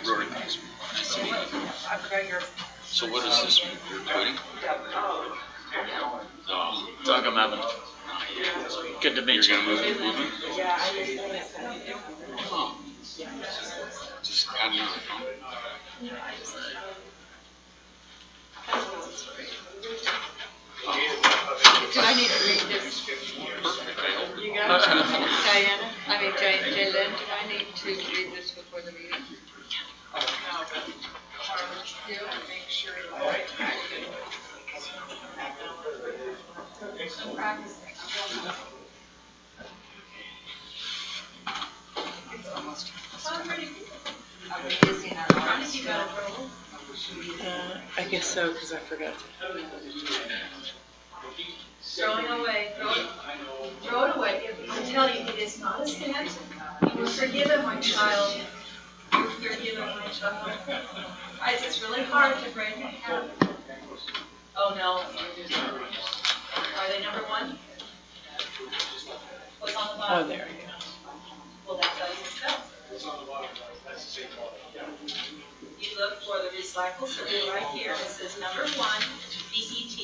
Rory, nice to meet you. So what is this you're tweeting? Oh, Doug, I'm Evan. Good to meet you. you're gonna move the movement? Oh. Just adding on. Do I need to read this? You got it? Diana, Jaylyn, do I need to read this before the meeting? No, but you make sure you're right. It's almost. Are we using our arms? I guess so, because I forgot. Throw it away. Throw it away. I tell you, it is not a sin. You're forgiven, my child. You're forgiven, my child. It's really hard to break a habit. Oh no. Are they number one? What's on the bottom? Oh, there you go. Well, that's how you spell. You look for the recycle, so they're right here. It says number one, DET.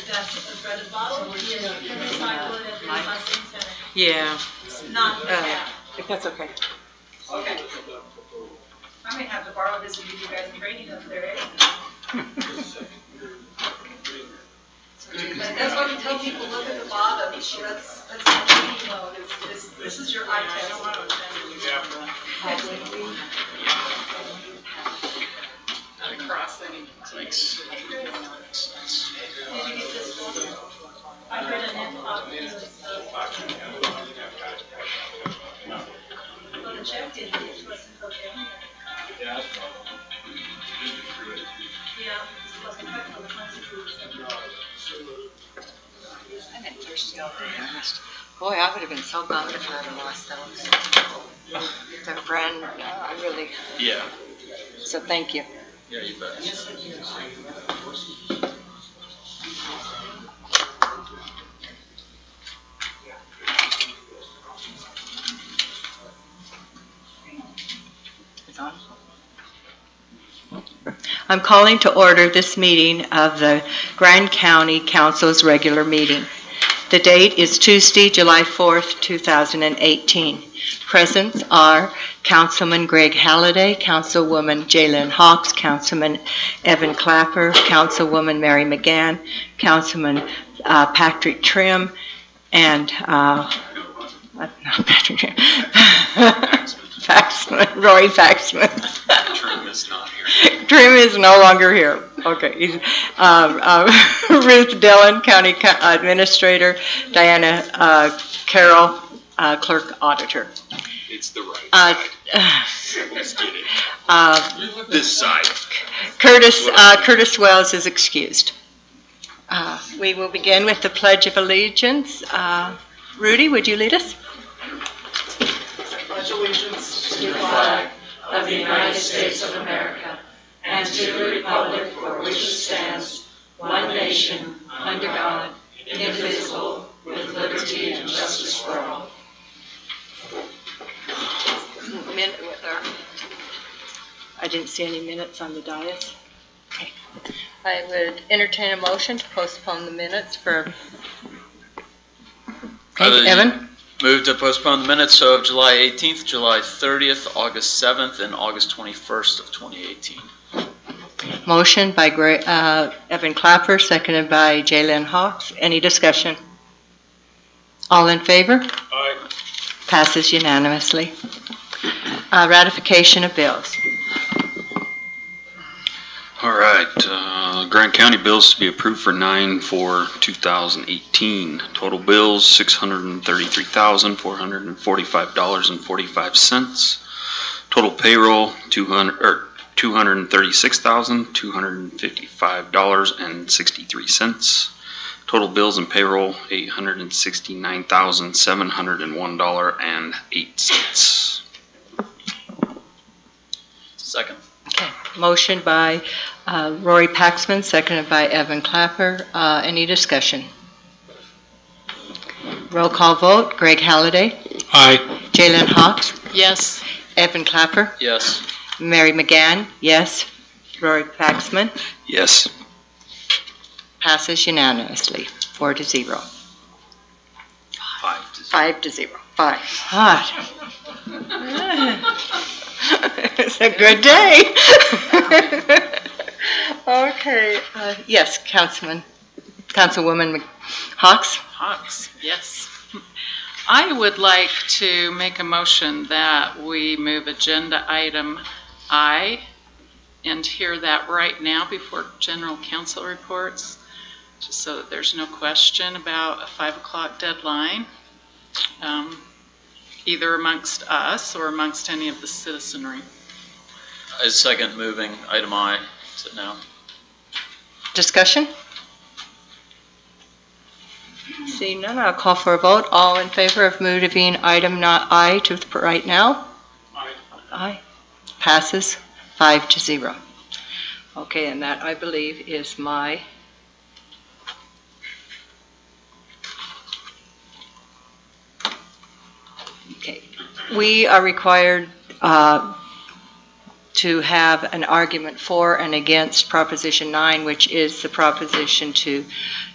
That's the thread of bottle. You can recycle it at the recycling center. Yeah. Not the cap. If that's okay. Okay. I may have to borrow this and give you guys training up there, eh? That's why we tell people, look at the bottom. So that's how you know. This is your eye test. Not across any. Thanks. Did you get this one? I read an envelope. Well, the check didn't get to us until January. Yeah, this wasn't cut till the consequences. I've been thirsty all day, honest. Boy, I would have been so bummed if I had lost those. They're brand, I really, Yeah. so thank you. Yeah, you bet. It's on. I'm calling to order this meeting of the Grand County Council's regular meeting. The date is Tuesday, July 4th, 2018. Present are Councilman Greg Halliday, Councilwoman Jaylyn Hawks, Councilman Evan Clapper, Councilwoman Mary McGann, Councilman Patrick Trim, and not Patrick Trim, Roy Faxman. Trim is not here. Trim is no longer here. Okay. Ruth Dillon, County Administrator, Diana Carroll, Clerk Auditor. It's the right side. Let's get it. This side. Curtis Wells is excused. We will begin with the Pledge of Allegiance. Rudy, would you lead us? Pledge allegiance to the flag of the United States of America and to the republic for which it stands, one nation, under God, indivisible, with liberty and justice for all. I didn't see any minutes on the dais. Okay. I would entertain a motion to postpone the minutes for. Evan? Move to postpone the minutes of July 18th, July 30th, August 7th, and August 21st of 2018. Motion by Evan Clapper, seconded by Jaylyn Hawks. Any discussion? All in favor? Aye. Passes unanimously. Ratification of bills. All right, Grant County bills to be approved for 9/4/2018. Total bills $633,445.45. Total payroll $236,255.63. Total bills and payroll $869,701.08. Second. Okay. Motion by Rory Paxman, seconded by Evan Clapper. Any discussion? Roll call vote, Greg Halliday, Aye. Jalen Hawks, Yes. Evan Clapper, Yes. Mary McGann, yes. Rory Paxman, Yes. passes unanimously, 4-0. 5-0. 5. Hot. It's a good day. Okay. Yes, Councilwoman Hawks. Hawks, yes. I would like to make a motion that we move agenda item I and hear that right now before general council reports, just so that there's no question about a 5 o'clock deadline, either amongst us or amongst any of the citizenry. I second moving item I to now. Discussion? Seeing none, I'll call for a vote. All in favor of moving item not I to right now? Aye. Aye. Passes 5-0. Okay, and that, I believe, is my okay. We are required to have an argument for and against Proposition 9, which is the proposition to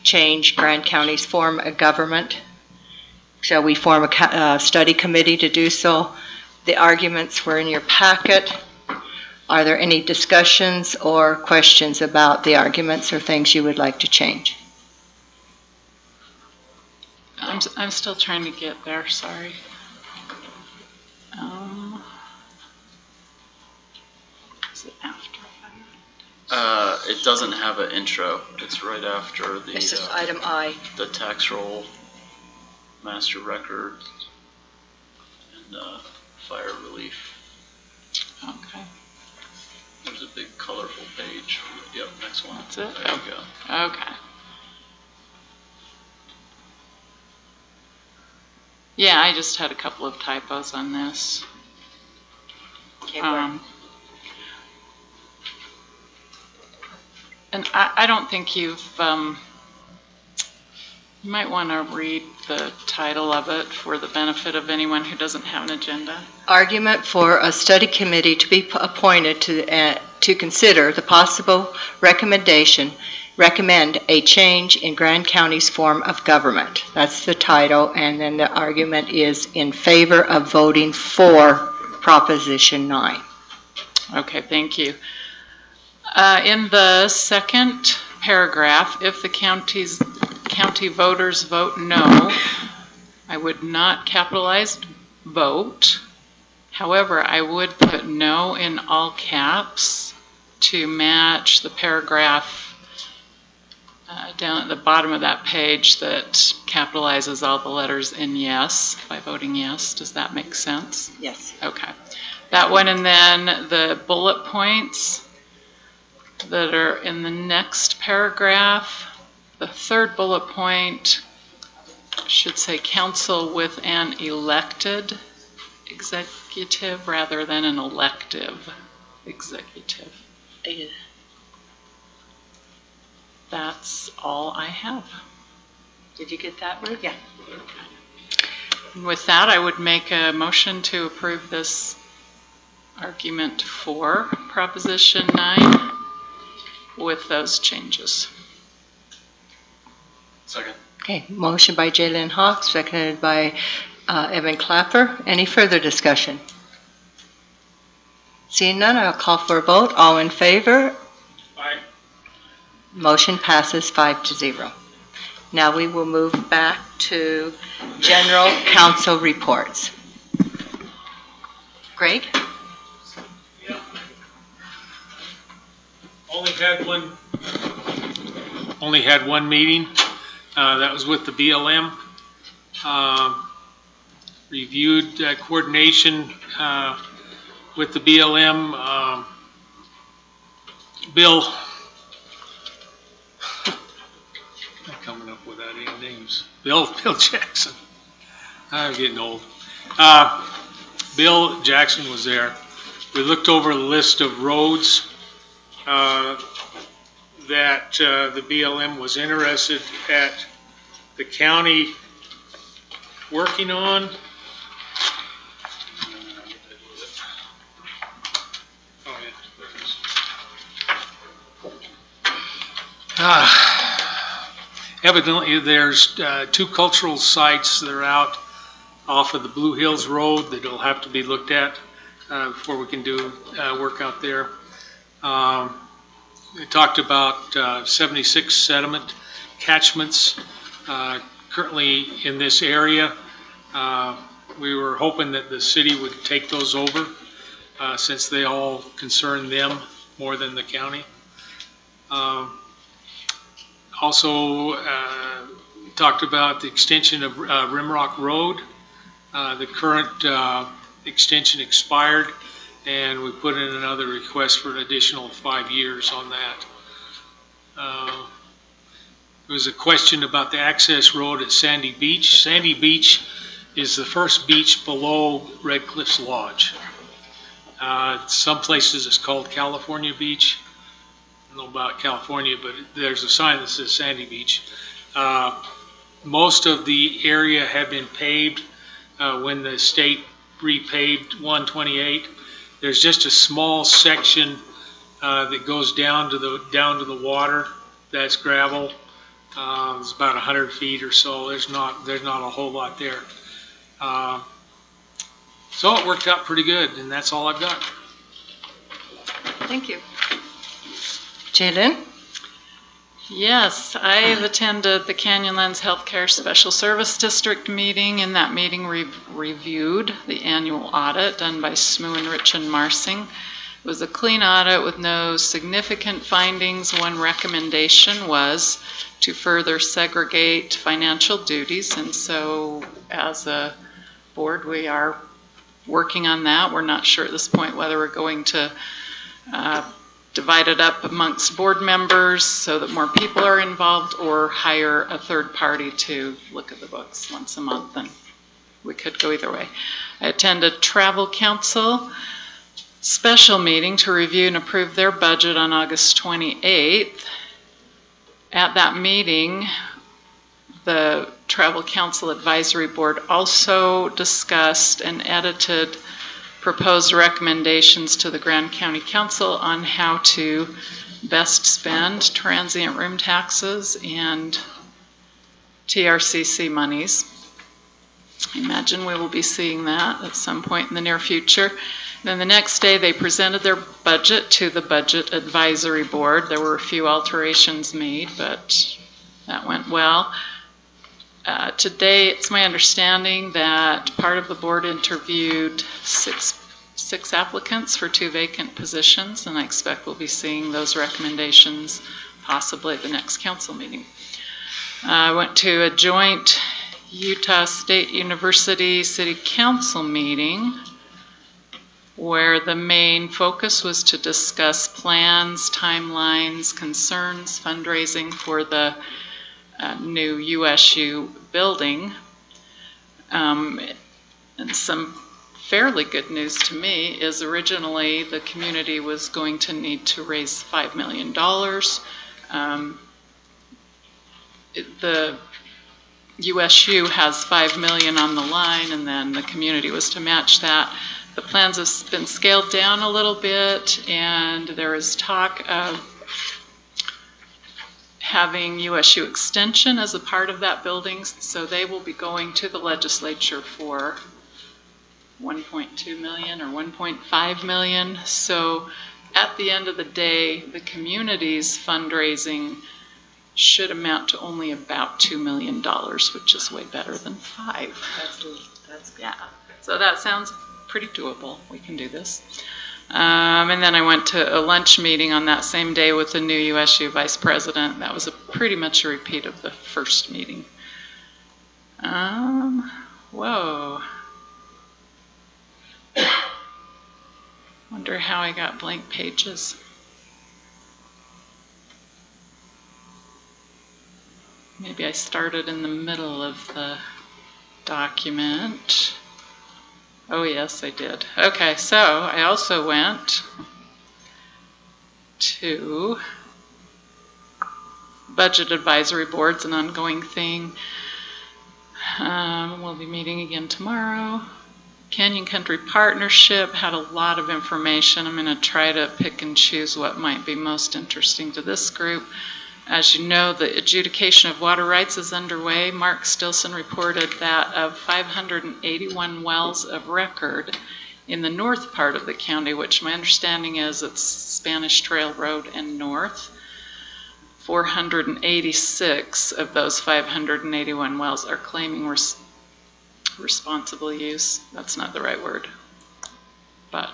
change Grand County's form of government. Shall we form a study committee to do so? The arguments were in your packet. Are there any discussions or questions about the arguments or things you would like to change? I'm still trying to get there, sorry. Is it after? It doesn't have an intro. It's right after This is item I. the tax roll, master record, and fire relief. Okay, There's a big colorful page. Yep, next one. that's it? There you go. Okay. Yeah, I just had a couple of typos on this. And I don't think you might want to read the title of it for the benefit of anyone who doesn't have an agenda. Argument for a study committee to be appointed to consider the possible recommend a change in Grand County's form of government. That's the title, and then the argument is in favor of voting for Proposition 9. Okay, thank you. In the second paragraph, if the county voters vote no, I would not capitalize vote. However, I would put no in all caps to match the paragraph down at the bottom of that page that capitalizes all the letters in yes by voting yes. Does that make sense? Yes. Okay. That one, and then the bullet points that are in the next paragraph. The third bullet point should say council with an elected executive rather than an elective executive. That's all I have. Did you get that, Ruth? Yeah. And with that, I would make a motion to approve this argument for Proposition 9 with those changes. Second. Okay, motion by Jalen Hawks, seconded by Evan Clapper. Any further discussion? Seeing none, I'll call for a vote. All in favor? Aye. Motion passes 5-0. Now we will move back to general council reports. Greg? Only had one meeting. That was with the BLM. Reviewed coordination with the BLM. Bill, I'm coming up with that any names. Bill Jackson. I'm getting old. Bill Jackson was there. We looked over a list of roads that the BLM was interested at the county working on. Oh, yeah. Evidently, there's 2 cultural sites that are out off of the Blue Hills Road that will have to be looked at before we can do work out there. We talked about 76 sediment catchments currently in this area. We were hoping that the city would take those over since they all concern them more than the county. Also talked about the extension of Rimrock Road. The current extension expired, and we put in another request for an additional 5 years on that. There was a question about the access road at Sandy Beach. Sandy Beach is the first beach below Red Cliffs Lodge. Some places it's called California Beach. I don't know about California, but there's a sign that says Sandy Beach. Most of the area had been paved when the state repaved 128. There's just a small section that goes down to the water. That's gravel. It's about 100 feet or so. There's not a whole lot there. So it worked out pretty good, and that's all I've got. Thank you. Jalen? Yes, I have attended the Canyonlands Healthcare Special Service District meeting. In that meeting, we reviewed the annual audit done by Smoo, Rich, and Marsing. It was a clean audit with no significant findings. One recommendation was to further segregate financial duties, and so as a board, we are working on that. We're not sure at this point whether we're going to divide it up amongst board members so that more people are involved, or hire a third party to look at the books once a month, and we could go either way. I attended Travel Council special meeting to review and approve their budget on August 28th. At that meeting, the Travel Council Advisory Board also discussed and edited proposed recommendations to the Grand County Council on how to best spend transient room taxes and TRCC monies. I imagine we will be seeing that at some point in the near future. Then the next day they presented their budget to the Budget Advisory Board. There were a few alterations made, but that went well. Today, it's my understanding that part of the board interviewed six applicants for 2 vacant positions, and I expect we'll be seeing those recommendations possibly at the next council meeting. I went to a joint Utah State University City Council meeting where the main focus was to discuss plans, timelines, concerns, fundraising for the new USU building. And some fairly good news to me is originally the community was going to need to raise $5 million. The USU has $5 million on the line, and then the community was to match that. The plans have been scaled down a little bit, and there is talk of having USU Extension as a part of that building, so they will be going to the legislature for $1.2 million or $1.5 million. So at the end of the day, the community's fundraising should amount to only about $2 million, which is way better than $5 million. That's yeah. So that sounds pretty doable. We can do this. And then I went to a lunch meeting on that same day with the new USU vice president. That was pretty much a repeat of the first meeting. Whoa. Wonder how I got blank pages. Maybe I started in the middle of the document. Oh yes, I did. Okay, so I also went to Budget Advisory Board's an ongoing thing. We'll be meeting again tomorrow. Canyon Country Partnership had a lot of information. I'm going to try to pick and choose what might be most interesting to this group. As you know, the adjudication of water rights is underway. Mark Stilson reported that of 581 wells of record in the north part of the county, which my understanding is it's Spanish Trail Road and north, 486 of those 581 wells are claiming responsible use. That's not the right word, but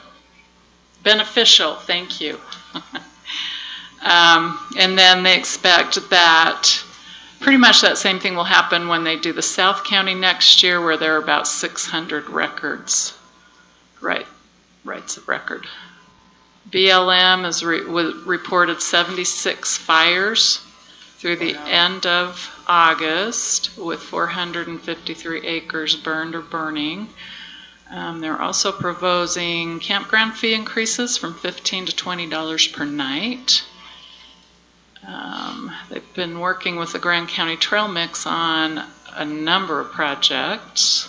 beneficial, thank you. And then they expect that pretty much that same thing will happen when they do the South County next year, where there are about 600 records, rights of record. BLM has reported 76 fires through the end of August, with 453 acres burned or burning. They're also proposing campground fee increases from $15 to $20 per night. They've been working with the Grand County Trail Mix on a number of projects.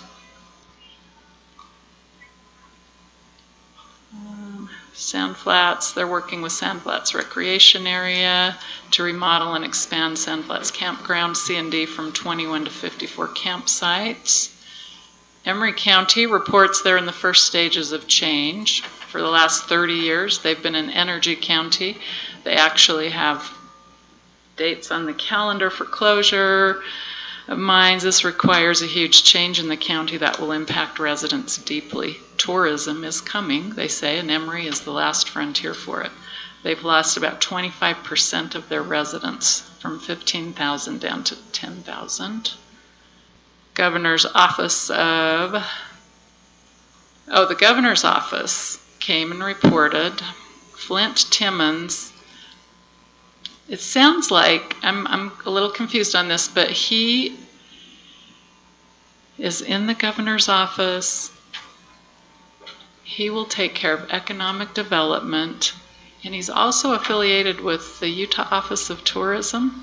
Sand Flats, they're working with Sand Flats Recreation Area to remodel and expand Sand Flats Campground C&D from 21 to 54 campsites. Emery County reports they're in the first stages of change. For the last 30 years, they've been an energy county. They actually have dates on the calendar for closure of mines. This requires a huge change in the county that will impact residents deeply. Tourism is coming, they say, and Emery is the last frontier for it. They've lost about 25% of their residents, from 15,000 down to 10,000. Governor's office the governor's office came and reported Flint Timmons. It sounds like, I'm a little confused on this, but he is in the governor's office. He will take care of economic development, and he's also affiliated with the Utah Office of Tourism.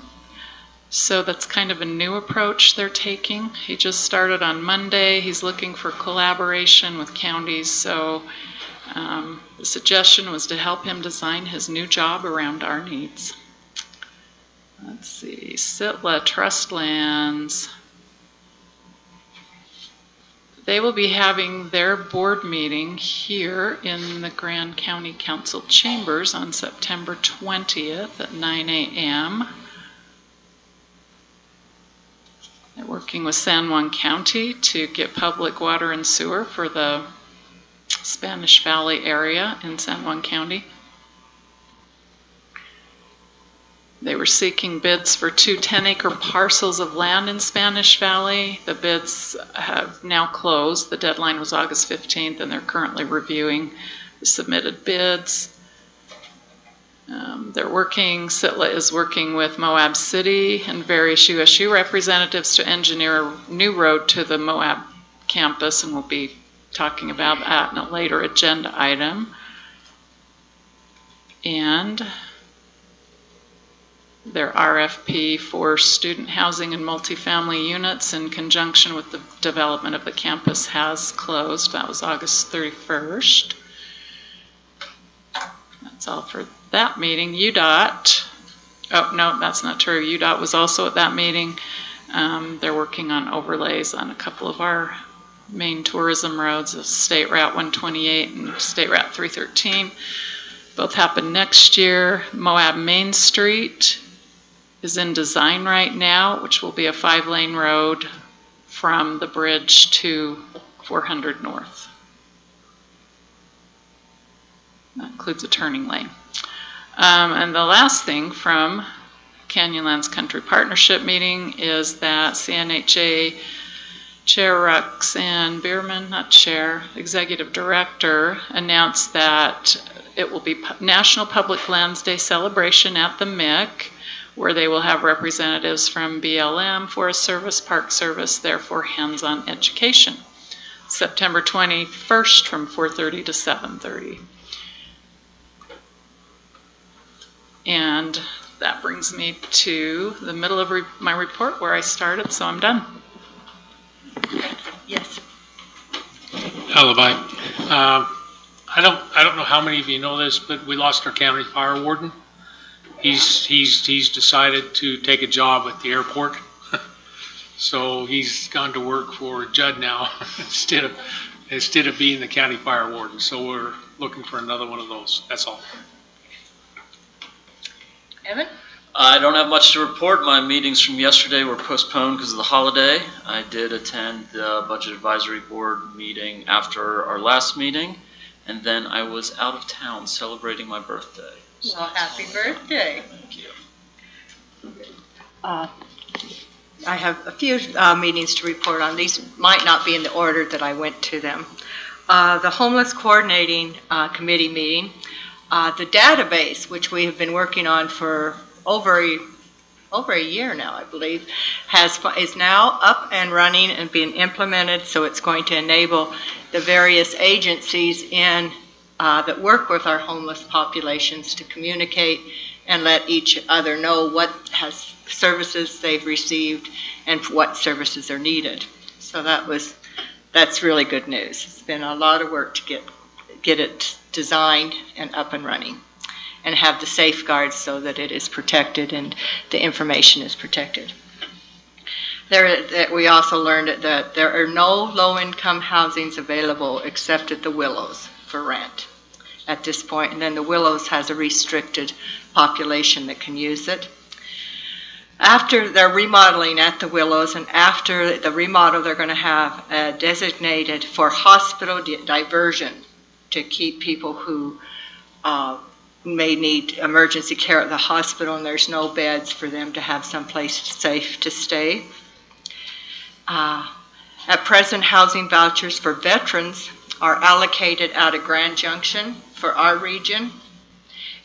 So that's kind of a new approach they're taking. He just started on Monday. He's looking for collaboration with counties. So the suggestion was to help him design his new job around our needs. Let's see, Sitla Trust Lands. They will be having their board meeting here in the Grand County Council chambers on September 20th at 9 a.m. They're working with San Juan County to get public water and sewer for the Spanish Valley area in San Juan County. They were seeking bids for 2 10-acre parcels of land in Spanish Valley. The bids have now closed. The deadline was August 15th, and they're currently reviewing the submitted bids. Sitla is working with Moab City and various USU representatives to engineer a new road to the Moab campus, and we'll be talking about that in a later agenda item. And their RFP for student housing and multifamily units in conjunction with the development of the campus has closed. That was August 31st. That's all for that meeting. UDOT, oh no, that's not true. UDOT was also at that meeting. They're working on overlays on a couple of our main tourism roads, State Route 128 and State Route 313. Both happen next year. Moab Main Street is in design right now, which will be a 5-lane road from the bridge to 400 North. That includes a turning lane. And the last thing from Canyonlands Country Partnership meeting is that CNHA Chair Roxanne Bierman, not Chair, Executive Director, announced that it will be National Public Lands Day celebration at the MIC, where they will have representatives from BLM, Forest Service, Park Service, therefore hands-on education. September 21st from 4:30 to 7:30. And that brings me to the middle of my report where I started, so I'm done. Yes. Alibi. I don't know how many of you know this, but we lost our county fire warden. He's decided to take a job at the airport. So he's gone to work for Judd now instead of being the county fire warden. So we're looking for another one of those. That's all. Evan? I don't have much to report. My meetings from yesterday were postponed because of the holiday. I did attend the Budget Advisory Board meeting after our last meeting, and then I was out of town celebrating my birthday. Well, happy birthday. Thank you. I have a few meetings to report on. These might not be in the order that I went to them. The Homeless Coordinating Committee meeting, the database, which we have been working on for over a year now, I believe, is now up and running and being implemented. So it's going to enable the various agencies that work with our homeless populations to communicate and let each other know what services they've received and what services are needed. So that's really good news. It's been a lot of work to get it designed and up and running, and have the safeguards so that it is protected and the information is protected. We also learned that there are no low-income housings available except at the Willows for rent at this point, and then the Willows has a restricted population that can use it. After they're remodeling at the Willows, and after the remodel, they're going to have designated for hospital diversion to keep people who may need emergency care at the hospital and there's no beds for them to have someplace safe to stay. At present, housing vouchers for veterans are allocated out of Grand Junction for our region,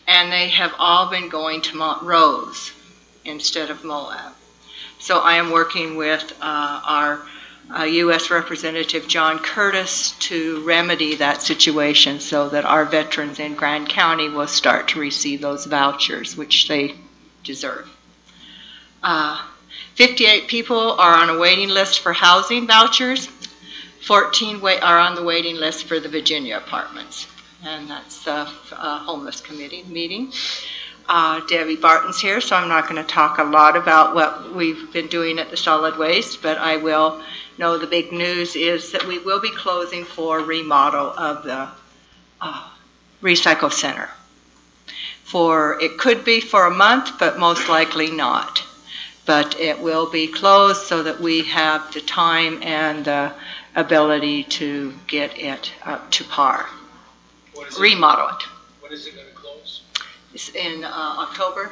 and they have all been going to Montrose instead of Moab. So I am working with our U.S. Representative John Curtis to remedy that situation so that our veterans in Grand County will start to receive those vouchers, which they deserve. 58 people are on a waiting list for housing vouchers. 14 are on the waiting list for the Virginia apartments. And that's the homeless committee meeting. Debbie Barton's here, so I'm not going to talk a lot about what we've been doing at the solid waste, but I will know the big news is that we will be closing for remodel of the recycle center. It could be for a month, but most likely not. But it will be closed so that we have the time and the ability to get it up to par. Remodel it. When is it going to close? It's in October.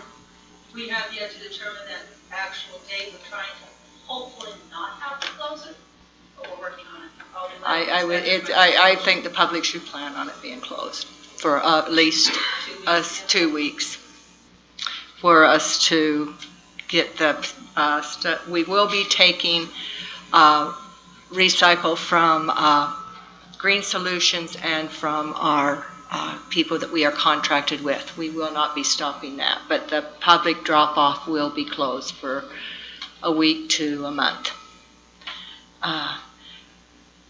We have yet to determine that actual date. We're trying to hopefully not have to close it, but we're working on it. I think the public should plan on it being closed for at least 2 weeks for us to get the we will be taking recycle from Green Solutions and from our people that we are contracted with. We will not be stopping that, but the public drop-off will be closed for a week to a month.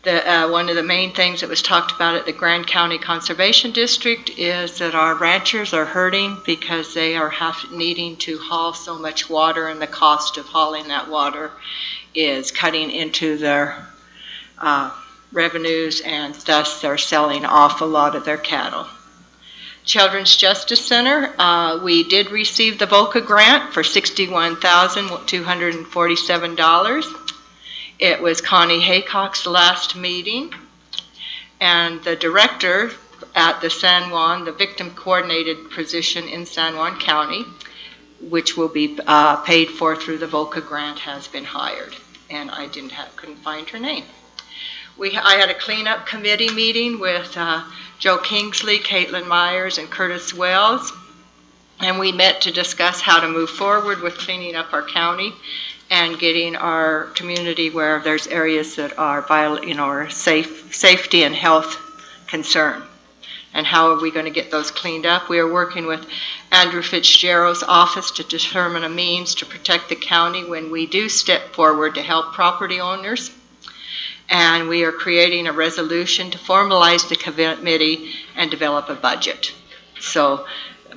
One of the main things that was talked about at the Grand County Conservation District is that our ranchers are hurting because they are needing to haul so much water, and the cost of hauling that water is cutting into their revenues, and thus they're selling off a lot of their cattle. Children's Justice Center, we did receive the VOCA grant for $61,247. It was Connie Haycock's last meeting, and the director at the San Juan, the victim coordinated position in San Juan County, which will be paid for through the VOCA grant, has been hired, and I couldn't find her name. I had a cleanup committee meeting with Joe Kingsley, Caitlin Myers, and Curtis Wells, and we met to discuss how to move forward with cleaning up our county and getting our community where there's areas that are safety and health concern. And how are we going to get those cleaned up? We are working with Andrew Fitzgerald's office to determine a means to protect the county when we do step forward to help property owners. and we are creating a resolution to formalize the committee and develop a budget. So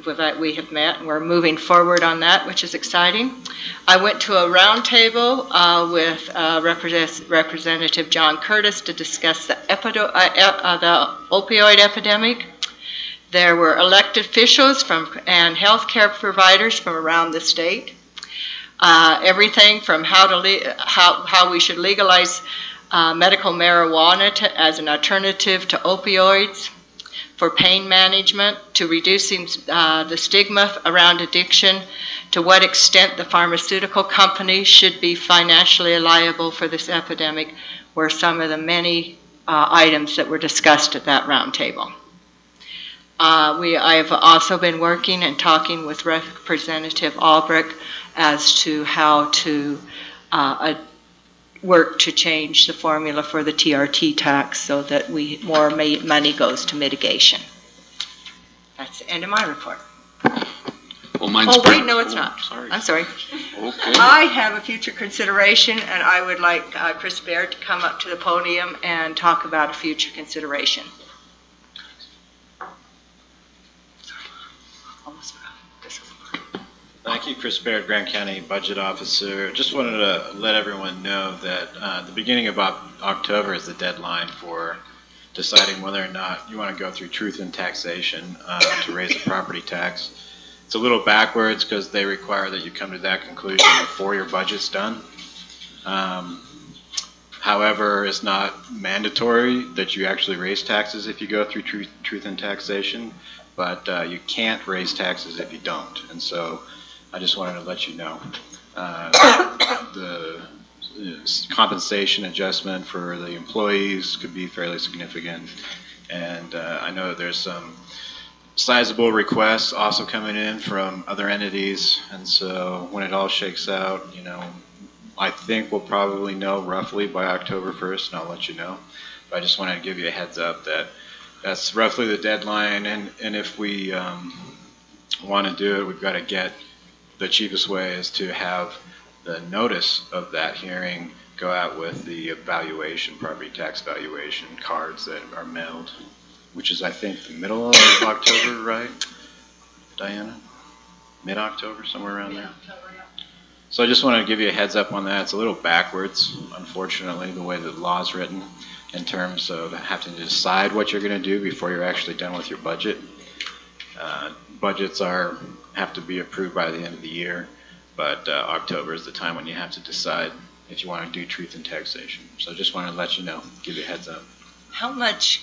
with that, we have met and we're moving forward on that, which is exciting. I went to a roundtable with Representative John Curtis to discuss the opioid epidemic. There were elected officials and healthcare providers from around the state. Everything from how we should legalize medical marijuana as an alternative to opioids, for pain management, to reducing the stigma around addiction, to what extent the pharmaceutical companies should be financially liable for this epidemic, were some of the many items that were discussed at that roundtable. I have also been working and talking with Representative Albrecht as to how to work to change the formula for the TRT tax so that more money goes to mitigation. That's the end of my report. Well, mine's wait, no, it's not. Sorry. I'm sorry. Okay. I have a future consideration, and I would like Chris Baird to come up to the podium and talk about a future consideration. Thank you, Chris Baird, Grant County Budget Officer. Just wanted to let everyone know that the beginning of October is the deadline for deciding whether or not you want to go through truth in taxation to raise the property tax. It's a little backwards because they require that you come to that conclusion before your budget's done. However, it's not mandatory that you actually raise taxes if you go through truth in taxation, but you can't raise taxes if you don't. And so I just wanted to let you know. The compensation adjustment for the employees could be fairly significant. And I know there's some sizable requests also coming in from other entities. And so when it all shakes out, you know, I think we'll probably know roughly by October 1st, and I'll let you know. But I just wanted to give you a heads up that that's roughly the deadline. And if we want to do it, we've got to get the cheapest way is to have the notice of that hearing go out with the valuation, property tax valuation cards that are mailed, which is, I think, the middle of October, right, Diana? Mid-October, somewhere around there? So I just want to give you a heads up on that. It's a little backwards, unfortunately, the way that the law is written in terms of having to decide what you're going to do before you're actually done with your budget. Budgets have to be approved by the end of the year, but October is the time when you have to decide if you want to do truth in taxation. So I just wanted to let you know, give you a heads up. How much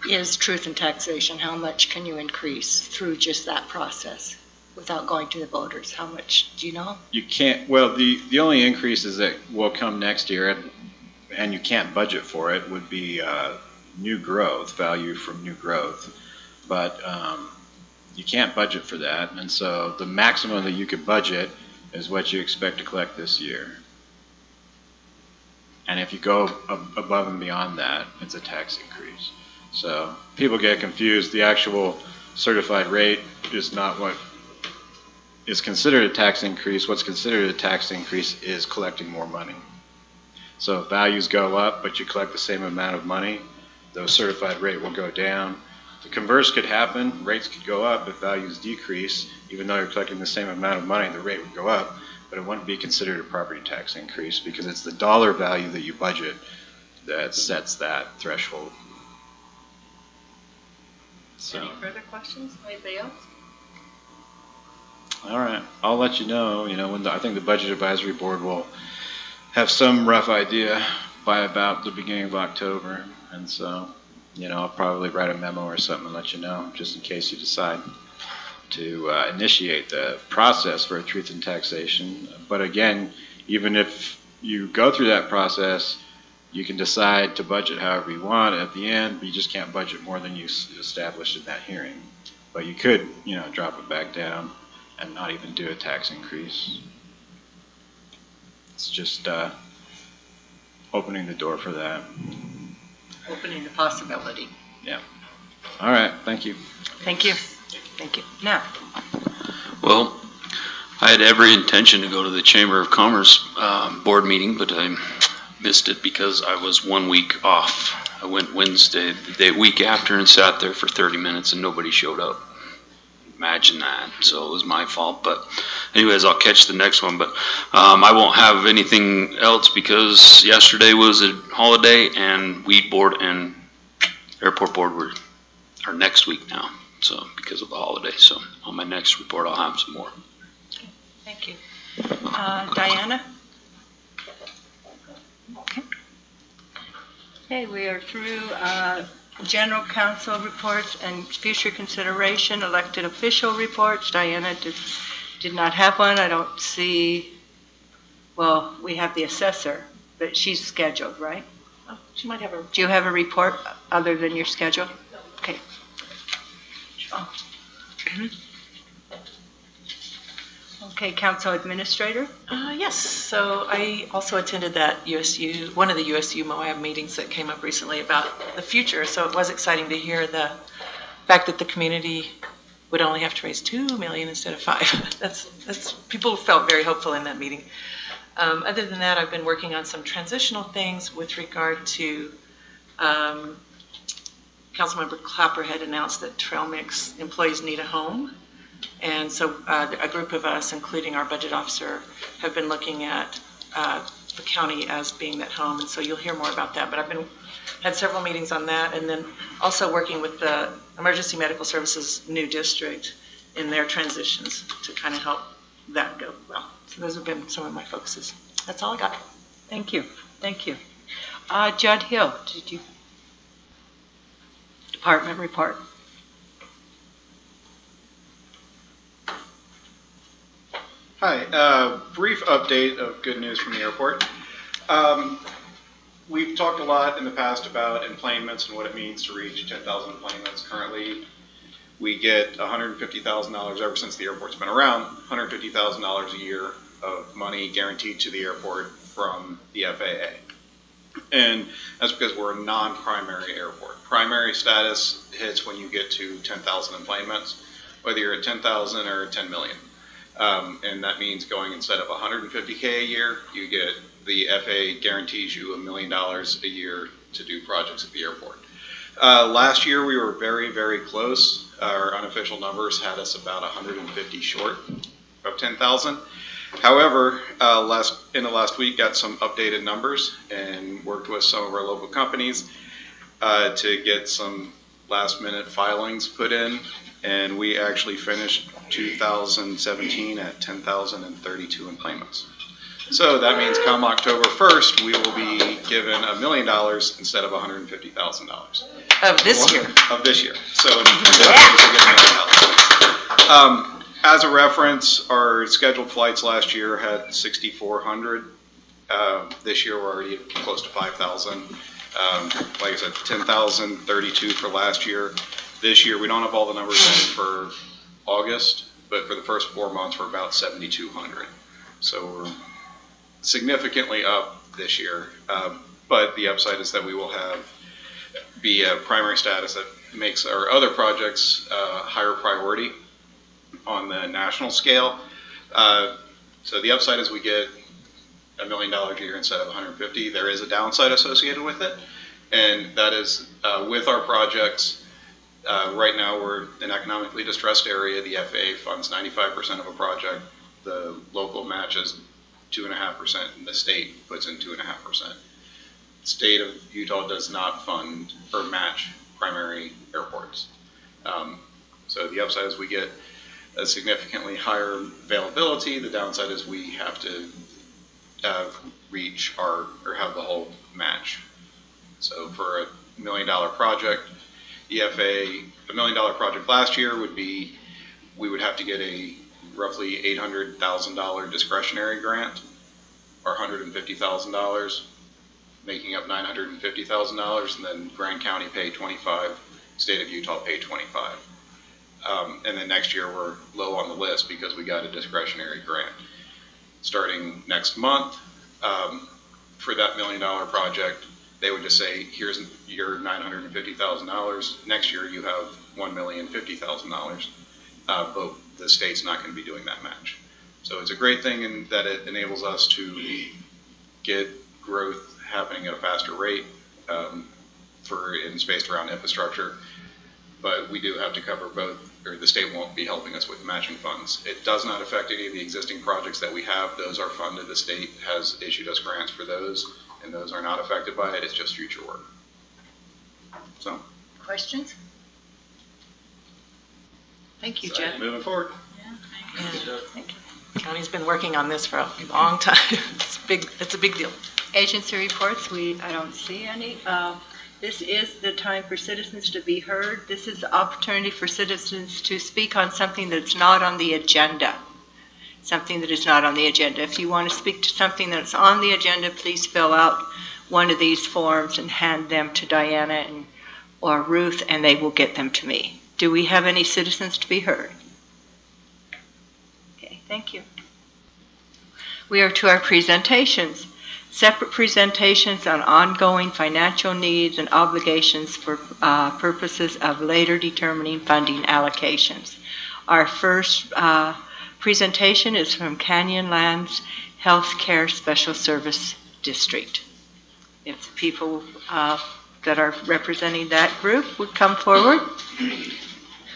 is truth in taxation? How much can you increase through just that process without going to the voters? How much, do you know? You can't, well, the only increases that will come next year, and you can't budget for it, would be new growth, value from new growth. But you can't budget for that, and so the maximum that you could budget is what you expect to collect this year. And if you go above and beyond that, it's a tax increase. So people get confused. The actual certified rate is not what is considered a tax increase. What's considered a tax increase is collecting more money. So if values go up, but you collect the same amount of money, the certified rate will go down. The converse could happen. Rates could go up if values decrease. Even though you're collecting the same amount of money, the rate would go up, but it wouldn't be considered a property tax increase because it's the dollar value that you budget that sets that threshold. So. Any further questions? Anybody else? All right, I'll let you know. You know, when I think the Budget Advisory Board will have some rough idea by about the beginning of October, and so. You know, I'll probably write a memo or something and let you know, just in case you decide to initiate the process for a truth in taxation. But again, even if you go through that process, you can decide to budget however you want at the end, but you just can't budget more than you established in that hearing. But you could, you know, drop it back down and not even do a tax increase. It's just opening the door for that. Opening the possibility. Yeah. All right. Thank you. Thank you. Thank you. Now. Well, I had every intention to go to the Chamber of Commerce board meeting, but I'm missed it because I was 1 week off. I went Wednesday, the week after, and sat there for 30 minutes and nobody showed up. Imagine that. So it was my fault. But anyways, I'll catch the next one. But I won't have anything else because yesterday was a holiday and weed board and airport board are next week now. So because of the holiday. So on my next report, I'll have some more. Okay, thank you. Diana? Okay, we are through general council reports and future consideration, elected official reports. Diana did not have one. I don't see, well, we have the assessor, but she's scheduled, right? Oh, she might have a. Do you have a report other than your schedule? Okay. Oh. Okay, council administrator? Yes, so I also attended that USU, one of the USU Moab meetings that came up recently about the future. So it was exciting to hear the fact that the community would only have to raise $2 million instead of $5 million. That's people felt very hopeful in that meeting. Other than that, I've been working on some transitional things with regard to Councilmember Clapper had announced that Trail Mix employees need a home. And so a group of us, including our budget officer, have been looking at the county as being that home. And so you'll hear more about that. But I've had several meetings on that, and then also working with the Emergency Medical Services new district in their transitions to kind of help that go well. So those have been some of my focuses. That's all I got. Thank you. Thank you. Judd Hill, did you? Department report. Hi, brief update of good news from the airport. We've talked a lot in the past about emplanements and what it means to reach 10,000 emplanements. Currently, we get $150,000 ever since the airport's been around, $150,000 a year of money guaranteed to the airport from the FAA. And that's because we're a non-primary airport. Primary status hits when you get to 10,000 emplanements, whether you're at 10,000 or 10 million. And that means going instead of $150K a year, you get the FAA guarantees you $1 million a year to do projects at the airport. Last year we were very, very close. Our unofficial numbers had us about 150 short of 10,000. However, in the last week got some updated numbers and worked with some of our local companies to get some last minute filings put in. And we actually finished 2017 at 10,032 emplanements. So that means come October 1st, we will be given $1 million instead of $150,000. Of this year? Of this year. So $1 million. As a reference, our scheduled flights last year had 6,400. This year we're already close to 5,000. Like I said, 10,032 for last year. This year, we don't have all the numbers in for August, but for the first 4 months, we're about 7,200. So we're significantly up this year. But the upside is that we will be a primary status that makes our other projects higher priority on the national scale. So the upside is we get $1 million a year instead of 150. There is a downside associated with it, and that is with our projects. Right now, we're an economically distressed area. The FAA funds 95% of a project. The local matches 2.5%, and the state puts in 2.5%. The state of Utah does not fund or match primary airports. So the upside is we get a significantly higher availability. The downside is we have to reach or have the whole match. So for $1 million project, the FAA, $1 million project last year would be, we would have to get a roughly $800,000 discretionary grant, or $150,000, making up $950,000, and then Grand County paid 25, state of Utah paid 25. And then next year we're low on the list because we got a discretionary grant. Starting next month, for that $1 million project, they would just say, here's your $950,000. Next year you have $1,050,000, but the state's not going to be doing that match. So it's a great thing in that it enables us to get growth happening at a faster rate spaced around infrastructure. But we do have to cover both, or the state won't be helping us with matching funds. It does not affect any of the existing projects that we have. Those are funded. The state has issued us grants for those, and those are not affected by it. It's just future work. So. Questions? Thank you, So, Jeff. moving forward. Thank you. County's been working on this for a long time. It's a big deal. Agency reports, I don't see any. This is the time for citizens to be heard. This is the opportunity for citizens to speak on something that's not on the agenda. Something that is not on the agenda. If you want to speak to something that's on the agenda, please fill out one of these forms and hand them to Diana or Ruth, and they will get them to me. Do we have any citizens to be heard? Okay, thank you. We are to our presentations. Separate presentations on ongoing financial needs and obligations for purposes of later determining funding allocations. Our first presentation is from Canyonlands Healthcare Special Service District. If the people that are representing that group would come forward.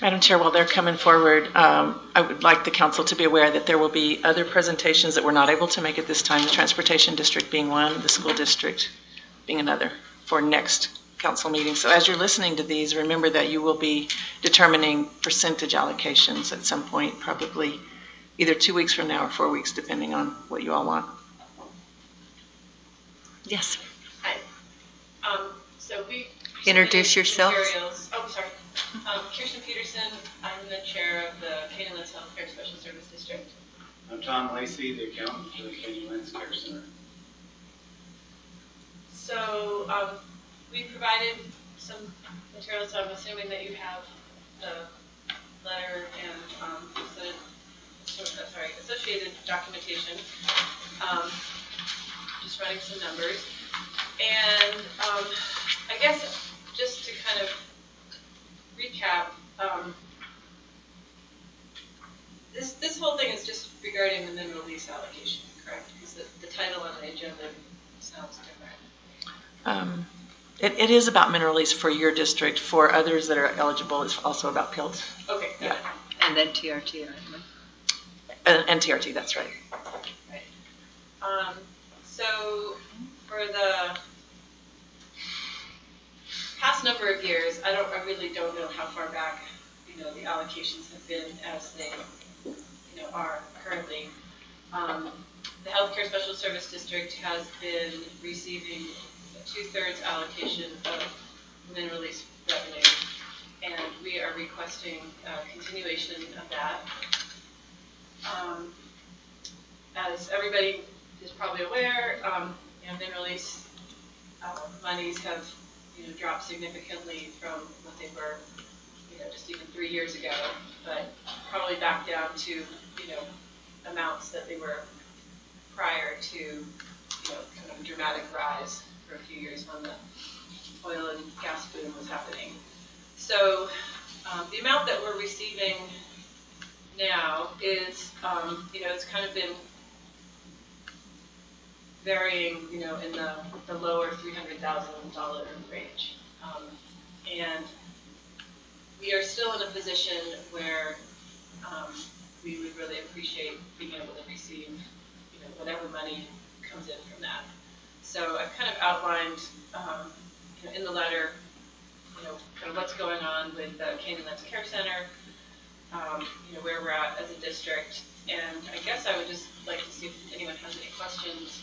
Madam Chair, while they're coming forward, I would like the council to be aware that there will be other presentations that we're not able to make at this time, the Transportation District being one, the School District being another, for next council meeting. So as you're listening to these, remember that you will be determining percentage allocations at some point, probably either 2 weeks from now or 4 weeks, depending on what you all want. Yes. Hi. So we introduce yourself. Oh, sorry. Kirsten Peterson. I'm the chair of the Canyonlands Healthcare Special Service District. I'm Tom Lacey, the accountant for the Canyonlands Care Center. So we provided some materials. So I'm assuming that you have the letter and associated documentation. Just running some numbers. And I guess just to kind of recap, this whole thing is just regarding the mineral lease allocation, correct? Because the title on the agenda sounds different. It is about mineral lease for your district. For others that are eligible, it's also about PILT. Okay. Yeah. And then TRT, and TRT, that's right. Right. So for the past number of years, I really don't know how far back, the allocations have been as they, are currently. The Healthcare Special Service District has been receiving a 2/3 allocation of mineral lease revenue, and we are requesting continuation of that. As everybody is probably aware, mineral lease monies have dropped significantly from what they were, just even 3 years ago, but probably back down to, amounts that they were prior to, kind of a dramatic rise for a few years when the oil and gas boom was happening. So the amount that we're receiving now is, it's kind of been varying, in the lower $300,000 range. And we are still in a position where we would really appreciate being able to receive, whatever money comes in from that. So I've kind of outlined, in the letter, kind of what's going on with the Canyonlands Care Center, where we're at as a district. And I guess I would just like to see if anyone has any questions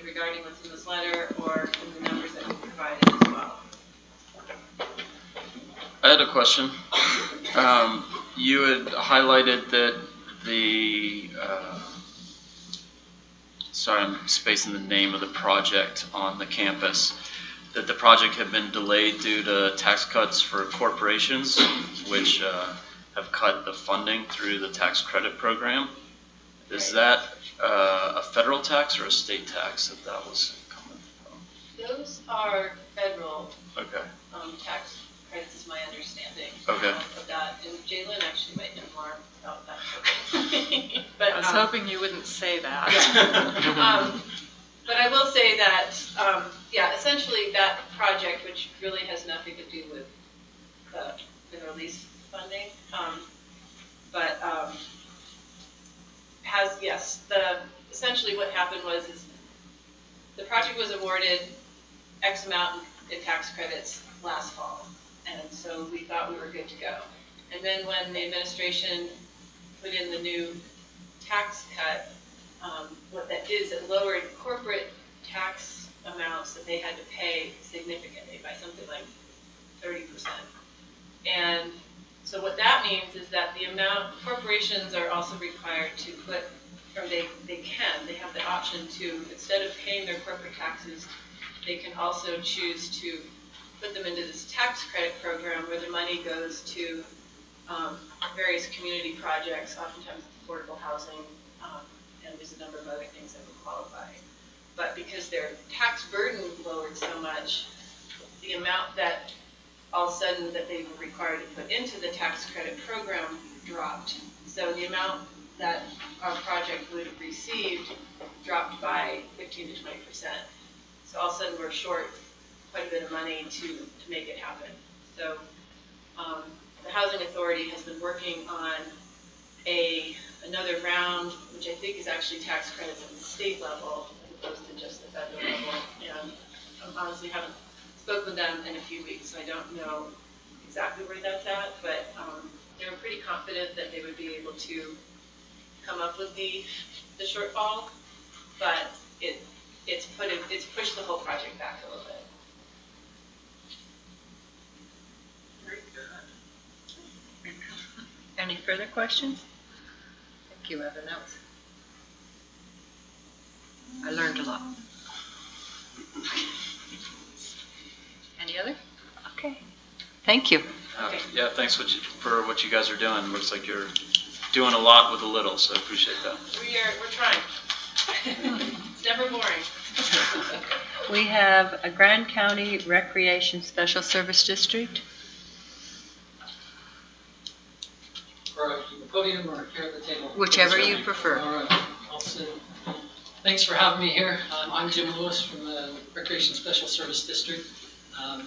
regarding what's in this letter or in the numbers that we provided as well. I had a question. You had highlighted that sorry, I'm spacing the name of the project on the campus, that the project had been delayed due to tax cuts for corporations, which have cut the funding through the tax credit program. Is that a federal tax or a state tax that was coming from? Those are federal Okay. Tax credits, is my understanding of that. And Jalen actually might know more about that. But, I was hoping you wouldn't say that. Yeah. that, yeah, essentially that project, which really has nothing to do with the release funding, but has, yes, essentially what happened was is the project was awarded X amount in tax credits last fall, and so we thought we were good to go. And then when the administration put in the new tax cut, what that did is it lowered corporate tax amounts that they had to pay significantly by something like 30%. And so what that means is that the amount, corporations are also required to put, or they have the option to, instead of paying their corporate taxes, they can also choose to put them into this tax credit program where the money goes to various community projects, oftentimes affordable housing, and there's a number of other things that would qualify. But because their tax burden lowered so much, the amount that all of a sudden that they were required to put into the tax credit program dropped. So the amount that our project would have received dropped by 15 to 20%. So all of a sudden we're short quite a bit of money to make it happen. So the Housing Authority has been working on another round, which I think is actually tax credits at the state level as opposed to just the federal level. And I honestly haven't spoken with them in a few weeks, so I don't know exactly where that's at, but they were pretty confident that they would be able to come up with the shortfall, but it's pushed the whole project back a little bit. Any further questions? Thank you, Evan. I learned a lot. Any other? Okay. Thank you. Yeah, thanks for what you guys are doing. Looks like you're doing a lot with a little, so I appreciate that. We're trying. It's never boring. We have a Grand County Recreation Special Service District. Or the podium or here at the table? Whichever you prefer. All right, I'll sit. Thanks for having me here. I'm Jim Lewis from the Recreation Special Service District.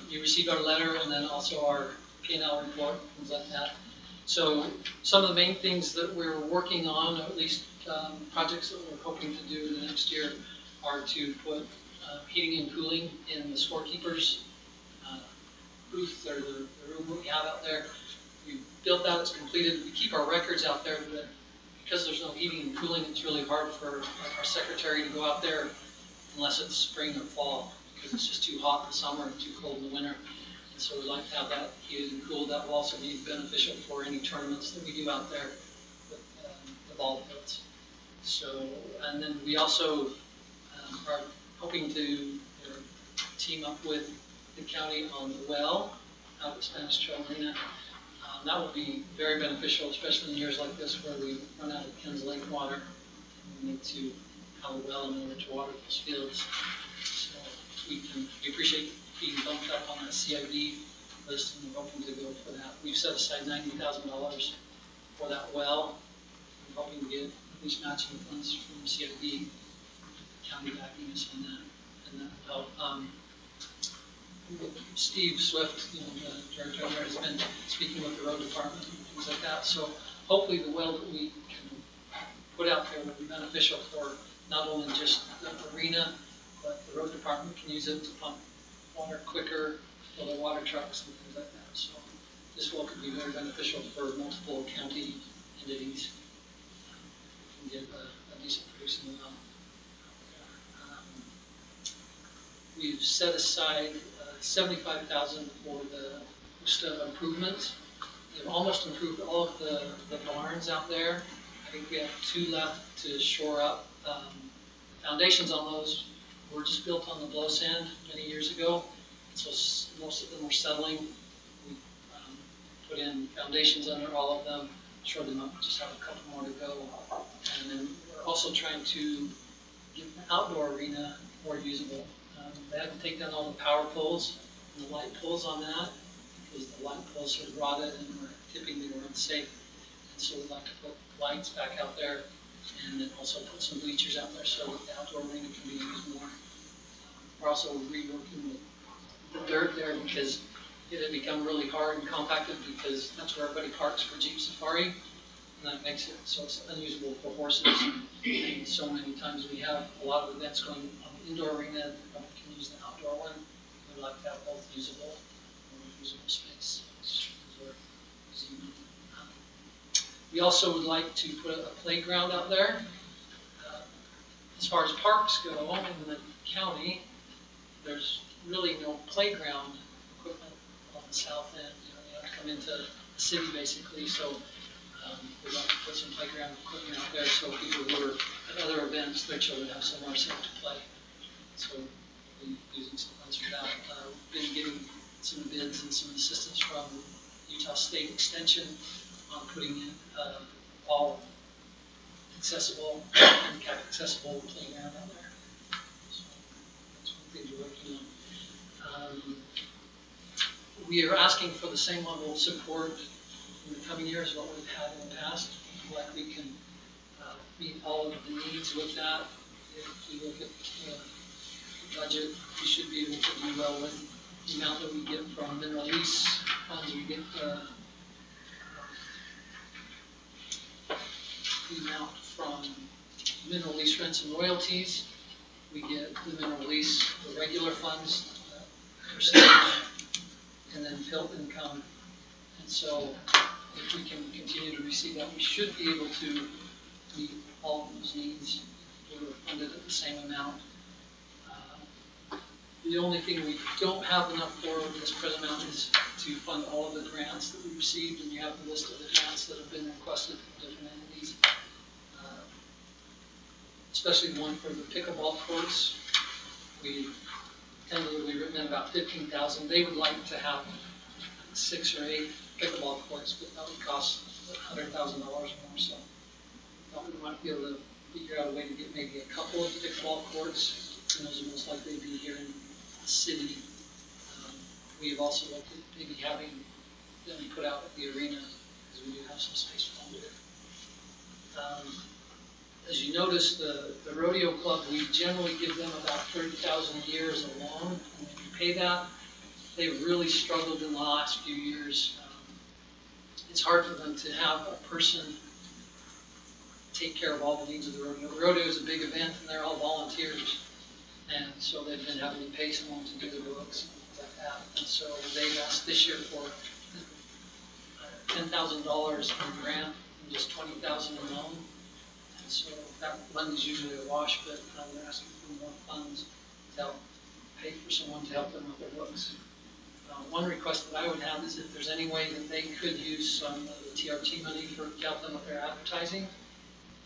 You received our letter and then also our P&L report, things like that. So some of the main things that we're working on, or at least projects that we're hoping to do in the next year, are to put heating and cooling in the scorekeepers booth, or the room that we have out there. We built that, it's completed. We keep our records out there, but because there's no heating and cooling, it's really hard for our secretary to go out there unless it's spring or fall, because it's just too hot in the summer and too cold in the winter. And so we'd like to have that heated and cooled. That will also be beneficial for any tournaments that we do out there with the ball fields. So, and then we also are hoping to team up with the county on the well out at Spanish Trail Marina. That will be very beneficial, especially in years like this where we run out of Ken's Lake water and we need to have a well in order to water those fields. So we appreciate being bumped up on that CID list, and we're hoping to go for that. We've set aside $90,000 for that well. We're hoping to get at least matching funds from CID, the county backing us on that, and that will help. Steve Swift, the director there, has been speaking with the road department and things like that. So hopefully the well that we can put out there will be beneficial for not only just the arena, but the road department can use it to pump water quicker for the water trucks and things like that. So this well could be very beneficial for multiple county entities. We can get a decent producing well. We've set aside $75,000 for the Usta improvements. We've almost improved all of the barns out there. I think we have 2 left to shore up. The foundations on those were just built on the blow sand many years ago, so most of them are settling. We put in foundations under all of them, shored them up, just have a couple more to go. And then we're also trying to get the outdoor arena more usable. They had to take down all the power poles and the light poles on that because the light poles had rotted and were tipping, they were unsafe. And so we'd like to put lights back out there and then also put some bleachers out there so the outdoor arena can be used more. We're also reworking the dirt there because it had become really hard and compacted because that's where everybody parks for Jeep Safari. And that makes it so it's unusable for horses. And so many times we have a lot of events going on the indoor arena, but we can use the outdoor one. We'd like to have both usable space. We also would like to put a playground out there. As far as parks go in the county, there's really no playground equipment on the south end. You have to come into the city basically, so we'd like to put some playground equipment out there so people who are at other events, their children have somewhere safe to play. So we'll be using some funds for that. We've been getting some bids and some assistance from Utah State Extension on putting in all accessible playground out there. So that's one thing we're working on. We are asking for the same level of support in the coming years as what we've had in the past. Like we can meet all of the needs with that. If you look at the budget, we should be able to do well with the amount that we get from mineral lease funds. We get the amount from mineral lease rents and royalties. We get the mineral lease, the regular funds, percentage, and then PILT income. And so if we can continue to receive that, we should be able to meet all of those needs. We're funded at the same amount. The only thing we don't have enough for in this present amount is to fund all of the grants that we received, and you have the list of the grants that have been requested from different entities. Especially the one for the pickleball courts. We tentatively written in about $15,000. They would like to have 6 or 8 pickleball courts, but that would cost $100,000 more. So I thought we might be able to figure out a way to get maybe a couple of pickleball courts, and those are most likely to be here in the city. We have also looked at maybe having them put out at the arena, because we do have some space for them there. As you notice, the rodeo club, we generally give them about $30,000 a year as a loan, and when you pay that, they've really struggled in the last few years. It's hard for them to have a person take care of all the needs of the rodeo. The rodeo is a big event, and they're all volunteers, and so they've been having to pay someone to do the books and things like that. And so they've asked this year for $10,000 in grant and just $20,000 in loan. And so that money is usually a wash, but they're asking for more funds to help pay for someone to help them with their books. One request that I would have is if there's any way that they could use some of the TRT money to help them with their advertising.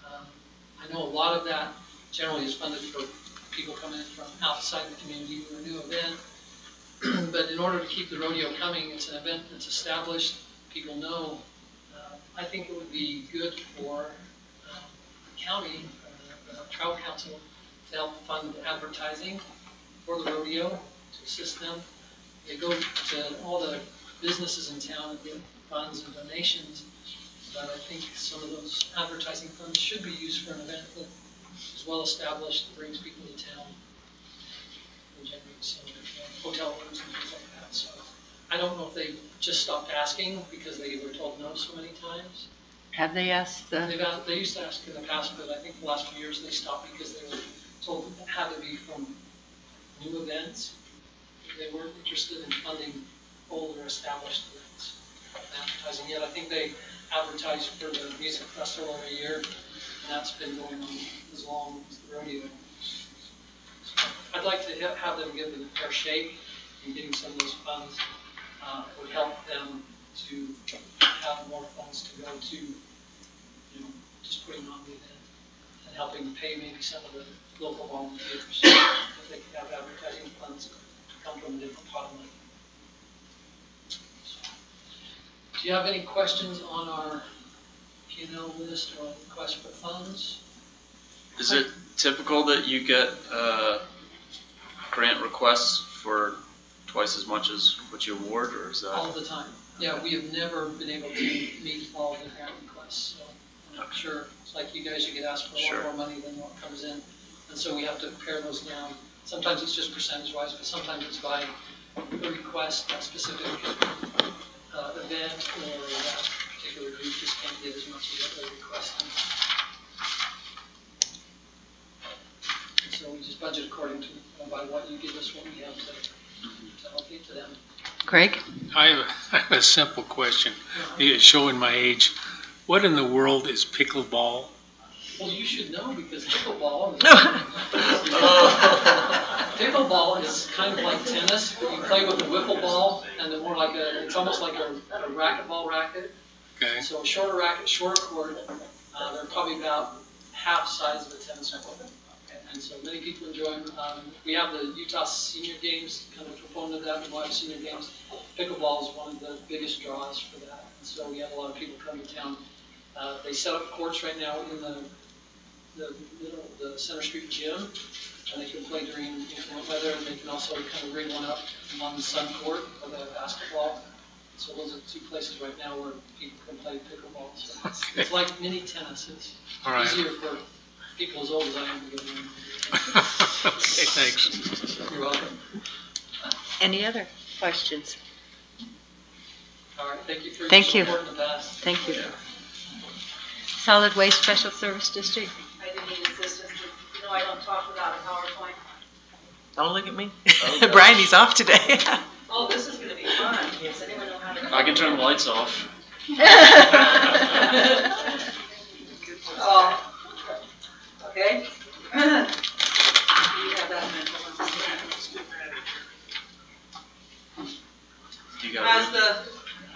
I know a lot of that generally is funded for people coming in from outside the community for a new event. But in order to keep the rodeo coming, it's an event that's established, people know. I think it would be good for the county, the Trail Council, to help fund advertising for the rodeo, to assist them. They go to all the businesses in town and get funds and donations, but I think some of those advertising funds should be used for an event that is well established, that brings people to town, and generates some hotel rooms and things like that. So I don't know if they just stopped asking because they were told no so many times. Have they asked They used to ask in the past, but I think the last few years they stopped because they were told that it had to be from new events. They weren't interested in funding older established events. Advertising yet, I think they advertised for the music festival every year, and that's been going on as long as the rodeo. So I'd like to have them give it a fair shake, and getting some of those funds would help them to have more funds to go to, just putting on the event and helping to pay maybe some of the local volunteers so that they could have advertising funds come from a different pot of money. Do you have any questions on our P&L list or request for funds? Is it typical that you get grant requests for twice as much as what you award, or is that? All the time. Yeah, we have never been able to meet all the grant requests. So I'm not sure. It's like you guys, you get asked for a lot more money than what comes in. And so we have to pare those down Sometimes it's just percentage-wise, but sometimes it's by the request, that specific event, or that particular group just can't get as much as what they're requesting. And so we just budget according to, by what you give us, what we have to allocate to them. Craig? I have a simple question, showing my age. What in the world is pickleball? Well, you should know because pickleball pickleball is kind of like tennis. You play with a wiffle ball and then more like it's almost like a racquetball racket. Okay. So a shorter racket, shorter court. They're probably about half size of a tennis court. And so many people enjoy them. We have the Utah Senior Games, kind of proponent of that, the Moab Senior Games. Pickleball is one of the biggest draws for that. And so we have a lot of people come to town. They set up courts right now in the Center Street gym, and they can play during inclement weather, and they can also kind of ring one up on the sun court for the basketball. So those are two places right now where people can play pickleball. So it's like mini tennis. It's easier for people as old as I am to get in. Okay, thanks. You're welcome. Any other questions? All right, thank you for Thank your you. support in the past. Thank you. Solid Waste Special Service District. I didn't need assistance. You know I don't talk without a PowerPoint. Don't look at me. Oh, Brian, he's off today. Oh, this is going to be fun. Does anyone know how to? I can turn the lights off. Oh, okay. You have that mental.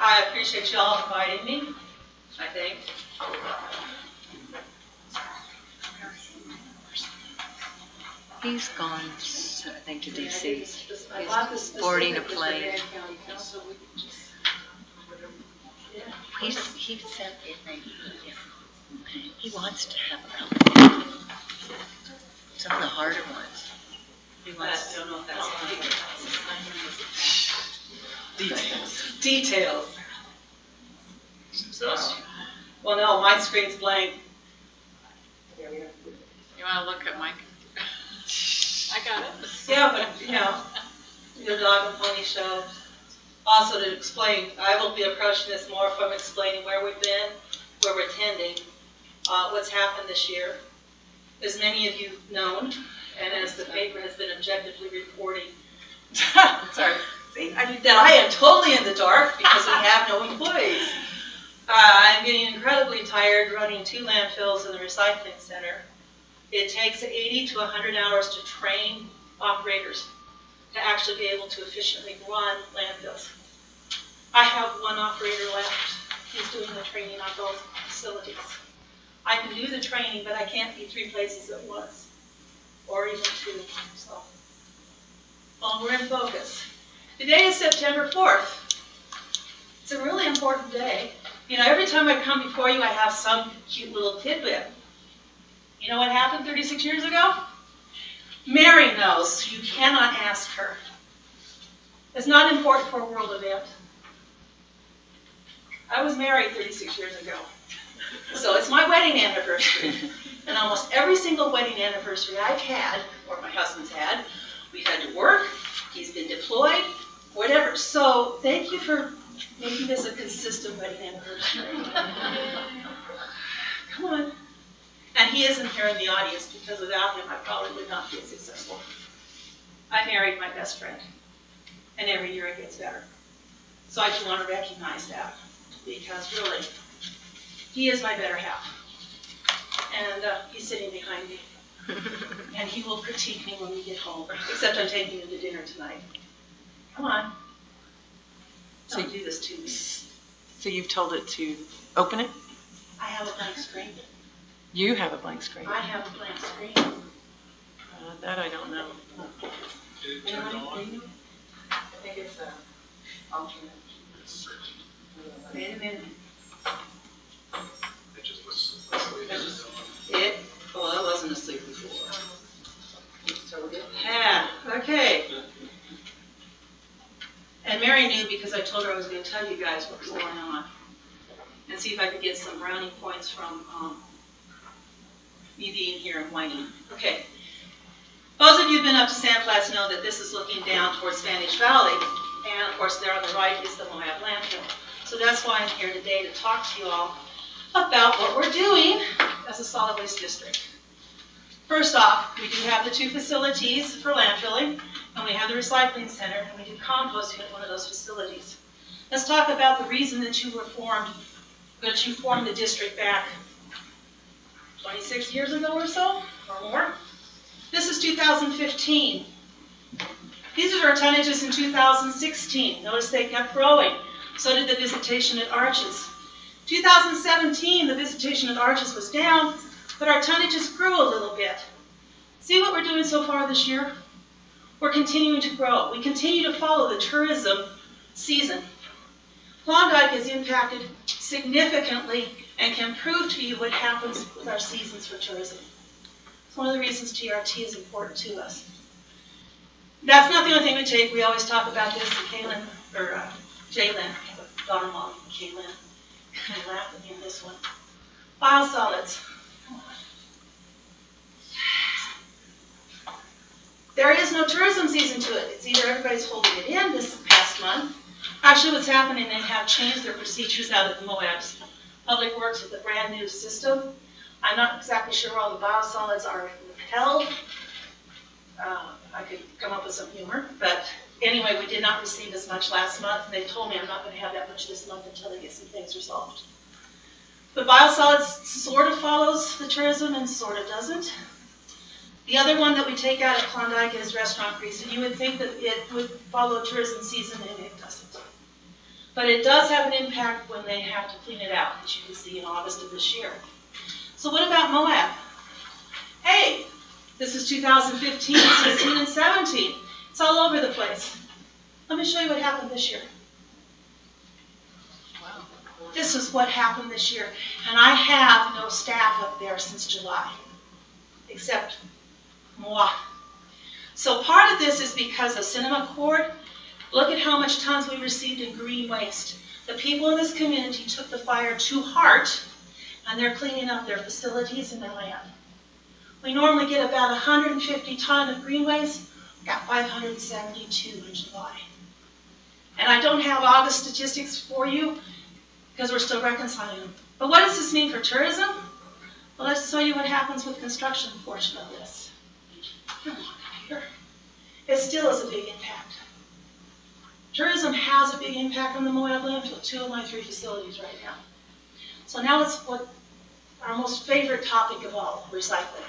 I appreciate you all inviting me, I think. He's gone, I think, to DC. He's He's boarding a plane. He sent me a thing. He wants to have a some of the harder ones. He wants. I don't know if that's details. Well, no, my screen's blank. You want to look at Mike? I got it. Yeah, but, you know, the dog and pony show. Also to explain, I will be approaching this more from explaining where we've been, where we're tending, what's happened this year. As many of you known, and as the paper has been objectively reporting, sorry, that I am totally in the dark because we have no employees. I'm getting incredibly tired running 2 landfills in the recycling center. It takes 80 to 100 hours to train operators to actually be able to efficiently run landfills. I have 1 operator left. He's doing the training on both facilities. I can do the training, but I can't be 3 places at once, or even 2. So, well, we're in focus. Today is September 4th. It's a really important day. You know, every time I come before you, I have some cute little tidbit. You know what happened 36 years ago? Mary knows. You cannot ask her. It's not important for a world event. I was married 36 years ago. So it's my wedding anniversary. And almost every single wedding anniversary I've had, or my husband's had, we've had to work, he's been deployed, whatever. So thank you for making this a consistent wedding anniversary. Come on. And he isn't here in the audience because without him I probably would not be as successful. I married my best friend. And every year it gets better. So I do want to recognize that because really, he is my better half. And he's sitting behind me. And he will critique me when we get home. Except I'm taking him to dinner tonight. Come on. Don't do this to me. So you've told it to open it? I have a blank screen. You have a blank screen. I have a blank screen. That I don't know. I think it's an alternate. Wait a minute. Well, I wasn't asleep before. Yeah, okay. And Mary knew because I told her I was going to tell you guys what was going on. And see if I could get some brownie points from me being here and whining. Okay. Those of you who've been up to Sand Flats know that this is looking down towards Spanish Valley, and of course there on the right is the Moab landfill. So that's why I'm here today to talk to you all about what we're doing as a solid waste district. First off, we do have the 2 facilities for landfilling, and we have the recycling center, and we do composting at one of those facilities. Let's talk about the reason that you formed the district back 26 years ago or so, or more. This is 2015. These are our tonnages in 2016. Notice they kept growing. So did the visitation at Arches. 2017, the visitation at Arches was down, but our tonnages grew a little bit. See what we're doing so far this year? We're continuing to grow. We continue to follow the tourism season. Klondike is impacted significantly and can prove to you what happens with our seasons for tourism. It's one of the reasons TRT is important to us. That's not the only thing we take. We always talk about this. Jalen, I have a daughter-in-law, Kaylin, kind of laugh at me on this one. Biosolids. There is no tourism season to it. It's either everybody's holding it in this past month. Actually, what's happening, they have changed their procedures out at the Moab's Public Works with a brand new system. I'm not exactly sure where all the biosolids are held. I could come up with some humor, but anyway, we did not receive as much last month, and they told me I'm not going to have that much this month until they get some things resolved. The biosolids sort of follows the tourism and sort of doesn't. The other one that we take out at Klondike is restaurant grease, and you would think that it would follow tourism season, and it doesn't. But it does have an impact when they have to clean it out, as you can see in August of this year. So what about Moab? Hey, this is 2015, 16, and 17. It's all over the place. Let me show you what happened this year. Wow. This is what happened this year. And I have no staff up there since July, except moi. So part of this is because of Cinema Court. Look at how much tons we received in green waste. The people in this community took the fire to heart, and they're cleaning up their facilities and their land. We normally get about 150 tons of green waste. Got 572 in July. And I don't have August statistics for you because we're still reconciling them. But what does this mean for tourism? Well, let's show you what happens with the construction portion of this. Come on, computer. It still is a big impact. Tourism has a big impact on the Moab landfill, 2 of my 3 facilities right now. So now it's what our most favorite topic of all, recycling.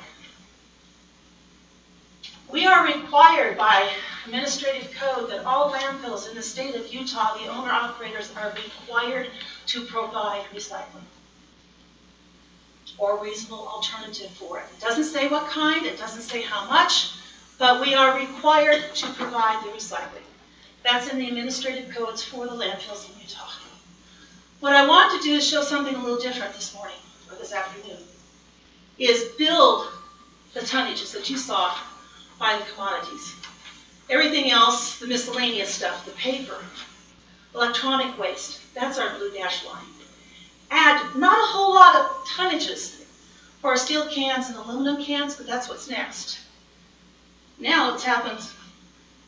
We are required by administrative code that all landfills in the state of Utah, the owner-operators, are required to provide recycling or reasonable alternative for it. It doesn't say what kind, it doesn't say how much, but we are required to provide the recycling. That's in the administrative codes for the landfills in Utah. What I want to do is show something a little different this morning, or this afternoon, is build the tonnages that you saw by the commodities. Everything else, the miscellaneous stuff, the paper, electronic waste, that's our blue dash line. Add not a whole lot of tonnages for our steel cans and aluminum cans, but that's what's next. Now what's happened,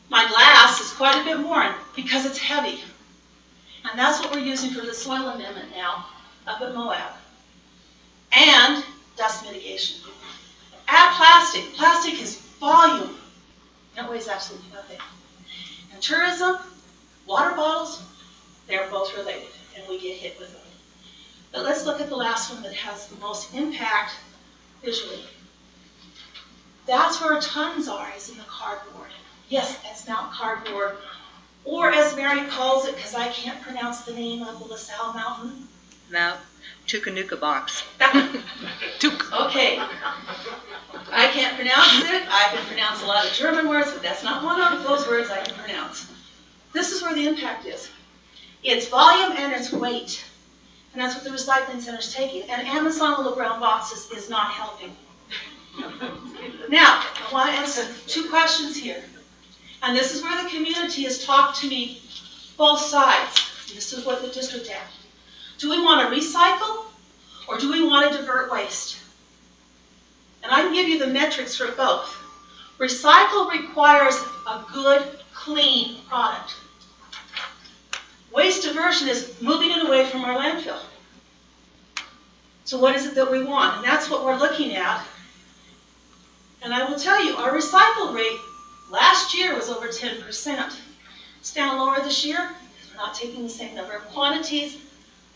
my glass is quite a bit more because it's heavy. And that's what we're using for the soil amendment now up at Moab. And dust mitigation. Add plastic. Plastic is volume. It weighs absolutely nothing. And tourism, water bottles, they're both related, and we get hit with them. But let's look at the last one that has the most impact visually. That's where tons are, is in the cardboard. Yes, that's not cardboard. Or as Mary calls it, because I can't pronounce the name of the LaSalle Mountain. Mount Tukanuka box. Okay. I can't pronounce it. I can pronounce a lot of German words, but that's not one of those words I can pronounce. This is where the impact is. It's volume and it's weight. And that's what the recycling center is taking. And Amazon little brown boxes is not helping. Now, I want to answer 2 questions here. And this is where the community has talked to me, both sides. This is what the district asked. Do we want to recycle or do we want to divert waste? And I can give you the metrics for both. Recycle requires a good, clean product. Waste diversion is moving it away from our landfill. So what is it that we want? And that's what we're looking at. And I will tell you, our recycle rate last year was over 10%. It's down lower this year because we're not taking the same number of quantities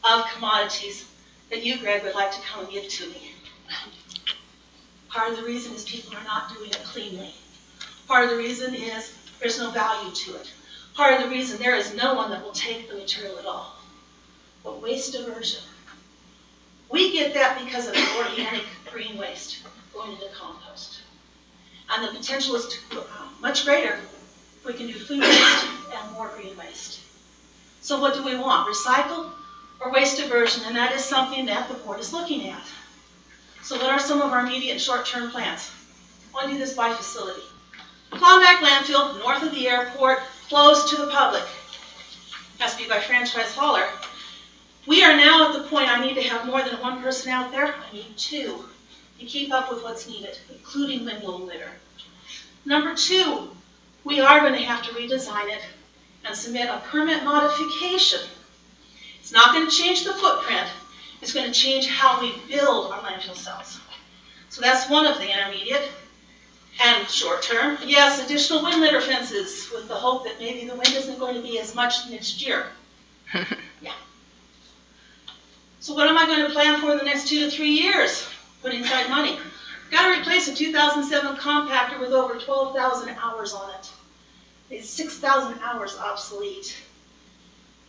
of commodities that you, Greg, would like to come and give to me. Part of the reason is people are not doing it cleanly. Part of the reason is there's no value to it. Part of the reason there is no one that will take the material at all. But waste diversion. We get that because of the organic green waste going into compost. And the potential is much greater if we can do food waste and more green waste. So what do we want? Recycle or waste diversion? And that is something that the board is looking at. So what are some of our immediate and short-term plans? I want to do this by facility. Klondike landfill, north of the airport, closed to the public. Has to be by franchise hauler. We are now at the point I need to have more than one person out there. I need two to keep up with what's needed, including windload litter. Number two, we are going to have to redesign it and submit a permit modification. It's not going to change the footprint. It's going to change how we build our landfill cells. So that's one of the intermediate. And short term, yes, additional wind litter fences with the hope that maybe the wind isn't going to be as much next year. Yeah. So what am I going to plan for the next 2 to 3 years? Put inside money. Got to replace a 2007 compactor with over 12,000 hours on it. It's 6,000 hours obsolete.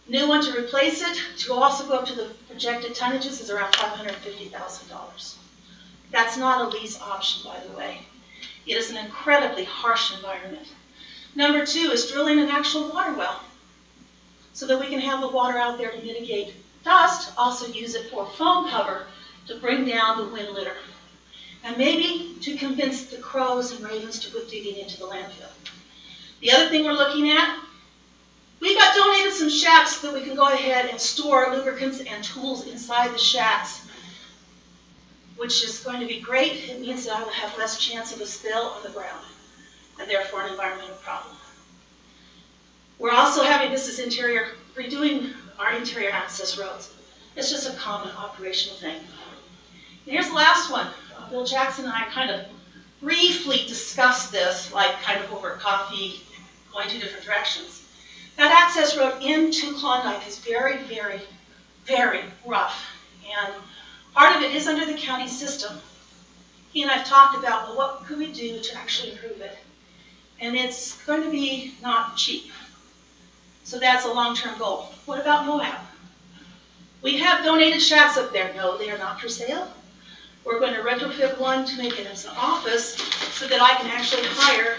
New one to replace it, to also go up to the projected tonnages, is around $550,000. That's not a lease option, by the way. It is an incredibly harsh environment. Number two is drilling an actual water well so that we can have the water out there to mitigate dust, also use it for foam cover to bring down the wind litter. And maybe to convince the crows and ravens to quit digging into the landfill. The other thing we're looking at, we got donated some shacks so that we can go ahead and store lubricants and tools inside the shacks, which is going to be great. It means that I will have less chance of a spill on the ground, and therefore an environmental problem. We're also having, this is interior, redoing our interior access roads. It's just a common operational thing. And here's the last one. Bill Jackson and I kind of briefly discussed this, like kind of over coffee, going two different directions. That access road into Klondike is very, very, very rough. And part of it is under the county system. He and I have talked about, well, what could we do to actually improve it? And it's going to be not cheap. So that's a long-term goal. What about Moab? We have donated shacks up there. No, they are not for sale. We're going to retrofit one to make it as an office so that I can actually hire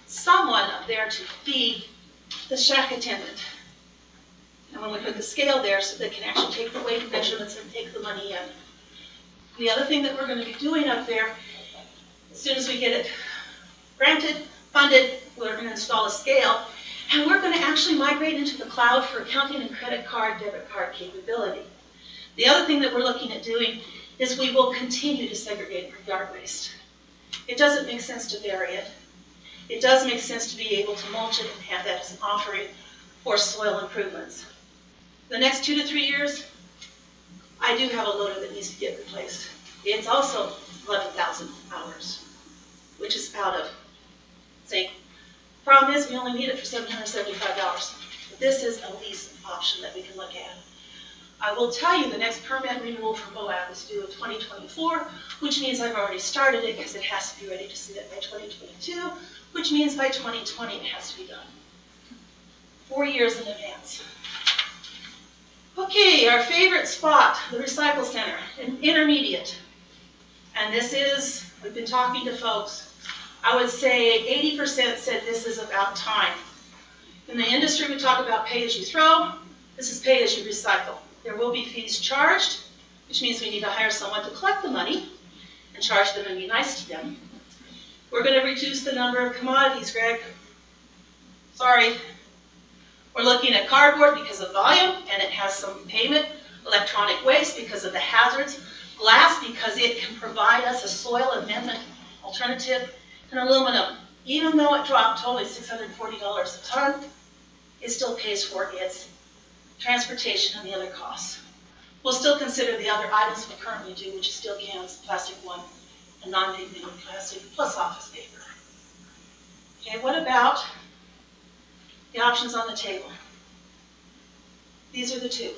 someone up there to feed the shack attendant. And when we put the scale there so they can actually take the weight measurements and take the money in. The other thing that we're going to be doing up there, as soon as we get it granted, funded, we're going to install a scale, and we're going to actually migrate into the cloud for accounting and credit card, debit card capability. The other thing that we're looking at doing is we will continue to segregate yard waste. It doesn't make sense to bury it. It does make sense to be able to mulch it and have that as an offering for soil improvements. The next 2 to 3 years, I do have a loader that needs to get replaced. It's also 11,000 hours, which is out of zinc. Problem is, we only need it for $775. But this is a lease option that we can look at. I will tell you the next permit renewal for Moab is due in 2024, which means I've already started it because it has to be ready to submit by 2022, which means by 2020 it has to be done. 4 years in advance. Okay, our favorite spot, the recycle center, an intermediate. And this is, we've been talking to folks, I would say 80% said this is about time. In the industry, we talk about pay as you throw. This is pay as you recycle. There will be fees charged, which means we need to hire someone to collect the money and charge them and be nice to them. We're going to reduce the number of commodities, Greg. Sorry. We're looking at cardboard because of volume, and it has some payment. Electronic waste because of the hazards. Glass because it can provide us a soil amendment alternative. And aluminum Even though it dropped totally $640 a ton, it still pays for its transportation and the other costs. We'll still consider the other items we currently do, which is steel cans, plastic one, and non-pigmented plastic, plus office paper. Okay, what about the options on the table? These are the two.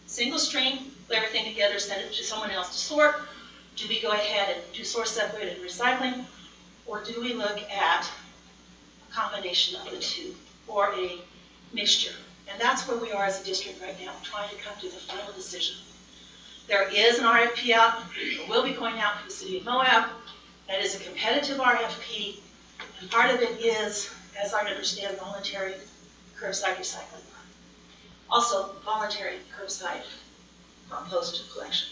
Single stream, put everything together, send it to someone else to sort. Do we go ahead and do source separated recycling? Or do we look at a combination of the two, or a mixture? And that's where we are as a district right now, trying to come to the final decision. There is an RFP out, it will be going out for the city of Moab. That is a competitive RFP, and part of it is, as I understand, voluntary curbside recycling. Also, voluntary curbside compost collection.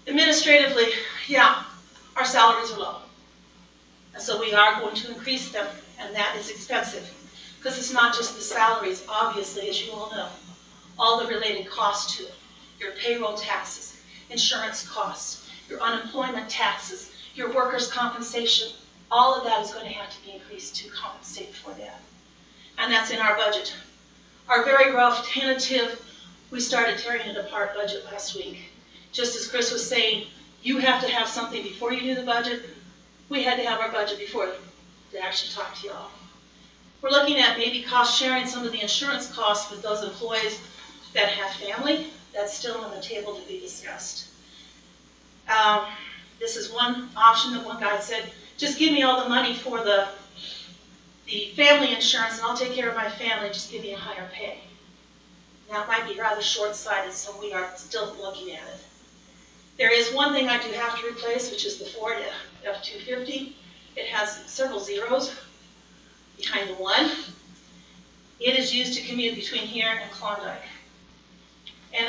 Administratively, yeah, our salaries are low. And so we are going to increase them, and that is expensive. Because it's not just the salaries, obviously, as you all know. All the related costs to it. Your payroll taxes, insurance costs, your unemployment taxes, your workers' compensation. All of that is going to have to be increased to compensate for that. And that's in our budget. Our very rough, tentative, we started tearing it apart budget last week. Just as Chris was saying, you have to have something before you do the budget. We had to have our budget before to actually talk to y'all. We're looking at maybe cost sharing some of the insurance costs with those employees that have family. That's still on the table to be discussed. This is one option that one guy said, just give me all the money for the family insurance and I'll take care of my family, just give me a higher pay. Now it might be rather short-sighted, so we are still looking at it. There is one thing I do have to replace, which is the Ford F-250. It has several zeros behind the one. It is used to commute between here and Klondike. And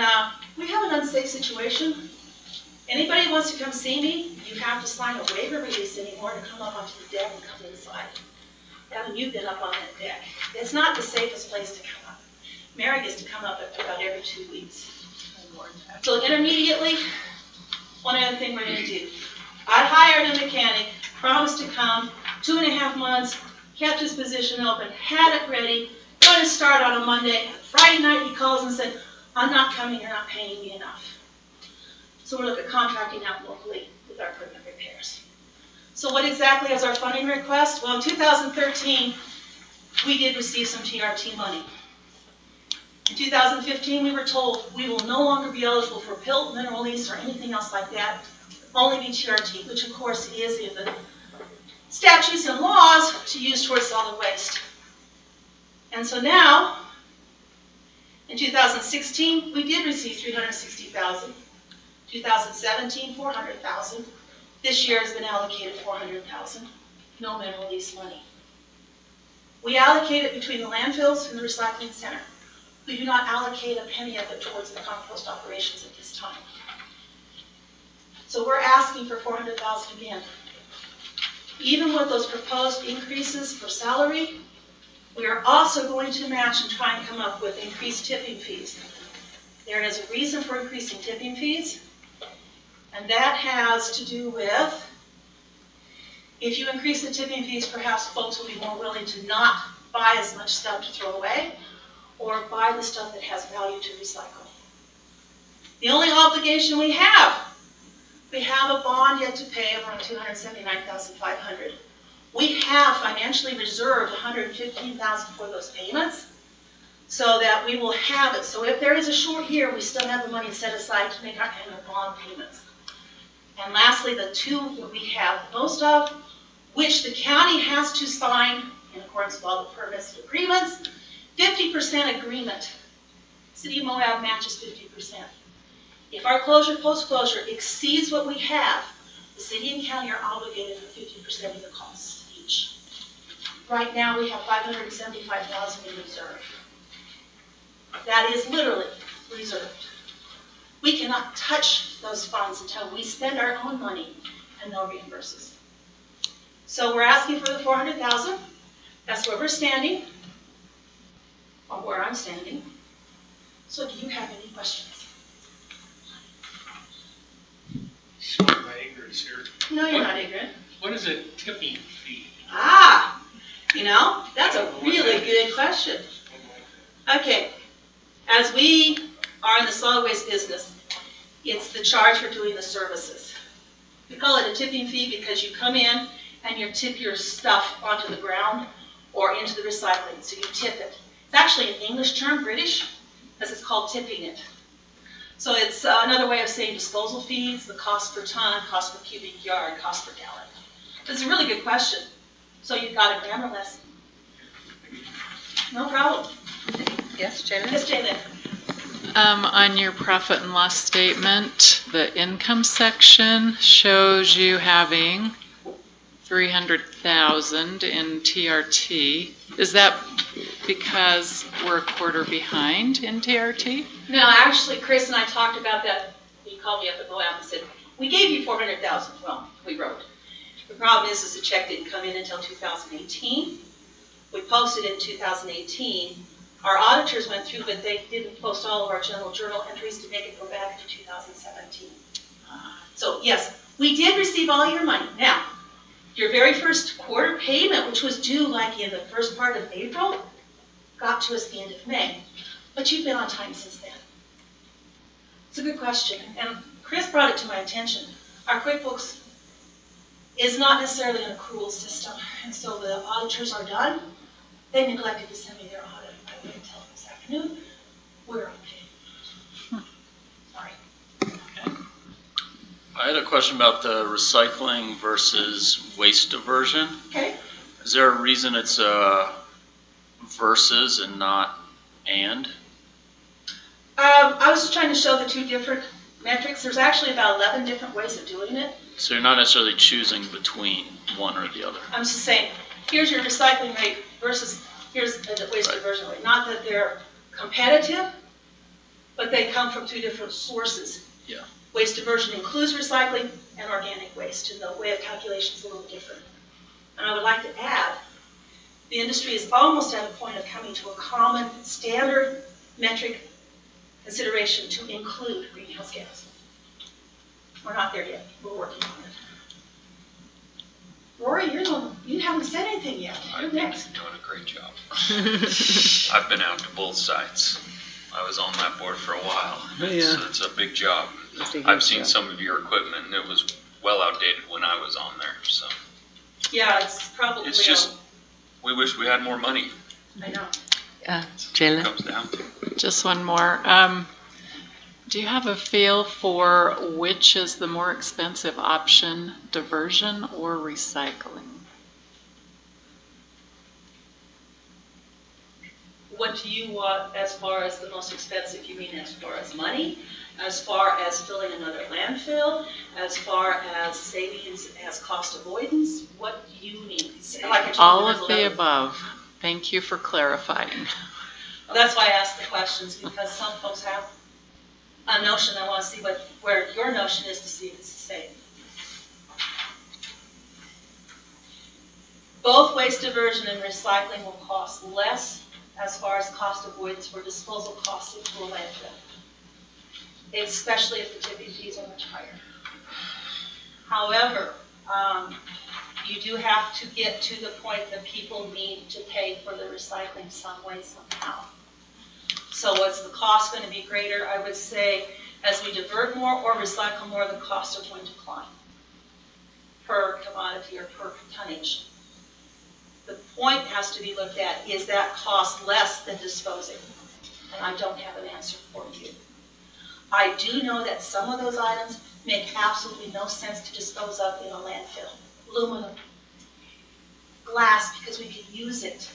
we have an unsafe situation. Anybody who wants to come see me, you have to sign a waiver release anymore to come up onto the deck and come inside. Haven't you been up on that deck? It's not the safest place to come up. Mary gets to come up about every 2 weeks. So intermediately, one other thing we're going to do. I hired a mechanic, promised to come, 2.5 months, kept his position open, had it ready, going to start on a Monday. Friday night he calls and said, I'm not coming, you're not paying me enough. So we're looking at contracting out locally with our equipment repairs. So what exactly is our funding request? Well, in 2013, we did receive some TRT money. In 2015, we were told we will no longer be eligible for PILT, mineral lease, or anything else like that, only be TRT, which of course is in the statutes and laws to use towards solid waste. And so now, in 2016, we did receive $360,000. 2017, $400,000. This year has been allocated $400,000. No mineral lease money. We allocate it between the landfills and the recycling center. We do not allocate a penny of it towards the compost operations at this time. So we're asking for $400,000 again. Even with those proposed increases for salary, we are also going to match and try and come up with increased tipping fees. There is a reason for increasing tipping fees, and that has to do with, if you increase the tipping fees, perhaps folks will be more willing to not buy as much stuff to throw away, or buy the stuff that has value to recycle. The only obligation we have a bond yet to pay of around $279,500. We have financially reserved $115,000 for those payments, so that we will have it. So if there is a short year, we still have the money set aside to make our annual bond payments. And lastly, the two that we have most of, which the county has to sign in accordance with all the permits and agreements, 50% agreement. City of Moab matches 50%. If our closure, post-closure exceeds what we have, the city and county are obligated for 50% of the costs each. Right now, we have $575,000 in reserve. That is literally reserved. We cannot touch those funds until we spend our own money and they'll reimburse us. So we're asking for the $400,000. That's where we're standing, or where I'm standing. So do you have any questions? Showing my ignorance here. No, you're not ignorant. What is a tipping fee? Ah, that's a really good question. Okay, as we are in the solid waste business, it's the charge for doing the services. We call it a tipping fee because you come in and you tip your stuff onto the ground or into the recycling, so you tip it. It's actually an English term, British, because it's called tipping it. So it's another way of saying disposal fees, the cost per ton, cost per cubic yard, cost per gallon. It's a really good question. So you've got a grammar lesson. No problem. Yes, Janet? Yes, Janet. On your profit and loss statement, the income section shows you having 300,000 in TRT. Is that because we're a quarter behind in TRT? No, actually, Chris and I talked about that. He called me up at Moab and said, we gave you 400,000. Well, we wrote. The problem is the check didn't come in until 2018. We posted in 2018. Our auditors went through, but they didn't post all of our general journal entries to make it go back to 2017. So yes, we did receive all your money. Now, your very first quarter payment, which was due like in the first part of April, got to us the end of May. But you've been on time since then. It's a good question. And Chris brought it to my attention. Our QuickBooks is not necessarily an accrual system. And so the auditors are done. They neglected to send me their audit. I waited until this afternoon. We're okay. Sorry. I had a question about the recycling versus waste diversion. Okay. Is there a reason it's versus and not and? I was just trying to show the two different metrics. There's actually about 11 different ways of doing it. So you're not necessarily choosing between one or the other. I'm just saying, here's your recycling rate versus here's the waste diversion rate. Not that they're competitive, but they come from two different sources. Yeah. Waste diversion includes recycling and organic waste, and the way of calculation is a little different. And I would like to add, the industry is almost at a point of coming to a common standard metric consideration to include greenhouse gas. We're not there yet. We're working on it. Rory, you haven't said anything yet. You're next. Doing a great job. I've been out to both sites. I was on that board for a while. So it's a big job. I've seen some of your equipment, and it was well outdated when I was on there. So yeah, it's probably. It's just we wish we had more money. I know. Jayla? Comes down to. Just one more. Do you have a feel for which is the more expensive option, diversion or recycling? What do you want as far as the most expensive? You mean as far as money? As far as filling another landfill? As far as savings, as cost avoidance? What do you need? All of the above. Thank you for clarifying. Well, that's why I asked the questions, because some folks have a notion. I want to see where your notion is to see if it's the same. Both waste diversion and recycling will cost less as far as cost avoidance for disposal costs into a landfill, especially if the tipping fees are much higher. However, you do have to get to the point that people need to pay for the recycling some way, somehow. So what's the cost going to be greater? I would say as we divert more or recycle more, the costs are going to climb per commodity or per tonnage. The point has to be looked at, is that cost less than disposing? And I don't have an answer for you. I do know that some of those items make absolutely no sense to dispose of in a landfill. Aluminum, glass, because we can use it.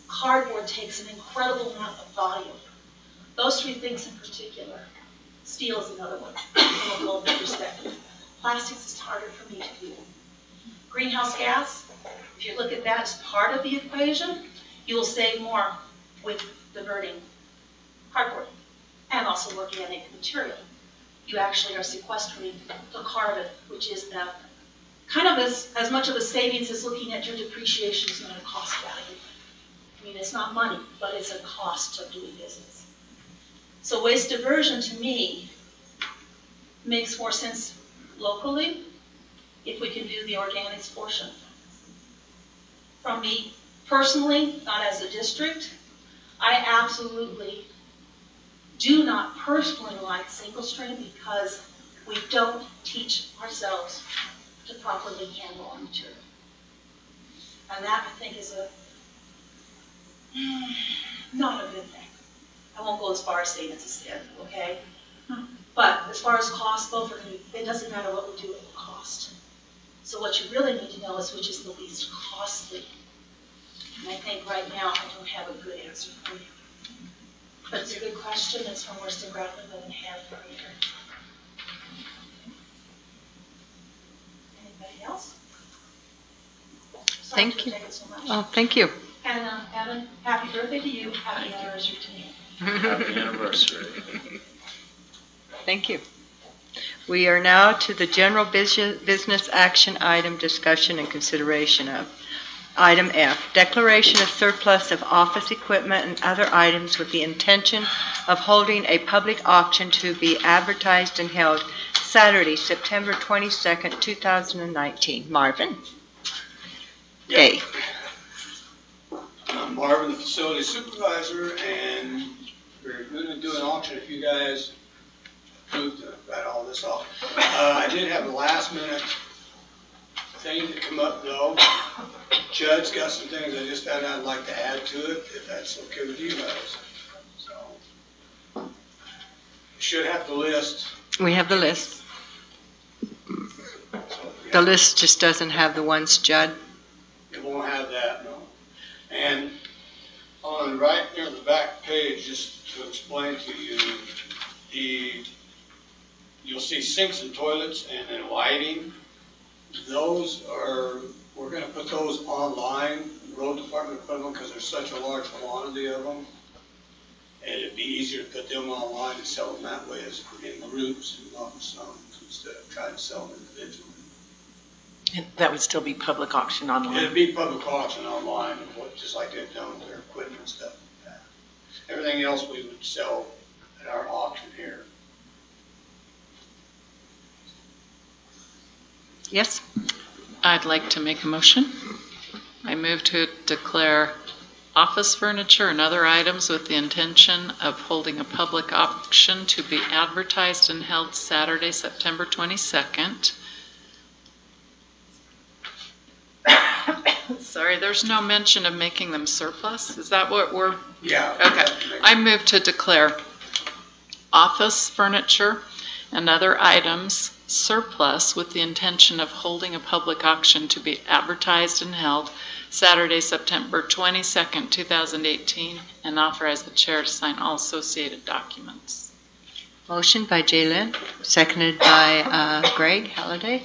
Cardboard takes an incredible amount of volume. Those three things in particular. Steel is another one, from a global perspective. Plastics is harder for me to do. Greenhouse gas, if you look at that as part of the equation, you will save more with diverting cardboard and also organic material. You actually are sequestering the carbon, which is the kind of as much of a savings as looking at your depreciation is not a cost value. I mean, it's not money, but it's a cost of doing business. So waste diversion, to me, makes more sense locally if we can do the organics portion. From me personally, not as a district, I absolutely do not personally like single strain because we don't teach ourselves to properly handle our material. And that, I think, is not a good thing. I won't go as far as saying it's a sin, okay? But as far as cost, both are going to, it doesn't matter what we do, it will cost. So what you really need to know is which is the least costly. And I think right now I don't have a good answer for you. But it's a good question. It's one we're still grappling with and have for a year. Anybody else? Sorry Thank for you. taking so much. Oh, thank you. And Evan, happy birthday to you. Happy anniversary to me. Happy anniversary. Thank you. We are now to the general business action item discussion and consideration of. Item F, declaration of surplus of office equipment and other items with the intention of holding a public auction to be advertised and held Saturday, September 22nd, 2019. Marvin? Yep. I'm Marvin, the facility supervisor, and we're going to do an auction if you guys approve to write all this off. I did have a last minute thing to come up though. Judd's got some things I just found out I'd like to add to it, if that's okay with you guys. So, you should have the list. We have the list. The list just doesn't have the ones, Judd. It won't have that, no. And on right near the back page, just to explain to you, you'll see sinks and toilets and then lighting. Those are, we're going to put those online, road department equipment, because there's such a large quantity of them. And it'd be easier to put them online and sell them that way as in groups and lump sums instead of trying to sell them individually. And that would still be public auction online? It'd be public auction online, just like they've done with their equipment and stuff like that. Everything else we would sell at our auction here. Yes? I'd like to make a motion. I move to declare office furniture and other items with the intention of holding a public auction to be advertised and held Saturday, September 22nd. Sorry, there's no mention of making them surplus. Is that what we're? Yeah. Okay. I move to declare office furniture and other items surplus with the intention of holding a public auction to be advertised and held Saturday, September 22nd, 2018, and authorize the chair to sign all associated documents. Motion by Jalen, seconded by Greg Halliday.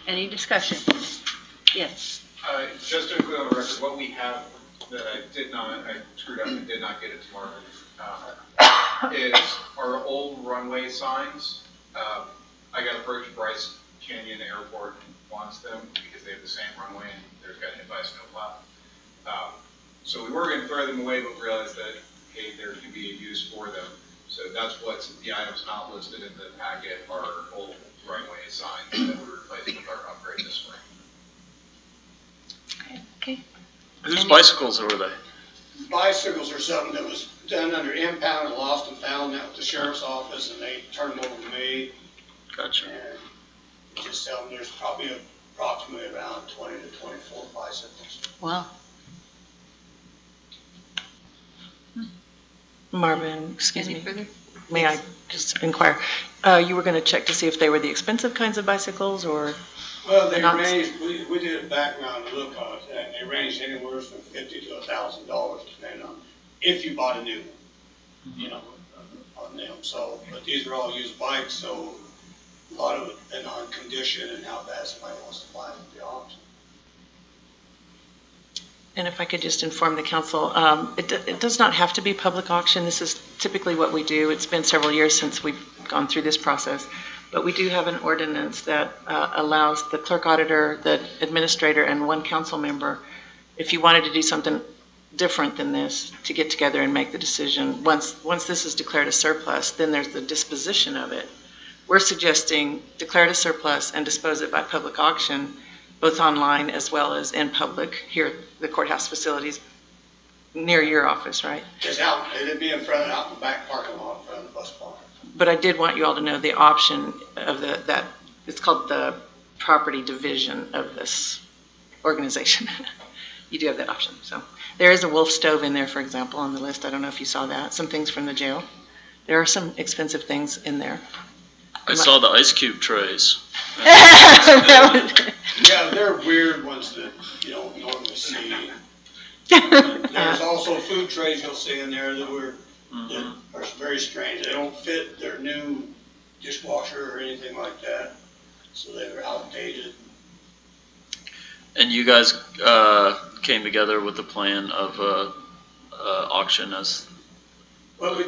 Any discussion? Yes. Just to include on the record, what we have that I screwed up and did not get it to Marvin, is our old runway signs. I got approached Bryce Canyon Airport wants them because they have the same runway and they're got hit by a snowplow. So we were going to throw them away, but realized that, hey, there could be a use for them. So that's what's the items not listed in the packet are old runway signs that we're replacing with our upgrade this spring. Okay. Whose bicycles were they? Bicycles are something that was done under impound and lost and found out at the sheriff's office, and they turned them over to me. Gotcha. And just tell them there's probably approximately around 20 to 24 bicycles. Wow. Marvin, excuse me. Further? May I just inquire? You were going to check to see if they were the expensive kinds of bicycles or? Well, they ranged, we did a background look on it, and they ranged anywhere from $50 to $1,000 depending on if you bought a new one, you know, on them. So, but these are all used bikes, so a lot of it depends on condition and how bad somebody wants to buy them at the auction. And if I could just inform the council, it does not have to be public auction. This is typically what we do. It's been several years since we've gone through this process. But we do have an ordinance that allows the clerk auditor, the administrator, and one council member, if you wanted to do something different than this, to get together and make the decision. Once this is declared a surplus, then there's the disposition of it. we're suggesting declare it a surplus and dispose it by public auction, both online as well as in public here at the courthouse facilities near your office, right? Just out, it'd be out in the back parking lot, in front of the bus barn. But I did want you all to know the option of that, it's called the property division of this organization. You do have that option. So there is a Wolf stove in there, for example, on the list. I don't know if you saw that. Some things from the jail. There are some expensive things in there. I saw the ice cube trays. Yeah, they're weird ones that you don't normally see. There's also food trays you'll see in there that are very strange. They don't fit their new dishwasher or anything like that. So they're outdated. And you guys came together with the plan of auction as. Well, we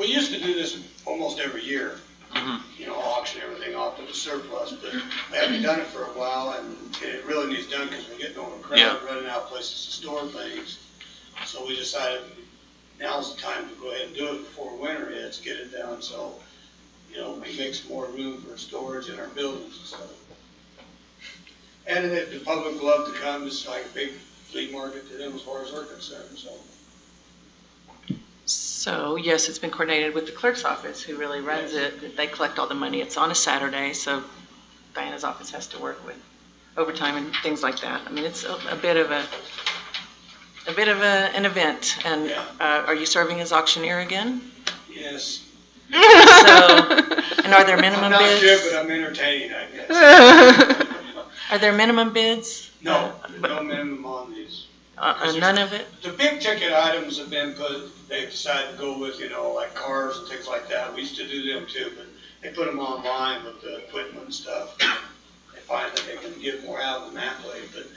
used to do this almost every year. You know, auction everything off to the surplus, but we haven't done it for a while, and it really needs done because we're getting overcrowded, running out of places to store things. So we decided now's the time to go ahead and do it before winter hits, get it done, so you know we make some more room for storage in our buildings and stuff. And if the public would love to come, it's like a big flea market to them as far as they're concerned. So yes, it's been coordinated with the clerk's office, who really runs it. They collect all the money. It's on a Saturday, so Diana's office has to work with overtime and things like that. I mean, it's a bit of an event. And are you serving as auctioneer again? Yes. So, and are there minimum bids? I'm not sure, but I'm entertaining, I guess. Are there minimum bids? No, no minimum on these. None of it? The big ticket items have been they've decided to go with, you know, like cars and things like that. We used to do them too, but they put them online with the equipment and stuff. They find that they can get more out of them that way, but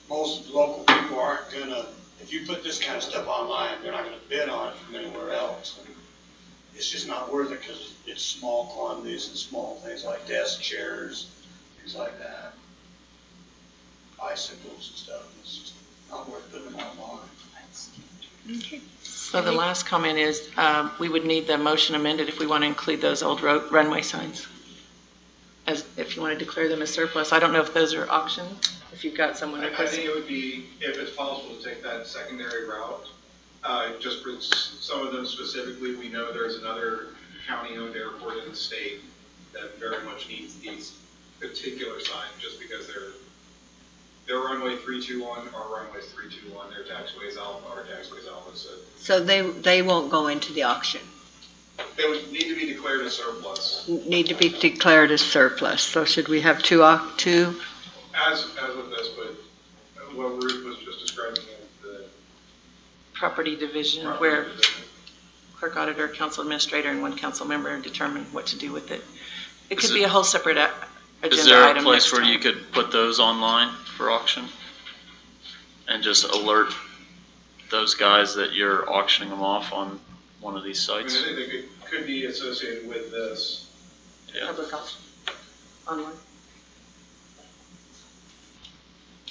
most local people aren't gonna, if you put this kind of stuff online, they're not gonna bid on it from anywhere else. And it's just not worth it because it's small quantities and small things like desk chairs, things like that. Bicycles and stuff. It's just not worth putting them online. Okay. So the last comment is we would need the motion amended if we want to include those old runway signs, as if you want to declare them as surplus. I don't know if those are auctioned, if you've got someone I requesting. think it would be, if it's possible, to take that secondary route. Just for some of them specifically, we know there's another county-owned airport in the state that very much needs these particular signs, just because their runway 321, our runway's 321, their taxiway's Alpha, our taxiway's Alpha. So they won't go into the auction. They would need to be declared as surplus. Need to be declared as surplus. So should we have two? As with this, but what Ruth was just describing, the property division, where clerk auditor, council administrator, and one council member determine what to do with it. It could be a whole separate agenda item. Is there a place where you could put those online for auction and just alert those guys that you're auctioning them off on one of these sites? I mean, I think it could be associated with this. Yeah. Public auction online.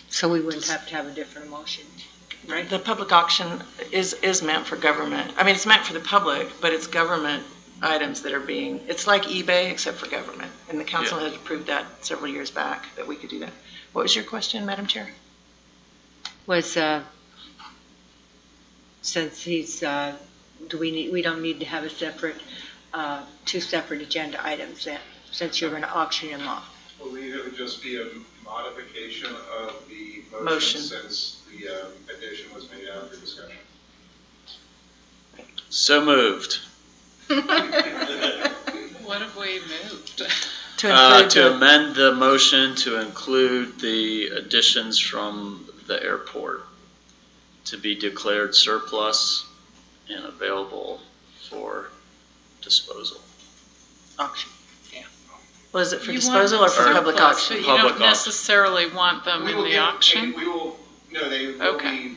So we wouldn't have to have a different motion, right? The public auction is meant for government. I mean, it's meant for the public, but it's government items that are being, it's like eBay except for government. And the council had approved that several years back, that we could do that. What was your question, Madam Chair? Was, since he's, we don't need to have a separate, two separate agenda items then, since you're gonna auction them off? I believe it would just be a modification of the Motion. since the addition was made after discussion. So moved. What have we moved? To amend the motion to include the additions from the airport to be declared surplus and available for disposal. Auction. Well, is it for You disposal or want for them public surplus, auction? but you Public don't auction. necessarily want them in the auction? We will, no, they will Okay. be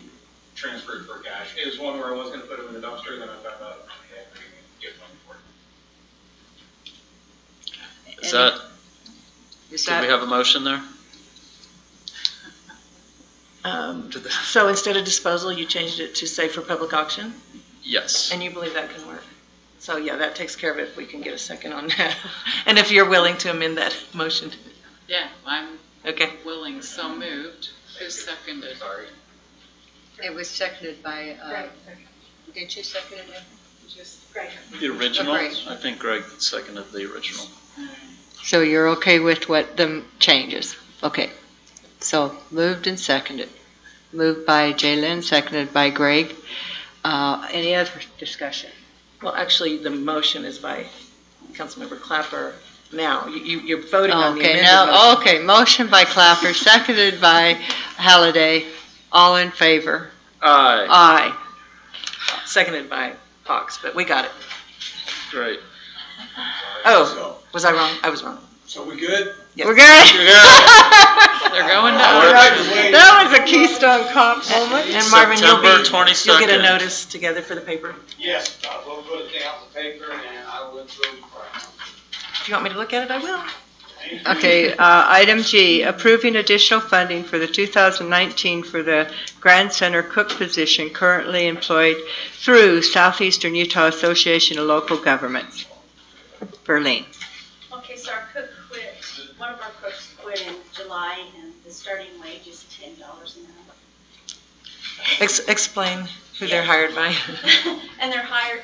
transferred for cash. It was one where I was gonna put them in the dumpster, and then I found out I had to get money for it. Is that, do we have a motion there? So instead of disposal, you changed it to say for public auction? Yes. And you believe that can work? So, yeah, that takes care of it if we can get a second on that. And if you're willing to amend that motion. Yeah, I'm Okay. willing, so moved. Who seconded? It was seconded by, did you second it? Just Greg. The original? Greg. I think Greg seconded the original. So you're okay with what the changes? Okay. So moved and seconded. Moved by Jaylen, seconded by Greg. Any other discussion? Well, actually, the motion is by Councilmember Clapper now. You're voting on the Okay, amended now, motion. okay, motion by Clapper, seconded by Halliday. All in favor? Aye. Aye. Seconded by Hawks, but we got it. Great. Oh, was I wrong? I was wrong. So we good? Yes. We're good? They're going That was a Keystone Cops moment. And Marvin, you'll September get a 22nd. notice together for the paper. Yes, I will put it down in the paper and I will throw it. If you want me to look at it, I will. Okay, item G, approving additional funding for the 2019 for the Grand Center cook position currently employed through Southeastern Utah Association of Local Governments. Berlin. Okay, so our cook quit, one of our cooks quit in July, and the starting wage is $10 an hour. Explain who they're hired by. And they're hired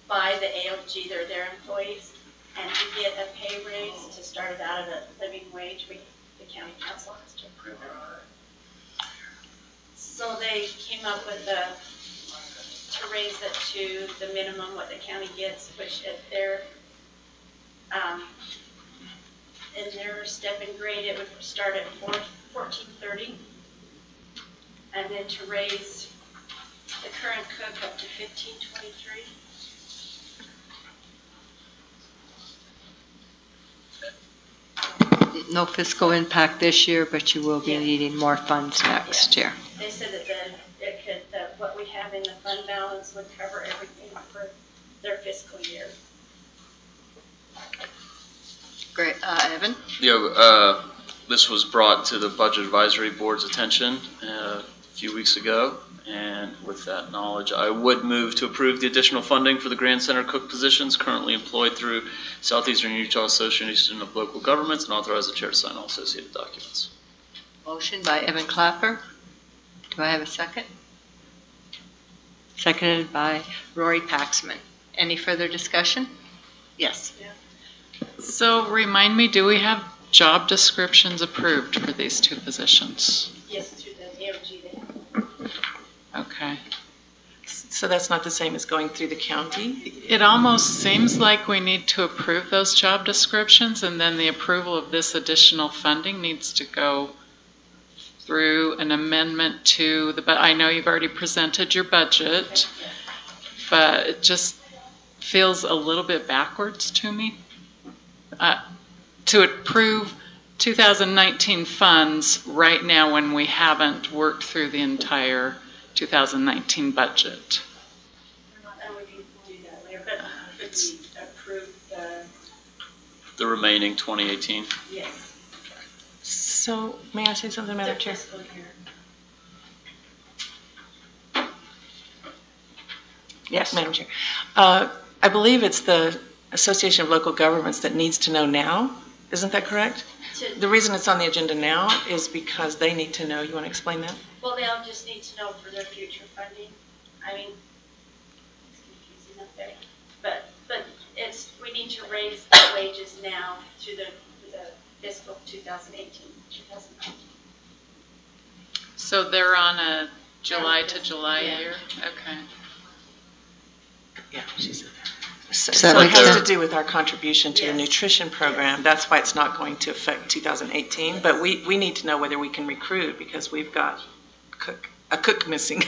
by the ALG, they're their employees, and to get a pay raise to start it out at a living wage, the county council has to approve it. So they came up with to raise it to the minimum what the county gets, which at their, in their step and grade, it would start at $14.30, and then to raise the current cook up to $15.23. No fiscal impact this year, but you will be needing more funds next year. They said that what we have in the fund balance would cover everything for their fiscal year. Great. Evan? Yeah, this was brought to the Budget Advisory Board's attention a few weeks ago, and with that knowledge, I would move to approve the additional funding for the Grand Center cook positions currently employed through Southeastern Utah Association of Local Governments, and authorize the chair to sign all associated documents. Motion by Evan Clapper. Do I have a second? Seconded by Rory Paxman. Any further discussion? Yes. So remind me, do we have job descriptions approved for these two positions? Yes, through the AOG they have. Okay. So that's not the same as going through the county? It almost seems like we need to approve those job descriptions, and then the approval of this additional funding needs to go through an amendment to the, but I know you've already presented your budget, but it just feels a little bit backwards to me. To approve 2019 funds right now when we haven't worked through the entire 2019 budget. And we can do that later, but could we approve The remaining 2018. yes. So, may I say something, Madam Chair? Fiscal year. Yes, Madam Chair. I believe it's the Association of Local Governments that needs to know now. Isn't that correct? The reason it's on the agenda now is because they need to know. You want to explain that? Well, they'll just need to know for their future funding. I mean, it's confusing up there. But it's, we need to raise the wages now to the fiscal 2018, 2019. So they're on a July to July year? Okay. Yeah, she said that. So So it it's has a- to do with our contribution to the nutrition program. That's why it's not going to affect 2018. But we need to know whether we can recruit because we've got a cook missing.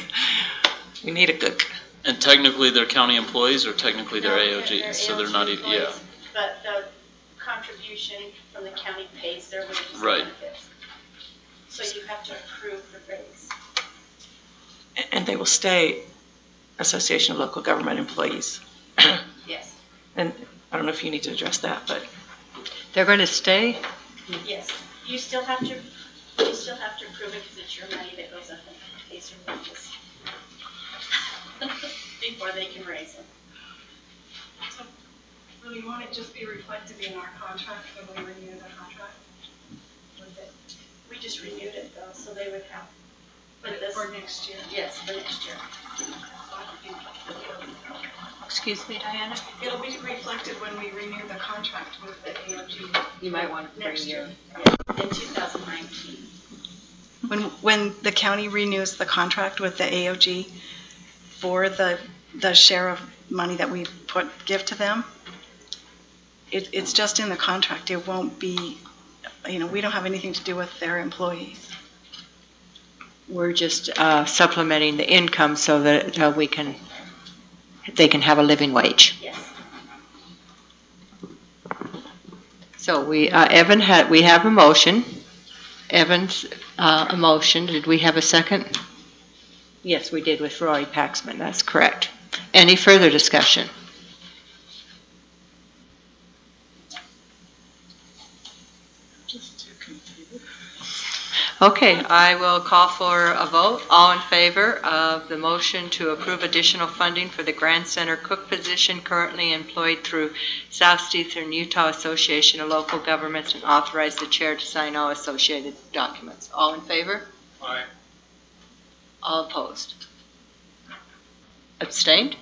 We need a cook. And technically they're county employees, or technically they're No, AOG, so they're not even, yeah. employees, But the contribution from the county pays their wages and Right. benefits. So you have to approve the raise. And they will stay Association of Local Government Employees. Yes. And I don't know if you need to address that, but They're going to stay? Yes. You still have to approve it because it's your money that goes up and pays your wages. Before they can raise them. Do we want it just be reflected in our contract when we renew the contract? We just renewed it though, so they would have. For next year? Yes, for next year. Excuse me, Diana? It'll be reflected when we renew the contract with the AOG. You might want to bring Next your. year. In 2019. When the county renews the contract with the AOG for the share of money that we give to them, it's just in the contract. It won't be, we don't have anything to do with their employees. We're just supplementing the income so that they can have a living wage. Yes. So we have a motion. Evan's a motion. Did we have a second? Yes, we did with Roy Paxman. That's correct. Any further discussion? Okay, I will call for a vote. All in favor of the motion to approve additional funding for the Grand Center cook position currently employed through Southeastern Utah Association of Local Governments and authorize the chair to sign all associated documents. All in favor? Aye. All opposed? Abstained?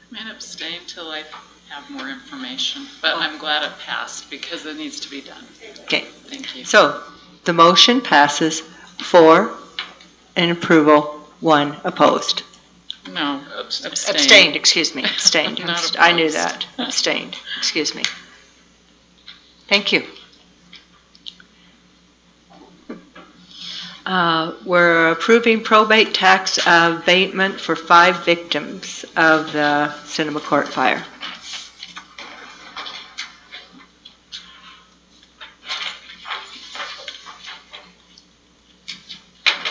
I'm going to abstain till I have more information, but I'm glad it passed because it needs to be done. Okay. Thank you. So the motion passes 4 in approval, 1 opposed. No, Abstained, excuse me, abstained. Not I knew opposed. that. Abstained, excuse me. Thank you. We're approving probate tax abatement for 5 victims of the Cinema Court fire.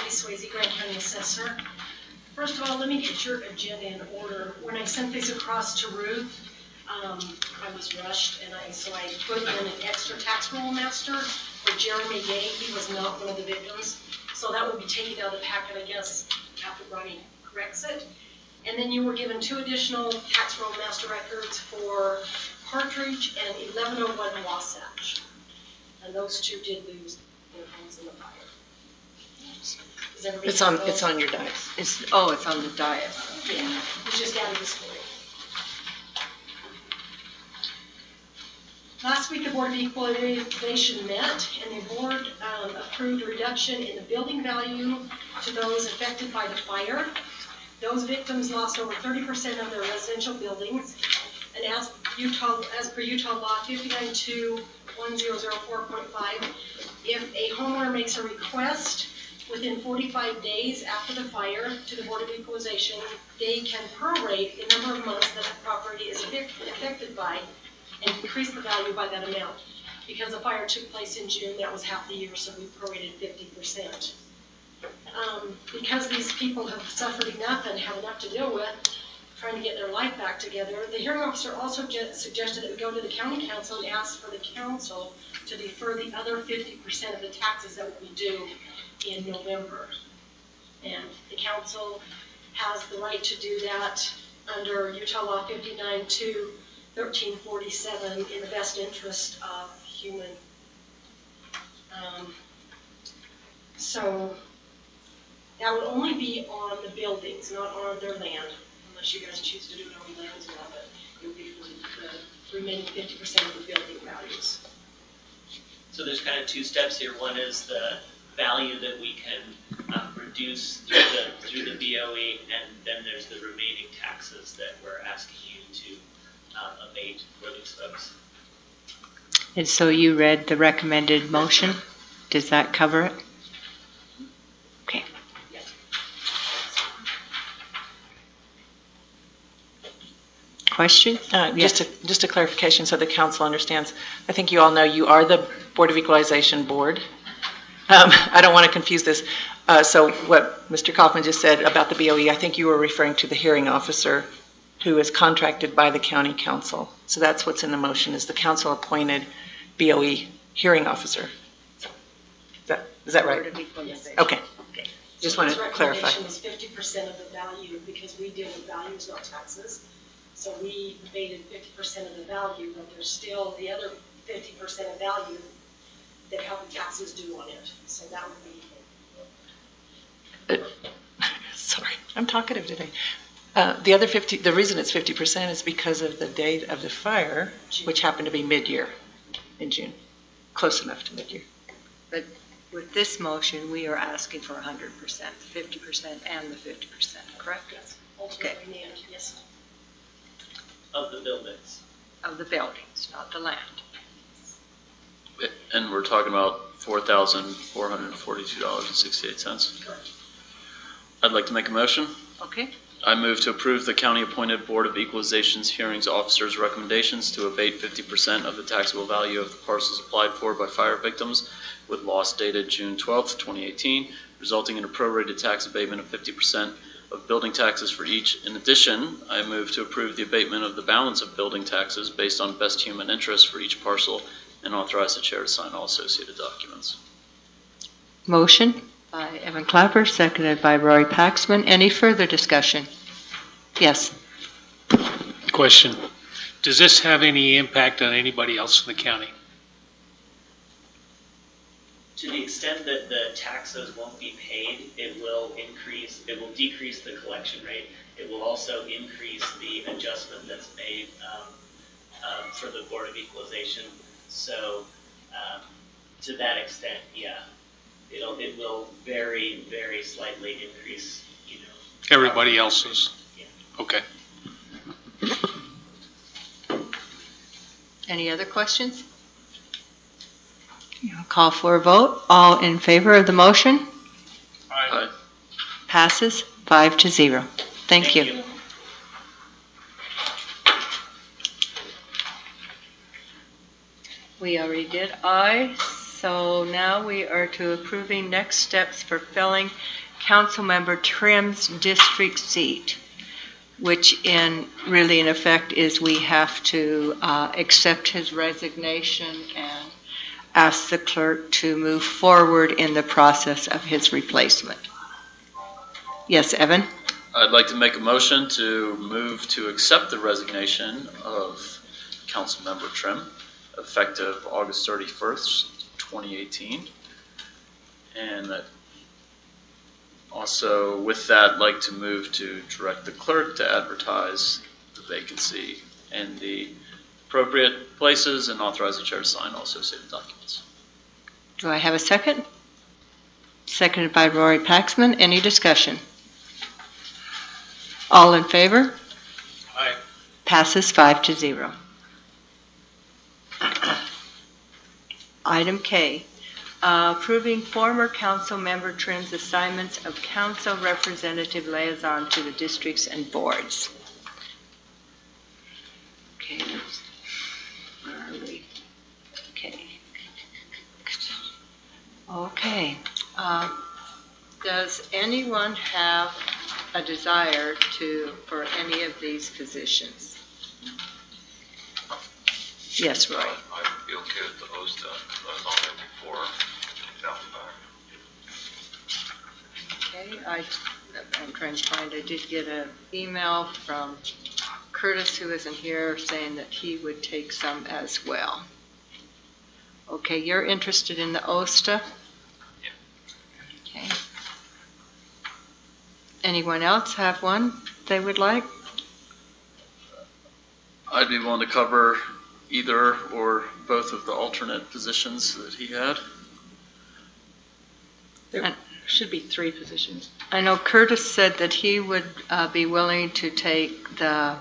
Swayze, Grand County Assessor. First of all, let me get your agenda in order. When I sent these across to Ruth, I was rushed, and so I put in an extra tax roll master for Jeremy Gay. He was not one of the victims, so that will be taken out of the packet, I guess, after Ronnie corrects it. And then you were given 2 additional tax roll master records for Partridge and 1101 Wasatch. And those 2 did lose their homes in the fire. It's on your dais. It's on the dais. Yeah, it's just added this morning. Last week, the Board of Equalization met, and the board approved a reduction in the building value to those affected by the fire. Those victims lost over 30% of their residential buildings, and as per Utah Law 59.2.1004.5, if a homeowner makes a request within 45 days after the fire to the Board of Equalization, they can prorate the number of months that the property is affected by and increase the value by that amount. Because the fire took place in June, that was half the year, so we prorated 50%. Because these people have suffered enough and have enough to deal with, trying to get their life back together, the hearing officer also suggested that we go to the county council and ask for the council to defer the other 50% of the taxes that will be due in November. And the council has the right to do that under Utah Law 59.2.1347 in the best interest of human. So that would only be on the buildings, not on their land, unless you guys choose to do it on the land as well, but it would be for the remaining 50% of the building values. So there's kind of 2 steps here. One is the value that we can reduce through the BOE, and then there's the remaining taxes that we're asking you to abate for these folks. And so you read the recommended motion? Does that cover it? Okay. Question? Just a clarification so the council understands. I think you all know you are the Board of Equalization Board. I don't want to confuse this. So what Mr. Kaufman just said about the BOE, I think you were referring to the hearing officer who is contracted by the county council. So that's what's in the motion, is the council appointed BOE hearing officer. Is that right? Yes. Okay. Just want to clarify. His recommendation was 50% of the value because we deal with values, not taxes. So we abated 50% of the value, but there's still the other 50% of value that health taxes due on it. So that would be. Sorry, I'm talkative today. The other 50, the reason it's 50% is because of the date of the fire, which happened to be mid-year in June, close enough to mid-year. But with this motion, we are asking for 100%, 50% and the 50%, correct? Yes, ultimately, yes. Of the buildings. Of the buildings, not the land. And we're talking about $4,442.68. Correct. I'd like to make a motion. Okay. I move to approve the county-appointed Board of Equalization's hearings officer's recommendations to abate 50% of the taxable value of the parcels applied for by fire victims with loss dated June 12th, 2018, resulting in a prorated tax abatement of 50% of building taxes for each. In addition, I move to approve the abatement of the balance of building taxes based on best human interest for each parcel and authorize the chair to sign all associated documents. Motion by Evan Clapper, seconded by Rory Paxman. Any further discussion? Yes. Question. Does this have any impact on anybody else in the county? To the extent that the taxes won't be paid, it will decrease the collection rate. It will also increase the adjustment that's made for the Board of Equalization. So to that extent, yeah, it will very, very slightly increase, Everybody else's? Yeah. Okay. Any other questions? I'll call for a vote. All in favor of the motion? Aye. Passes 5-0. Thank you. We already did aye. So now we are to approving next steps for filling Councilmember Trim's district seat, which in effect is we have to accept his resignation and ask the clerk to move forward in the process of his replacement. Yes, Evan? I'd like to make a motion to move to accept the resignation of Councilmember Trim effective August 31st, 2018. And that also with that, I'd like to move to direct the clerk to advertise the vacancy in the appropriate places and authorize the chair to sign all associated documents. Do I have a second? Seconded by Rory Paxman. Any discussion? All in favor? Aye. Passes 5-0. Item K, approving former council member Trim's assignments of council representative liaison to the districts and boards. Okay, where are we? Okay. Does anyone have a desire for any of these positions? Yes, Roy. I'd be okay with the OSTA. I was on it before. Okay, I'm trying to find, I did get an email from Curtis, who isn't here, saying that he would take some as well. Okay, you're interested in the OSTA? Yeah. Okay. Anyone else have one they would like? I'd be willing to cover either or both of the alternate positions that he had. There should be 3 positions. I know Curtis said that he would be willing to take the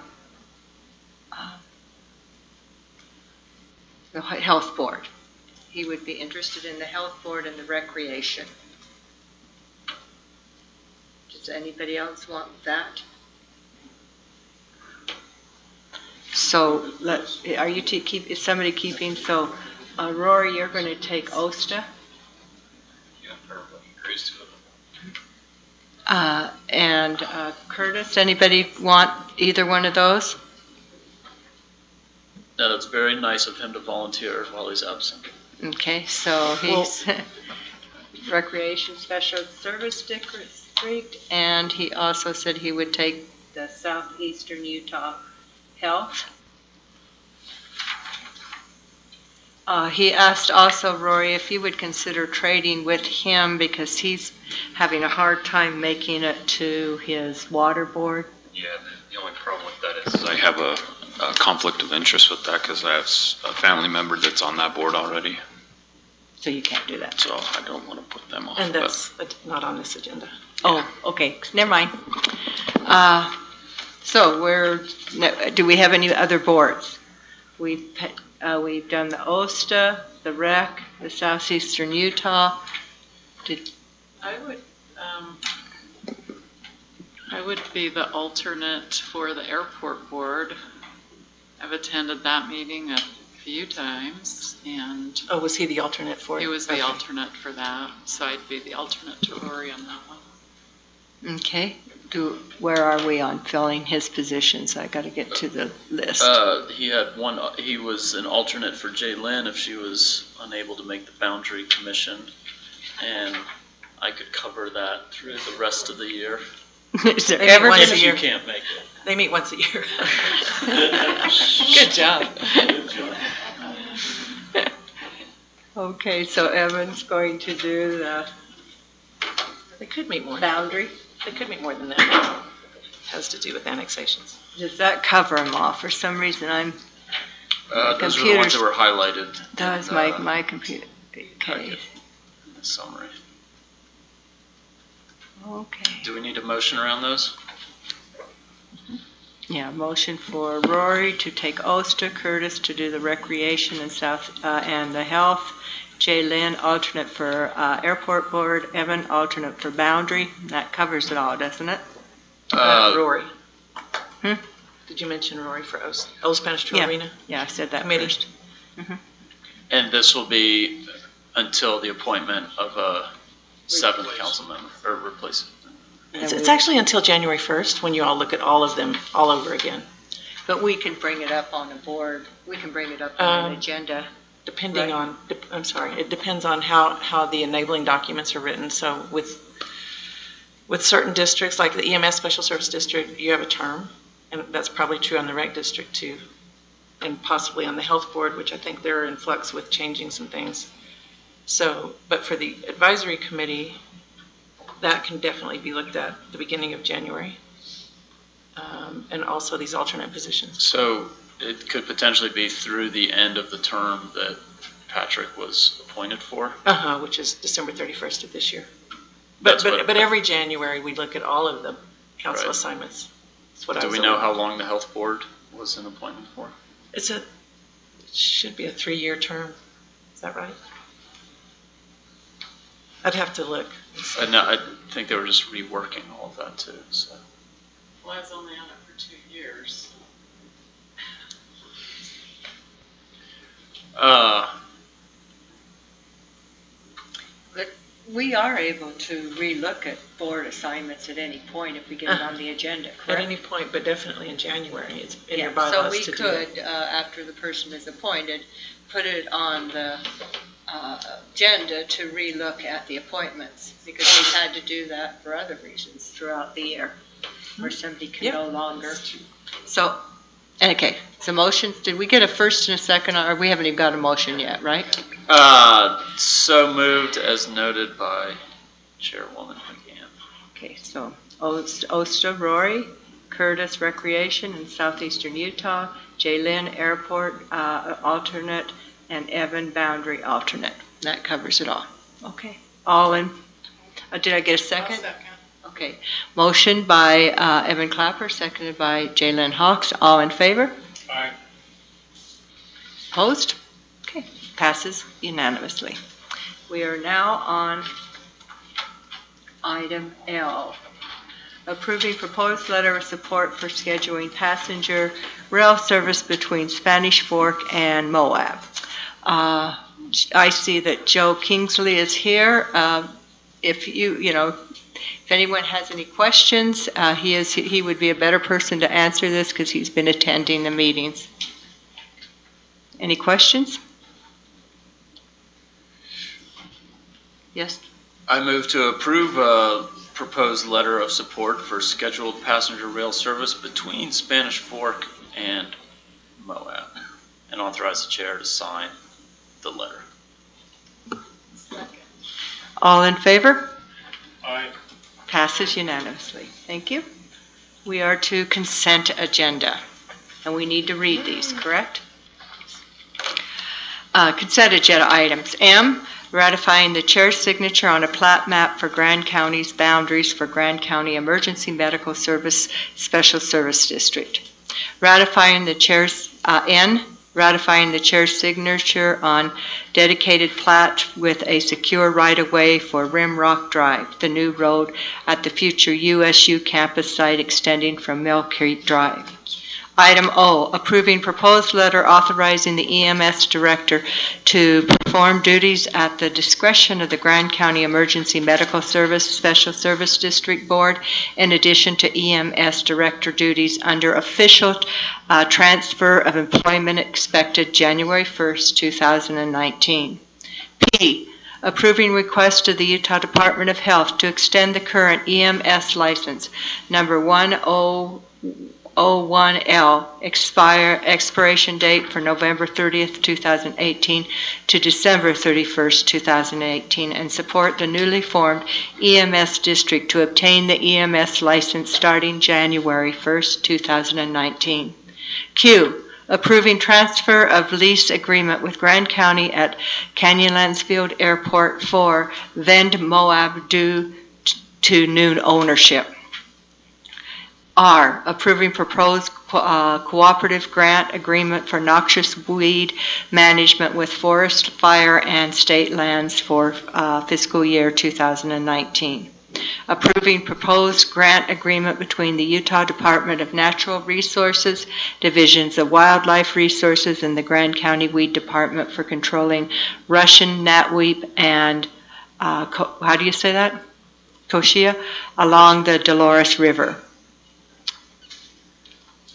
health board. He would be interested in the health board and the recreation. Does anybody else want that? So, are you is somebody keeping? So, Rory, you're going to take OSTA. Yeah, everybody agrees to it. And Curtis, anybody want either one of those? No, that's very nice of him to volunteer while he's absent. Okay, so he's Recreation Special Service District, and he also said he would take the Southeastern Utah Health. He asked also, Rory, if you would consider trading with him because he's having a hard time making it to his water board. Yeah, the only problem with that is I have a conflict of interest with that because I have a family member that's on that board already. So you can't do that. So I don't want to put them off. And that's not on this agenda. Oh, okay, never mind. So do we have any other boards? We've done the OSTA, the REC, the Southeastern Utah. I would be the alternate for the airport board. I've attended that meeting a few times, and... Oh, was he the alternate for it? He was the alternate for that, so I'd be the alternate to Rory on that one. Okay. Where are we on filling his positions? I got to get to the list. He was an alternate for Jay Lynn if she was unable to make the Boundary Commission, and I could cover that through the rest of the year. Is there ever if you can't make it? They meet once a year. Good job. Okay, so Evan's going to do the... They could meet more. Boundary? They could meet more than that. Has to do with annexations. Does that cover them all? For some reason, Those are the ones that were highlighted. That was my computer. Okay. The summary. Okay. Do we need a motion around those? Yeah, motion for Rory to take OSTA, Curtis to do the recreation and and the health, Jay Lynn alternate for airport board, Evan alternate for boundary. That covers it all, doesn't it? Rory. Did you mention Rory for Old Spanish Trail Arena? Yeah, I said that committee. first. And this will be until the appointment of a seventh council member, or replacement. It's actually until January 1st when you all look at all of them all over again. But we can bring it up on the board. We can bring it up on an agenda. Depending on, I'm sorry, it depends on how the enabling documents are written. So with certain districts, like the EMS Special Service District, you have a term, and that's probably true on the REC District too, and possibly on the Health Board, which I think they're in flux with changing some things. So, but for the Advisory Committee, that can definitely be looked at the beginning of January, and also these alternate positions. So it could potentially be through the end of the term that Patrick was appointed for? Which is December 31st of this year. But every January we look at all of the council assignments. That's what Do we know how long the Health Board was in appointment for? It should be a 3-year term. Is that right? I'd have to look. No, I think they were just reworking all of that too. So. Well, I was only on it for 2 years. But we are able to relook at board assignments at any point if we get it on the agenda, correct? At any point, but definitely in January. It's in your So bylaws we to do could, it. after the person is appointed, put it on the agenda to relook at the appointments, because we've had to do that for other reasons throughout the year, where somebody can no longer. So, okay, so motions, did we get a first and a second, or we haven't even got a motion yet, right? So moved as noted by Chairwoman McGann. Okay, so OSTA, Rory, Curtis, Recreation in Southeastern Utah, Jay Lynn, Airport, alternate, and Evan, Boundary, alternate. That covers it all. Okay. All in, did I get a second? I'll second. Okay. Motion by Evan Clapper, seconded by Jay Lynn Hawks. All in favor? Aye. Opposed? Okay. Passes unanimously. We are now on item L. Approving proposed letter of support for scheduling passenger rail service between Spanish Fork and Moab. I see that Joe Kingsley is here. If anyone has any questions, he would be a better person to answer this because he's been attending the meetings. Any questions? Yes? I move to approve a proposed letter of support for scheduled passenger rail service between Spanish Fork and Moab, and authorize the chair to sign the letter. All in favor? Aye. Passes unanimously. Thank you. We are to consent agenda, and we need to read these, correct? Consent agenda items. M, ratifying the chair's signature on a plat map for Grand County's boundaries for Grand County Emergency Medical Service Special Service District. Ratifying the chair's, N, ratifying the chair's signature on dedicated plat with a secure right-of-way for Rimrock Drive, the new road at the future USU campus site extending from Mill Creek Drive. Item O, approving proposed letter authorizing the EMS director to perform duties at the discretion of the Grand County Emergency Medical Service Special Service District Board, in addition to EMS director duties under official transfer of employment expected January 1st, 2019. P, approving request of the Utah Department of Health to extend the current EMS license number 1001L expiration date for November 30th, 2018 to December 31st, 2018, and support the newly formed EMS district to obtain the EMS license starting January 1st, 2019. Q, approving transfer of lease agreement with Grand County at Canyonlands Field Airport for Vend Moab due to new ownership. R, approving proposed cooperative grant agreement for noxious weed management with Forest, Fire, and State Lands for fiscal year 2019. Approving proposed grant agreement between the Utah Department of Natural Resources, Divisions of Wildlife Resources, and the Grand County Weed Department for controlling Russian knotweed and, how do you say that? Kochia, along the Dolores River.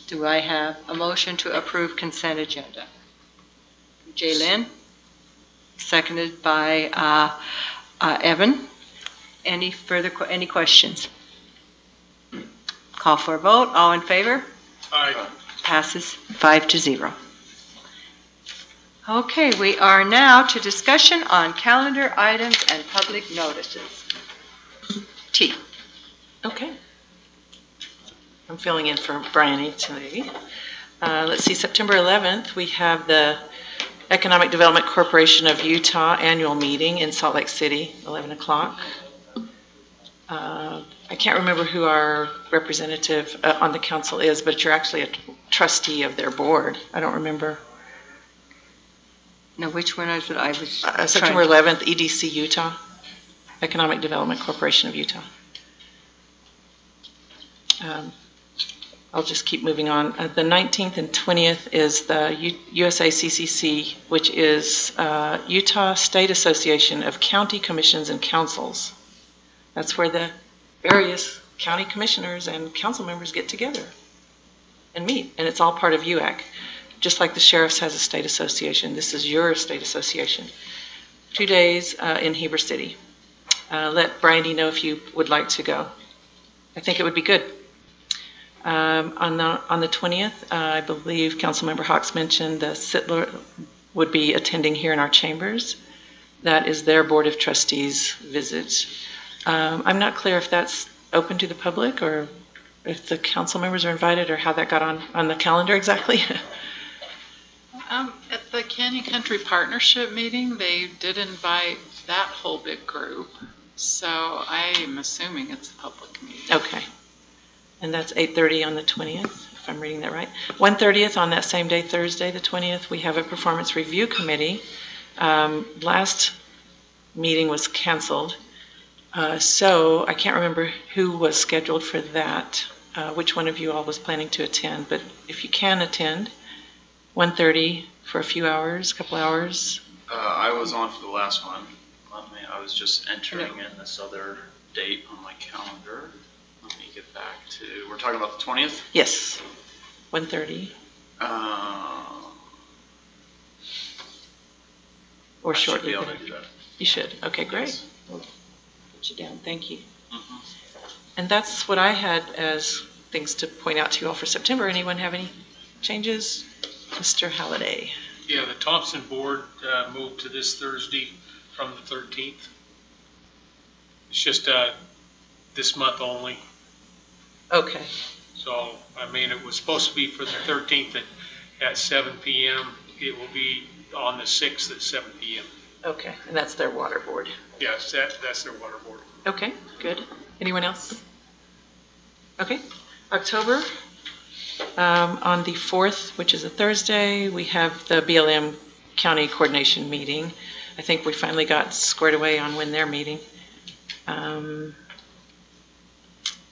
Do I have a motion to approve consent agenda? Jaylyn, seconded by Evan. Any questions? Call for a vote. All in favor? Aye. Passes 5-0. Okay, we are now to discussion on calendar items and public notices. T. Okay. I'm filling in for Bryony today. Let's see, September 11th, we have the Economic Development Corporation of Utah annual meeting in Salt Lake City, 11 o'clock. I can't remember who our representative on the council is, but you're actually a trustee of their board. I don't remember. No, which one is it? I was September 11th, EDC Utah, Economic Development Corporation of Utah. I'll just keep moving on. The 19th and 20th is the USACCC, which is Utah State Association of County Commissions and Councils. That's where the various county commissioners and council members get together and meet, and it's all part of UAC. Just like the sheriff's has a state association, this is your state association. 2 days in Heber City. Let Brandy know if you would like to go. I think it would be good. On the 20th, I believe Councilmember Hawks mentioned the Sittler would be attending here in our chambers. That is their Board of Trustees visit. I'm not clear if that's open to the public or if the council members are invited or how that got on the calendar exactly. At the Canyon Country Partnership meeting, they did invite that whole big group. So I'm assuming it's a public meeting. Okay. And that's 8:30 on the 20th, if I'm reading that right. 1:30 on that same day, Thursday, the 20th, we have a performance review committee. Last meeting was canceled, so I can't remember who was scheduled for that, which one of you all was planning to attend, but if you can attend, 1:30 for a few hours, a couple hours. I was on for the last one. I was just entering in this other date on my calendar. Let me get back to, we're talking about the 20th? Yes, 1:30. Or shortly. I should be able to do that. You should. Okay, great. Yes. We'll put you down. Thank you. And that's what I had as things to point out to you all for September. Anyone have any changes? Mr. Halliday. Yeah, the Thompson Board moved to this Thursday from the 13th. It's just this month only. Okay. So, I mean, it was supposed to be for the 13th at 7 p.m. It will be on the 6th at 7 p.m. Okay, and that's their water board. Yes, that's their water board. Okay, good. Anyone else? Okay, October, on the 4th, which is a Thursday, we have the BLM County Coordination Meeting. I think we finally got squared away on when they're meeting.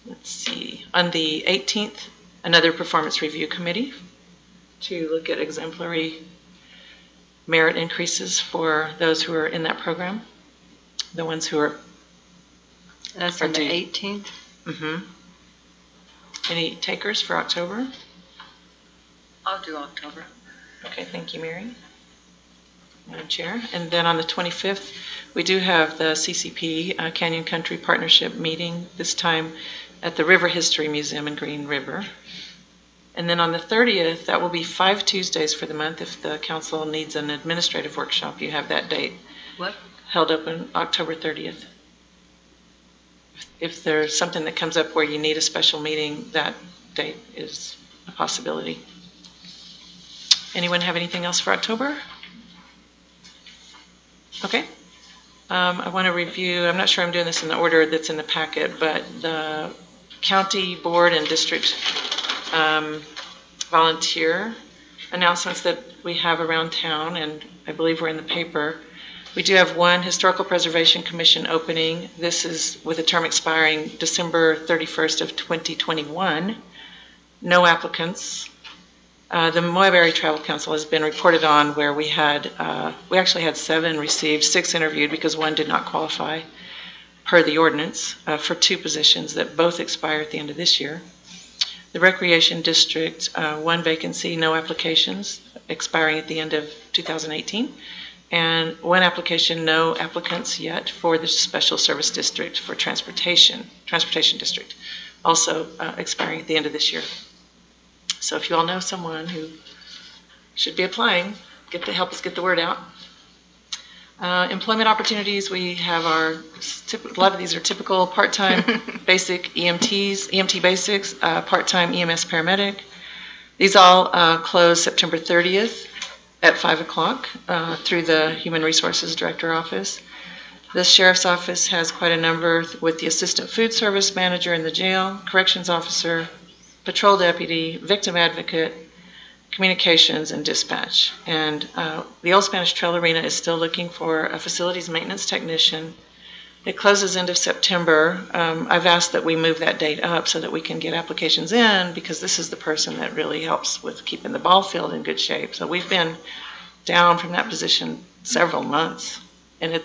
Let's see, on the 18th, another performance review committee to look at exemplary merit increases for those who are in that program, the ones who are. That's on the 18th. Mm-hmm. Any takers for October? I'll do October. Okay, thank you, Mary. Madam Chair. And then on the 25th, we do have the CCP Canyon Country Partnership meeting, this time at the River History Museum in Green River. And then on the 30th, that will be 5 Tuesdays for the month. If the council needs an administrative workshop, you have that date. What? Held up on October 30th. If there's something that comes up where you need a special meeting, that date is a possibility. Anyone have anything else for October? Okay. I want to review, I'm not sure I'm doing this in the order that's in the packet, but the county board and district volunteer announcements that we have around town, and I believe we're in the paper. We do have one Historical Preservation Commission opening. This is with a term expiring December 31st of 2021. No applicants. The Moab Area Travel Council has been reported on where we actually had 7 received, 6 interviewed because 1 did not qualify per the ordinance for 2 positions that both expire at the end of this year. The Recreation District, 1 vacancy, no applications, expiring at the end of 2018. And 1 application, no applicants yet for the Special Service District for Transportation District, also expiring at the end of this year. So if you all know someone who should be applying, help us get the word out. Employment opportunities, we have a lot of these are typical part-time basic EMT basics, part-time EMS paramedic. These all close September 30th at 5 o'clock through the Human Resources Director Office. The Sheriff's Office has quite a number with the Assistant Food Service Manager in the jail, Corrections Officer, Patrol Deputy, Victim Advocate, Communications, and Dispatch. And the Old Spanish Trail Arena is still looking for a Facilities Maintenance Technician. It closes end of September. I've asked that we move that date up so that we can get applications in, because this is the person that really helps with keeping the ball field in good shape. So we've been down from that position several months, and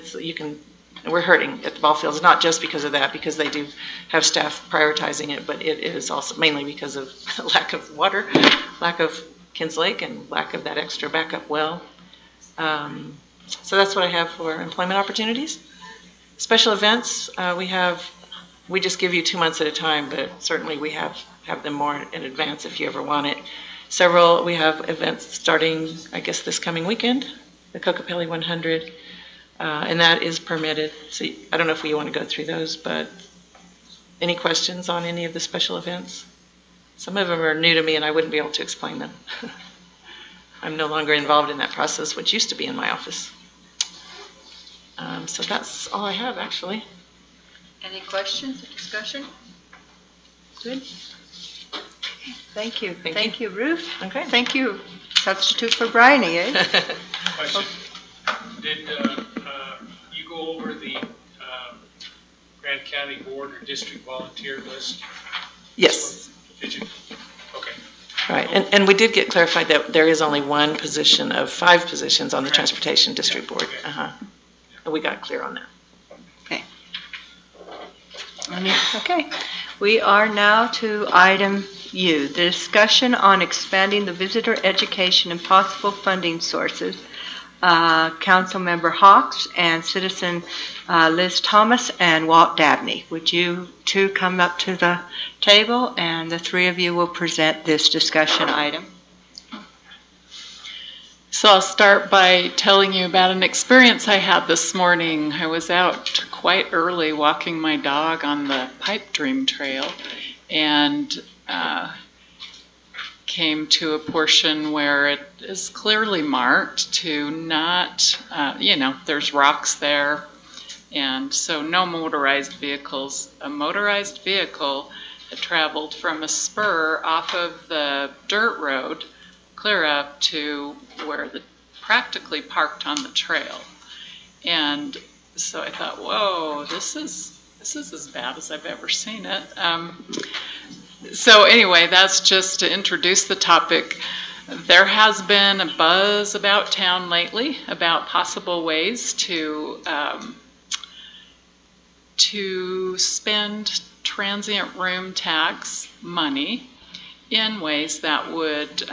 we're hurting at the ball fields, not just because of that, because they do have staff prioritizing it, but it is also mainly because of lack of water, lack of Kins Lake, and lack of that extra backup well. So that's what I have for employment opportunities. Special events, we just give you 2 months at a time, but certainly we have them more in advance if you ever want it. We have events starting, I guess, this coming weekend, the Kokopelli 100, and that is permitted. So I don't know if we want to go through those, but any questions on any of the special events? Some of them are new to me and I wouldn't be able to explain them. I'm no longer involved in that process, which used to be in my office. So that's all I have, actually. Any questions or discussion? Good. Thank you. Thank you, Ruth. Okay. Thank you, substitute for Bryony, eh? Question. Did you go over the Grand County Board or District Volunteer list? Yes. Did you? Okay. Right, and we did get clarified that there is only 1 position of 5 positions on the Transportation District Board. And we got clear on that. Okay. Okay. We are now to item U, the discussion on expanding the visitor education and possible funding sources. Councilmember Hawks and Citizen Liz Thomas and Walt Dabney. Would you 2 come up to the table, and the 3 of you will present this discussion item? So I'll start by telling you about an experience I had this morning. I was out quite early walking my dog on the Pipe Dream Trail and came to a portion where it is clearly marked to not, there's rocks there, and so no motorized vehicles. A motorized vehicle had traveled from a spur off of the dirt road clear up to where the practically parked on the trail. And so I thought, whoa, this is as bad as I've ever seen it. So anyway, that's just to introduce the topic. There has been a buzz about town lately about possible ways to spend transient room tax money in ways that would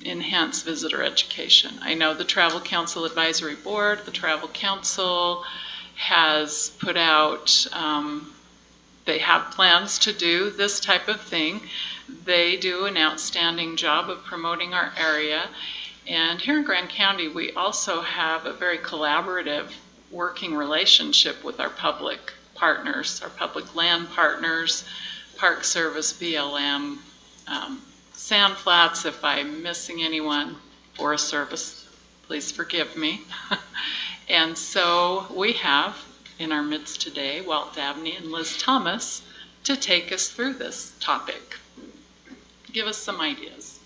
enhance visitor education. I know the Travel Council Advisory Board, the Travel Council has put out, they have plans to do this type of thing. They do an outstanding job of promoting our area. And here in Grand County, we also have a very collaborative working relationship with our public partners, our public land partners, Park Service, BLM, Sand Flats. If I'm missing anyone, Forest Service, please forgive me. And so we have in our midst today Walt Dabney and Liz Thomas to take us through this topic. Give us some ideas.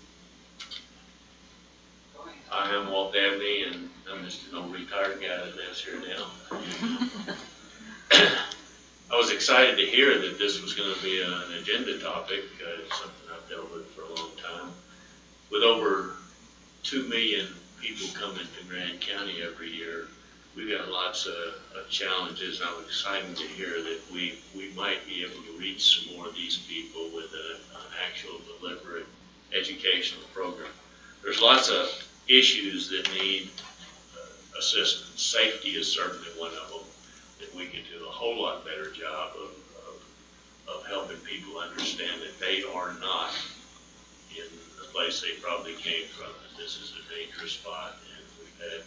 I am Walt Dabney, and I'm just an old retired guy that lives here now. I was excited to hear that this was going to be an agenda topic. It's something I've dealt with for a long time. With over 2 million people coming to Grand County every year, we've got lots of challenges, and I'm excited to hear that we might be able to reach some more of these people with an actual deliberate educational program. There's lots of issues that need assistance. Safety is certainly one of them, that we can do a whole lot better job of helping people understand that they are not in the place they probably came from, that this is a dangerous spot. And we've had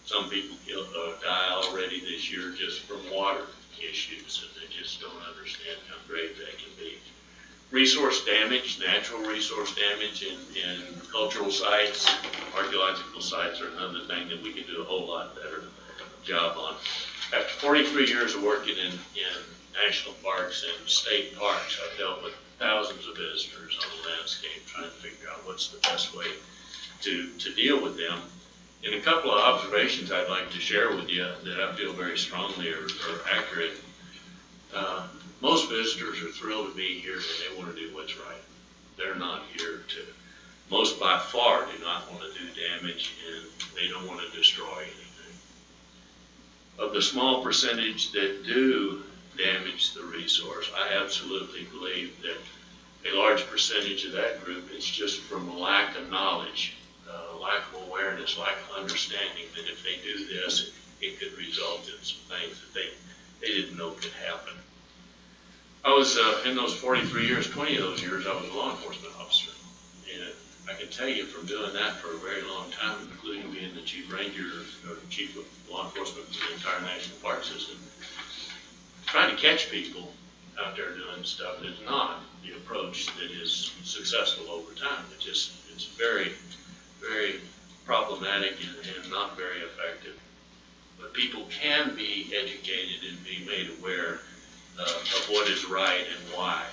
some people die already this year just from water issues, and they just don't understand how grave that can be. Resource damage, natural resource damage in cultural sites, archaeological sites are another thing that we can do a whole lot better job on. After 43 years of working in national parks and state parks, I've dealt with thousands of visitors on the landscape trying to figure out what's the best way to deal with them. And a couple of observations I'd like to share with you that I feel very strongly are accurate. Most visitors are thrilled to be here and they want to do what's right. They're not here most by far do not want to do damage, and they don't want to destroy anything. Of the small percentage that do damage the resource, I absolutely believe that a large percentage of that group is just from a lack of knowledge, lack of awareness, lack of understanding that if they do this, it could result in some things that they didn't know could happen. I was, in those 43 years, 20 of those years, I was a law enforcement officer. And I can tell you from doing that for a very long time, including being the chief ranger or chief of law enforcement for the entire national park system, trying to catch people out there doing stuff is not the approach that is successful over time. It's very, very problematic and not very effective. But people can be educated and be made aware of what is right and why.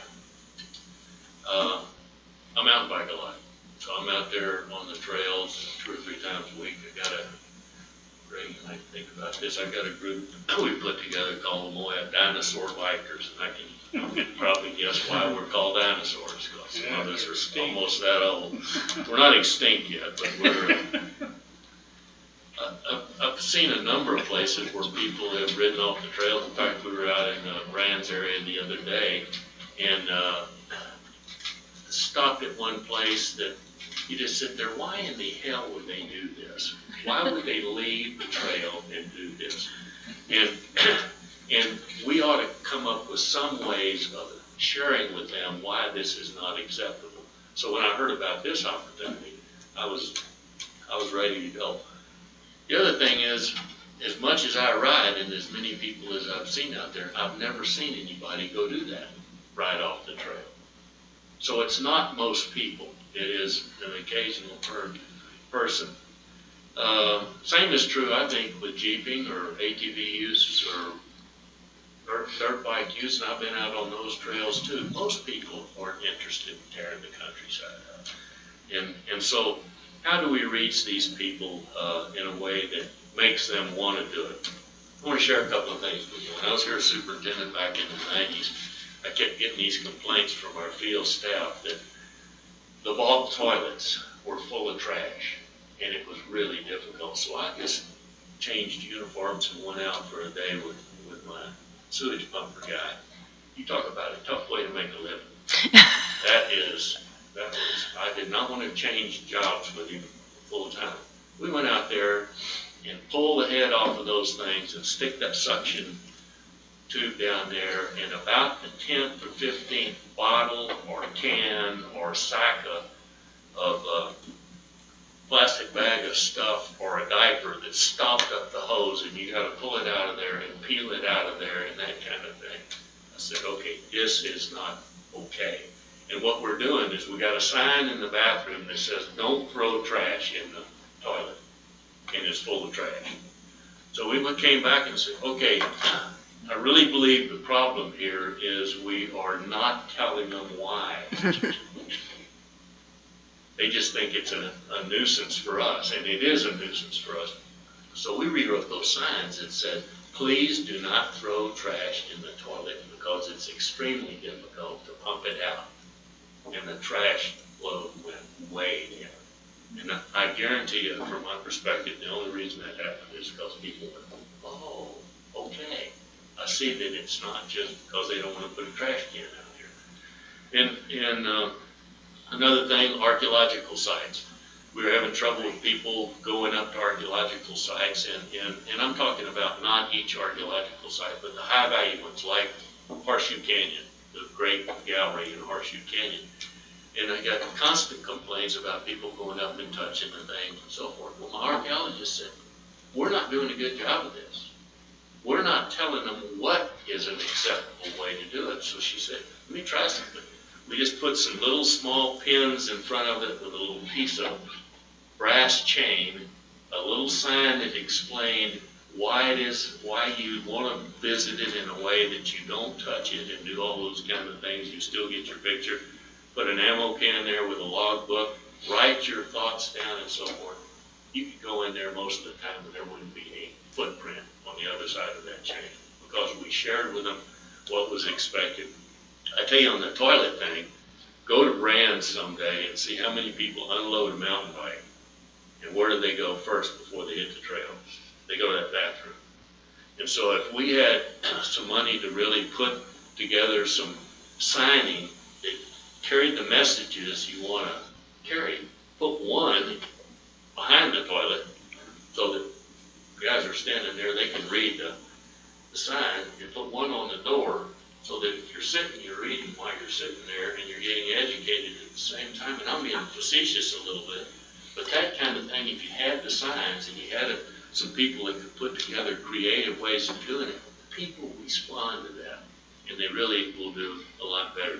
I mountain bike a lot. So I'm out there on the trails 2 or 3 times a week. Ray, I think about this. I've got a group we put together called the Moab Dinosaur Bikers, and I can probably guess why we're called dinosaurs, because some of us are almost that old. We're not extinct yet, but we're. I've seen a number of places where people have ridden off the trails. In fact, we were out in the Brands area the other day, and stopped at one place that you just sit there, why in the hell would they do this? Why would they leave the trail and do this? And we ought to come up with some ways of sharing with them why this is not acceptable. So when I heard about this opportunity, I was ready to go. The other thing is, as much as I ride and as many people as I've seen out there, I've never seen anybody go do that right off the trail. So it's not most people. It is an occasional person. Same is true, I think, with jeeping or ATV use or dirt bike use, and I've been out on those trails too. Most people aren't interested in tearing the countryside up. And so how do we reach these people in a way that makes them want to do it? I want to share a couple of things with you. When I was here as superintendent back in the 90s, I kept getting these complaints from our field staff that the vault toilets were full of trash, and it was really difficult. So I just changed uniforms and went out for a day with my sewage pumper guy. You talk about a tough way to make a living. I did not want to change jobs with him full time. We went out there and pull the head off of those things and stick that suction tube down there, and about the 10th or 15th bottle or can or sack of plastic bag of stuff or a diaper that stopped up the hose, and you got to pull it out of there and peel it out of there and that kind of thing. I said, okay, this is not okay. And what we're doing is we got a sign in the bathroom that says, don't throw trash in the toilet, and it's full of trash. So we came back and said, okay, I really believe the problem here is we are not telling them why. They just think it's a nuisance for us, and it is a nuisance for us. So we rewrote those signs that said, please do not throw trash in the toilet because it's extremely difficult to pump it out. And the trash load went way down. And I guarantee you, from my perspective, the only reason that happened is because people went, oh, okay. I see that it's not just because they don't want to put a trash can out here. And another thing, archaeological sites. We were having trouble with people going up to archaeological sites, and I'm talking about not each archaeological site, but the high value ones like Horseshoe Canyon, the great gallery in Horseshoe Canyon. And I got constant complaints about people going up and touching the thing and so forth. Well, my archaeologist said, we're not doing a good job of this. We're not telling them what is an acceptable way to do it. So she said, let me try something. We just put some little small pins in front of it with a little piece of brass chain, a little sign that explained why you want to visit it in a way that you don't touch it and do all those kind of things. You still get your picture. Put an ammo can there with a log book, write your thoughts down and so forth. You could go in there most of the time and there wouldn't be any footprint on the other side of that chain because we shared with them what was expected. I tell you, on the toilet thing, go to Brands someday and see how many people unload a mountain bike. And where do they go first before they hit the trail? They go to that bathroom. And so if we had some money to really put together some signing that carried the messages you want to carry, put one behind the toilet so that guys are standing there, they can read the sign, and put one on the door so that if you're sitting, you're reading while you're sitting there and you're getting educated at the same time. And I'm being facetious a little bit, but that kind of thing, if you had the signs and you had some people that could put together creative ways of doing it, people respond to that, and they really will do a lot better.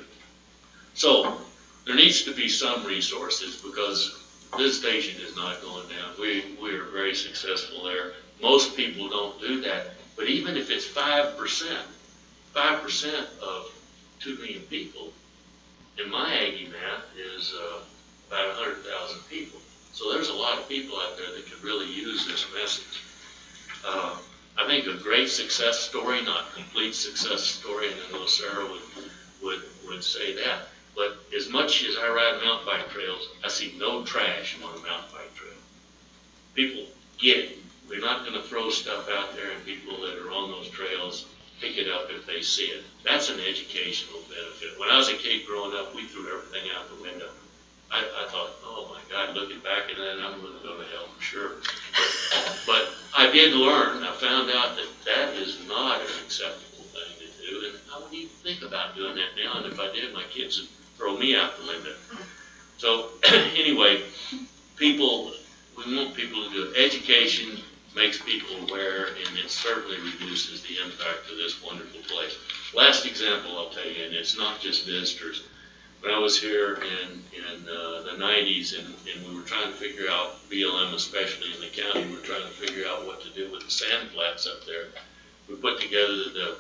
So there needs to be some resources because this station is not going down. We are very successful there. Most people don't do that, but even if it's 5%, 5% of 2 million people, in my Aggie math, is about 100,000 people. So there's a lot of people out there that could really use this message. I think a great success story, not complete success story, and I know Sarah would say that, but as much as I ride mountain bike trails, I see no trash on a mountain bike trail. People get it. We're not going to throw stuff out there, and people that are on those trails pick it up if they see it. That's an educational benefit. When I was a kid growing up, we threw everything out the window. I thought, oh my God, looking back at that, I'm going to go to hell for sure. But I did learn. I found out that that is not an acceptable thing to do, and I wouldn't even think about doing that now. And if I did, my kids would throw me out the window. So anyway, people, we want people to do it. Education makes people aware, and it certainly reduces the impact of this wonderful place. Last example I'll tell you, and it's not just visitors. When I was here in the 90s and we were trying to figure out, BLM especially in the county, we were trying to figure out what to do with the sand flats up there. We put together the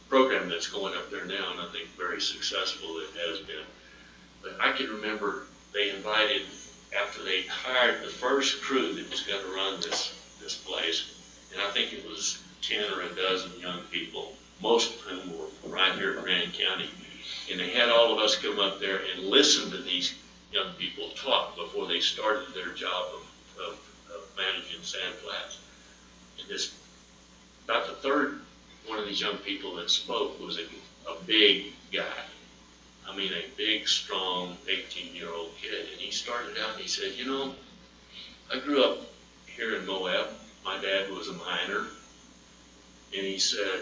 program that's going up there now, and I think very successful it has been. But I can remember they invited, after they hired the first crew that was going to run this place, and I think it was 10 or a dozen young people, most of whom were right here in Grand County. And they had all of us come up there and listen to these young people talk before they started their job of managing sand flats. And about the third one of these young people that spoke was a big guy. I mean, a big, strong 18-year-old kid. And he started out and he said, you know, I grew up here in Moab. My dad was a miner. And he said,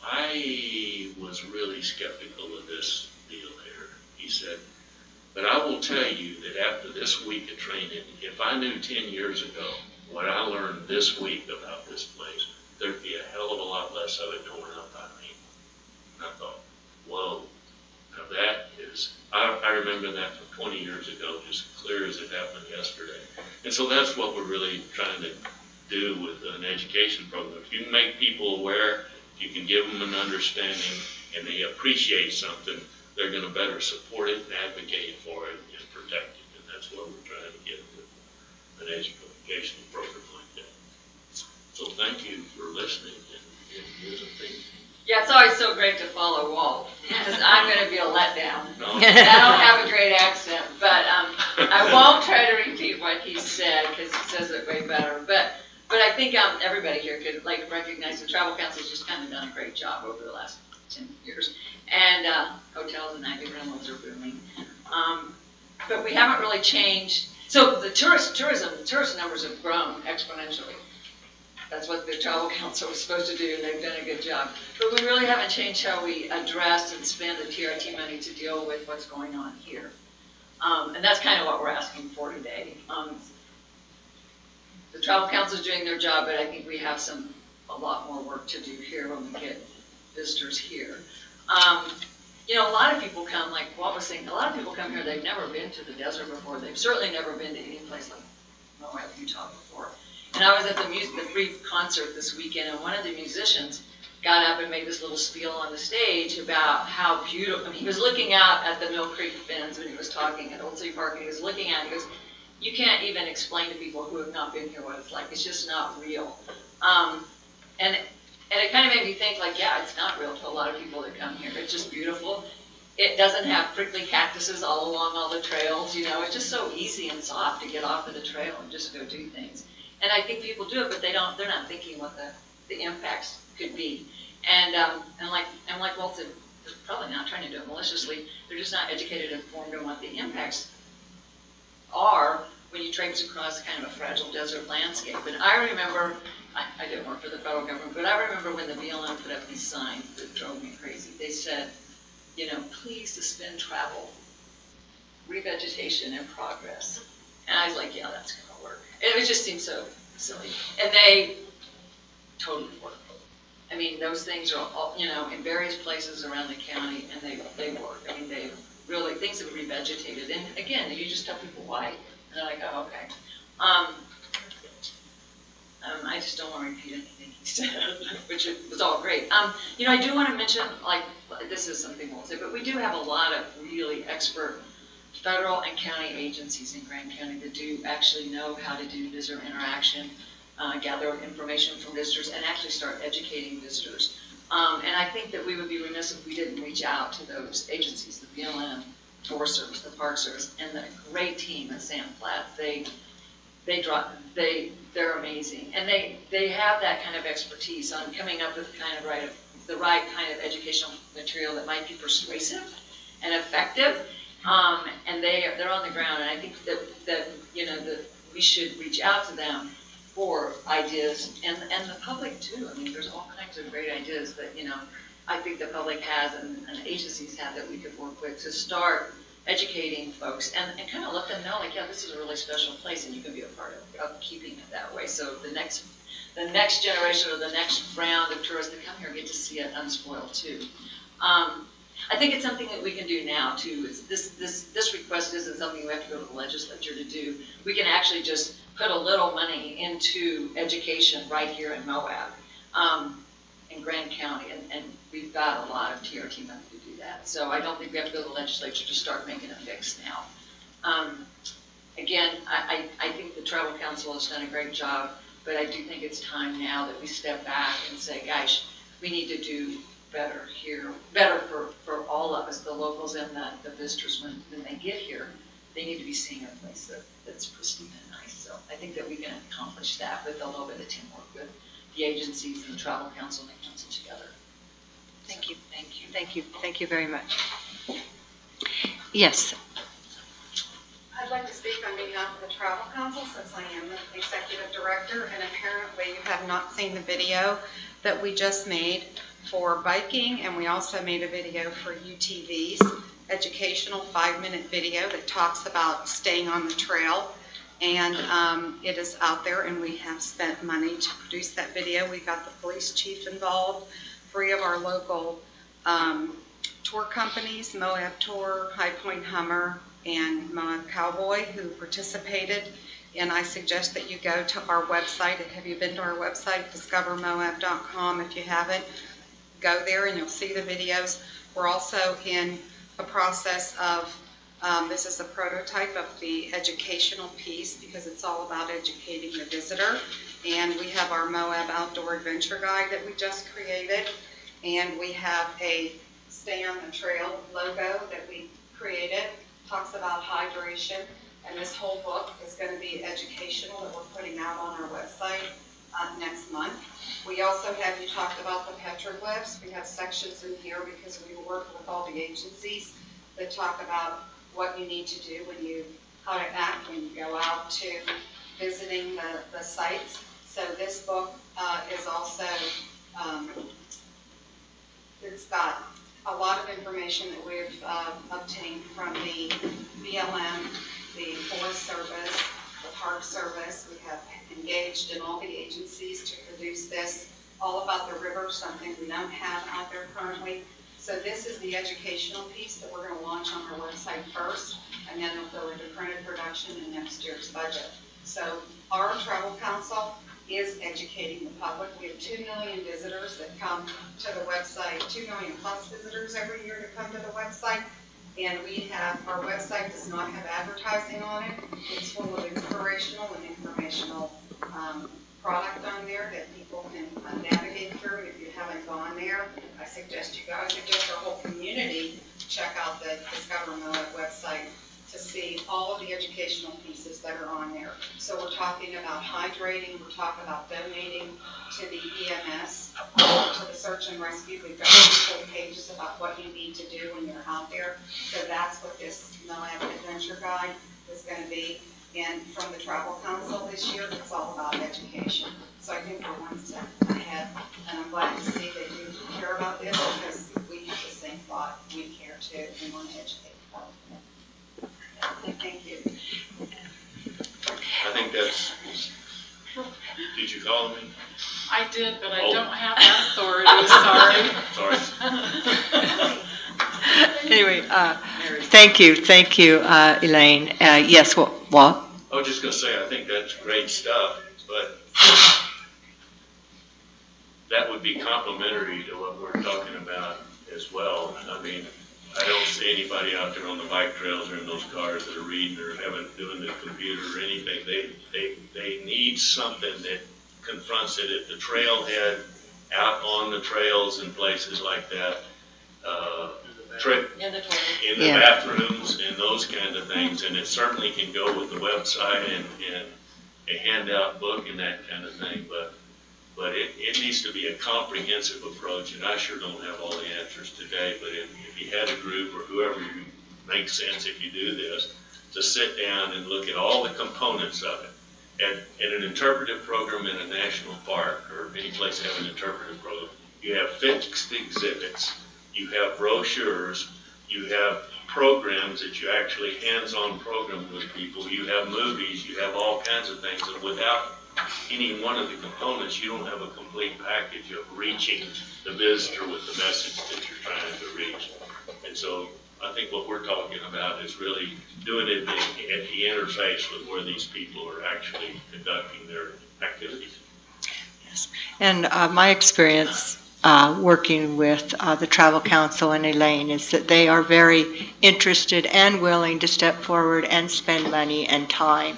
I was really skeptical of this deal here. He said, but I will tell you that after this week of training, if I knew 10 years ago what I learned this week about this place, there'd be a hell of a lot less of it going up by me. And I thought, whoa, now that is, I remember that from 20 years ago, just clear as it happened yesterday. And so that's what we're really trying to do with an education program. If you can make people aware, if you can give them an understanding, and they appreciate something, they're going to better support it, advocate for it, and protect it. And that's what we're trying to get with an educational program like that. So thank you for listening and using things. Yeah, it's always so great to follow Walt, because I'm going to be a letdown. No. I don't have a great accent, but I won't try to repeat what he said, because he says it way better. But I think everybody here could recognize the Travel Council's just kind of done a great job over the last 10 years. And hotels and Ivy rentals are booming. But we haven't really changed. So the tourist numbers have grown exponentially. That's what the Travel Council was supposed to do, and they've done a good job. But we really haven't changed how we address and spend the TRT money to deal with what's going on here. And that's kind of what we're asking for today. The Travel Council is doing their job, but I think we have a lot more work to do here when we get visitors here. You know, a lot of people come, like Walt was saying, a lot of people come here, they've never been to the desert before. They've certainly never been to any place like Moab, Utah before. And I was at the free concert this weekend, and one of the musicians got up and made this little spiel on the stage about how beautiful, I mean, he was looking out at the Mill Creek Bends when he was talking at Old City Park, and he was looking at it, he goes, you can't even explain to people who have not been here what it's like. It's just not real. And it kind of made me think, like, yeah, it's not real to a lot of people that come here. It's just beautiful. It doesn't have prickly cactuses all along all the trails, you know. It's just so easy and soft to get off of the trail and just go do things. And I think people do it, but they're not thinking what the impacts could be. And like Walt said, they're probably not trying to do it maliciously. They're just not educated and informed on what the impacts are when you traipse across kind of a fragile desert landscape. And I remember, I didn't work for the federal government, but I remember when the BLM put up these signs that drove me crazy. They said, you know, please suspend travel, revegetation and progress. And I was like, yeah, that's going to work. It just seemed so silly. And they totally work. I mean, those things are all, you know, in various places around the county, and they work. I mean, they really, things have revegetated. And again, you just tell people why, and they're like, oh, okay. I just don't want to repeat anything he said, which was all great. You know, I do want to mention, like, this is something we'll say, but we do have a lot of really expert federal and county agencies in Grand County that do actually know how to do visitor interaction, gather information from visitors, and actually start educating visitors. And I think that we would be remiss if we didn't reach out to those agencies, the BLM, Forest Service, the Park Service, and the great team at Sand Flats. They're amazing, and they have that kind of expertise on coming up with the right kind of educational material that might be persuasive and effective. And they're on the ground, and I think that you know, we should reach out to them for ideas, and the public too. I mean, there's all kinds of great ideas that, you know, I think the public has and agencies have that we could work with to start educating folks and kind of let them know, like, yeah, this is a really special place and you can be a part of keeping it that way. So the next generation or the next round of tourists that come here get to see it unspoiled too. I think it's something that we can do now too. This request isn't something we have to go to the legislature to do. We can actually just put a little money into education right here in Moab, in Grand County, and we've got a lot of TRT money to do that. So I don't think we have to go to the legislature to start making a fix now. Again, I think the Travel Council has done a great job, but I do think it's time now that we step back and say, gosh, we need to do better here, better for all of us, the locals and the visitors when they get here. They need to be seeing a place that's pristine and nice. So I think that we can accomplish that with a little bit of teamwork with the agencies and the Travel Council and the council together. Thank you. Thank you. Thank you. Thank you very much. Yes. I'd like to speak on behalf of the Travel Council since I am the executive director, and apparently you have not seen the video that we just made for biking, and we also made a video for UTVs, educational 5-minute video that talks about staying on the trail, and it is out there, and we have spent money to produce that video. We got the police chief involved, 3 of our local tour companies, Moab Tour, High Point Hummer, and Moab Cowboy, who participated. And I suggest that you go to our website. Have you been to our website, discovermoab.com? If you haven't, go there and you'll see the videos. We're also in a process of, this is a prototype of the educational piece because it's all about educating the visitor. And we have our Moab Outdoor Adventure Guide that we just created. And we have a Stay on the Trail logo that we created. Talks about hydration. And this whole book is going to be educational that we're putting out on our website next month. We also have, you talked about the petroglyphs. We have sections in here because we work with all the agencies that talk about what you need to do how to act when you go out to visiting the sites. So this book is also, it's got a lot of information that we've obtained from the BLM, the Forest Service, the Park Service. We have engaged in all the agencies to produce this, all about the river, something we don't have out there currently. So this is the educational piece that we're going to launch on our website first, and then it'll go into printed production in next year's budget. So our Travel Council is educating the public. We have 2 million visitors that come to the website, 2 million plus visitors every year that come to the website. And we have, our website does not have advertising on it. It's full of inspirational and informational product on there that people can navigate through. And if you haven't gone there, I suggest you guys, and just our whole community, check out the Discover Moab website to see all of the educational pieces that are on there. So we're talking about hydrating, we're talking about donating to the EMS, to the search and rescue. We've got full pages about what you need to do when you're out there. So that's what this Moab Adventure Guide is going to be. And from the Travel Council this year, it's all about education. So I think we're one step ahead. And I'm glad to see that you care about this because we have the same thought. We care too. We want to educate people. Thank you. I think that's, did you call me? I did, but I don't have that authority, sorry. Anyway, thank you, Elaine. Yes, what? I was just going to say, I think that's great stuff, but that would be complementary to what we're talking about as well. I mean, I don't see anybody out there on the bike trails or in those cars that are reading or doing the computer or anything. They need something that confronts it at the trailhead, out on the trails and places like that. In the bathrooms and those kind of things, and it certainly can go with the website and a handout book and that kind of thing, but it needs to be a comprehensive approach, and I sure don't have all the answers today, but if you had a group or whoever you makes sense if you do this, to sit down and look at all the components of it. At an interpretive program in a national park or any place that have an interpretive program, you have fixed exhibits, you have brochures, you have programs that you actually hands-on program with people. You have movies, you have all kinds of things, and without any one of the components, you don't have a complete package of reaching the visitor with the message that you're trying to reach. And so I think what we're talking about is really doing it at the interface with where these people are actually conducting their activities. And my experience working with the Travel Council and Elaine is that they are very interested and willing to step forward and spend money and time.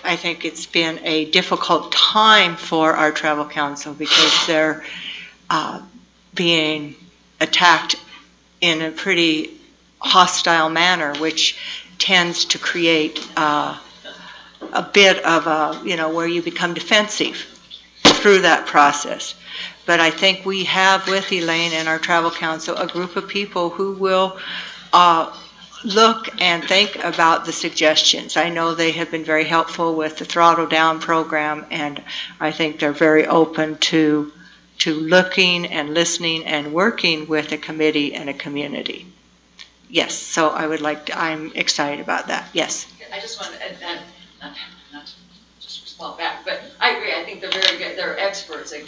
I think it's been a difficult time for our Travel Council because they're being attacked in a pretty hostile manner, which tends to create a bit of a, where you become defensive through that process. But I think we have with Elaine and our Travel Council a group of people who will look and think about the suggestions. I know they have been very helpful with the Throttle Down program, and I think they're very open to looking and listening and working with a committee and a community. Yes, so I'm excited about that. Yes. I just want to add, not to just respond back, but I agree. I think they're very good. They're experts at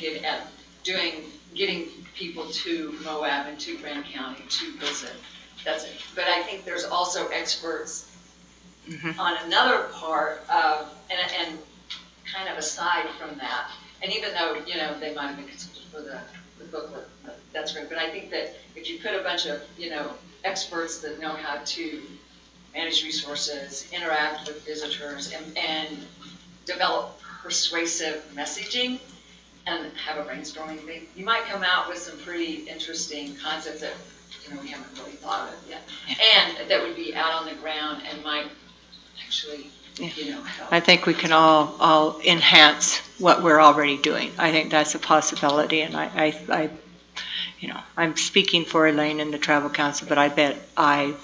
getting people to Moab and to Grand County to visit. That's it. But I think there's also experts on another part of, and kind of aside from that. And even though, they might have been consulted for the booklet, that's great. But I think that if you put a bunch of, experts that know how to manage resources, interact with visitors, and develop persuasive messaging, and have a brainstorming thing, you might come out with some pretty interesting concepts that we haven't really thought of yet, and that would be out on the ground and might actually, help. I think we can all enhance what we're already doing. I think that's a possibility, and I'm speaking for Elaine and the Travel Council, but I'm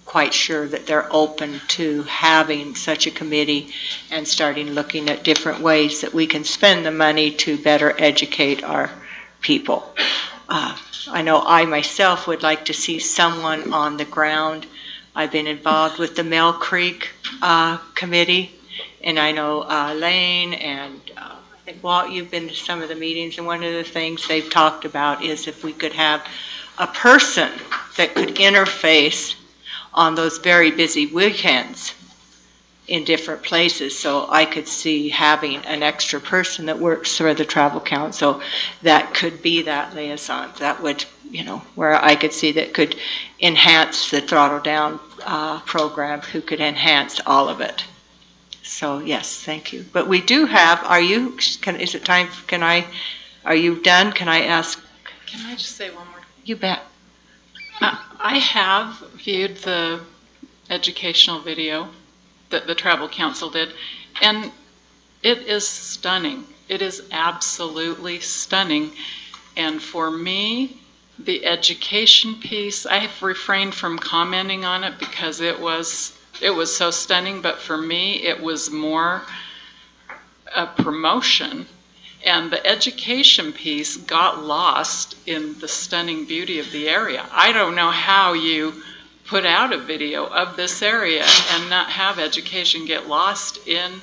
quite sure that they're open to having such a committee and starting looking at different ways that we can spend the money to better educate our people. I know I myself would like to see someone on the ground. I've been involved with the Mill Creek committee, and I know Elaine and I think Walt, you've been to some of the meetings, and one of the things they've talked about is if we could have a person that could interface on those very busy weekends in different places. So I could see having an extra person that works for the Travel Council that could be that liaison. That would, where I could see that could enhance the Throttle Down program, who could enhance all of it. So yes, thank you. But we do have, are you done? Can I ask? Can I just say one more? You bet. I have viewed the educational video that the Travel Council did, and it is stunning. It is absolutely stunning. And for me, the education piece, I have refrained from commenting on it because it was so stunning, but for me, it was more a promotion. And the education piece got lost in the stunning beauty of the area. I don't know how you put out a video of this area and not have education get lost in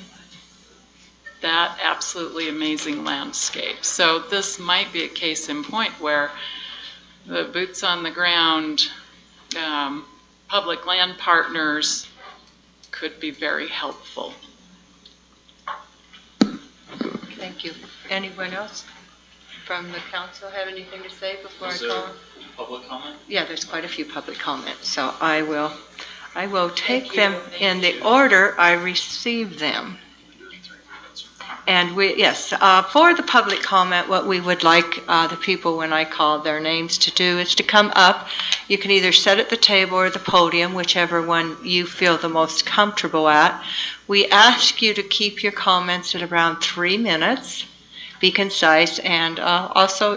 that absolutely amazing landscape. So this might be a case in point where the boots on the ground, public land partners could be very helpful. Thank you. Anyone else from the council have anything to say before I call? Public comment? Yeah, there's quite a few public comments, so I will take them in the order I received them. And for the public comment, what we would like the people, when I call their names, to do is to come up. You can either sit at the table or the podium, whichever one you feel the most comfortable at. We ask you to keep your comments at around 3 minutes. Be concise, and also,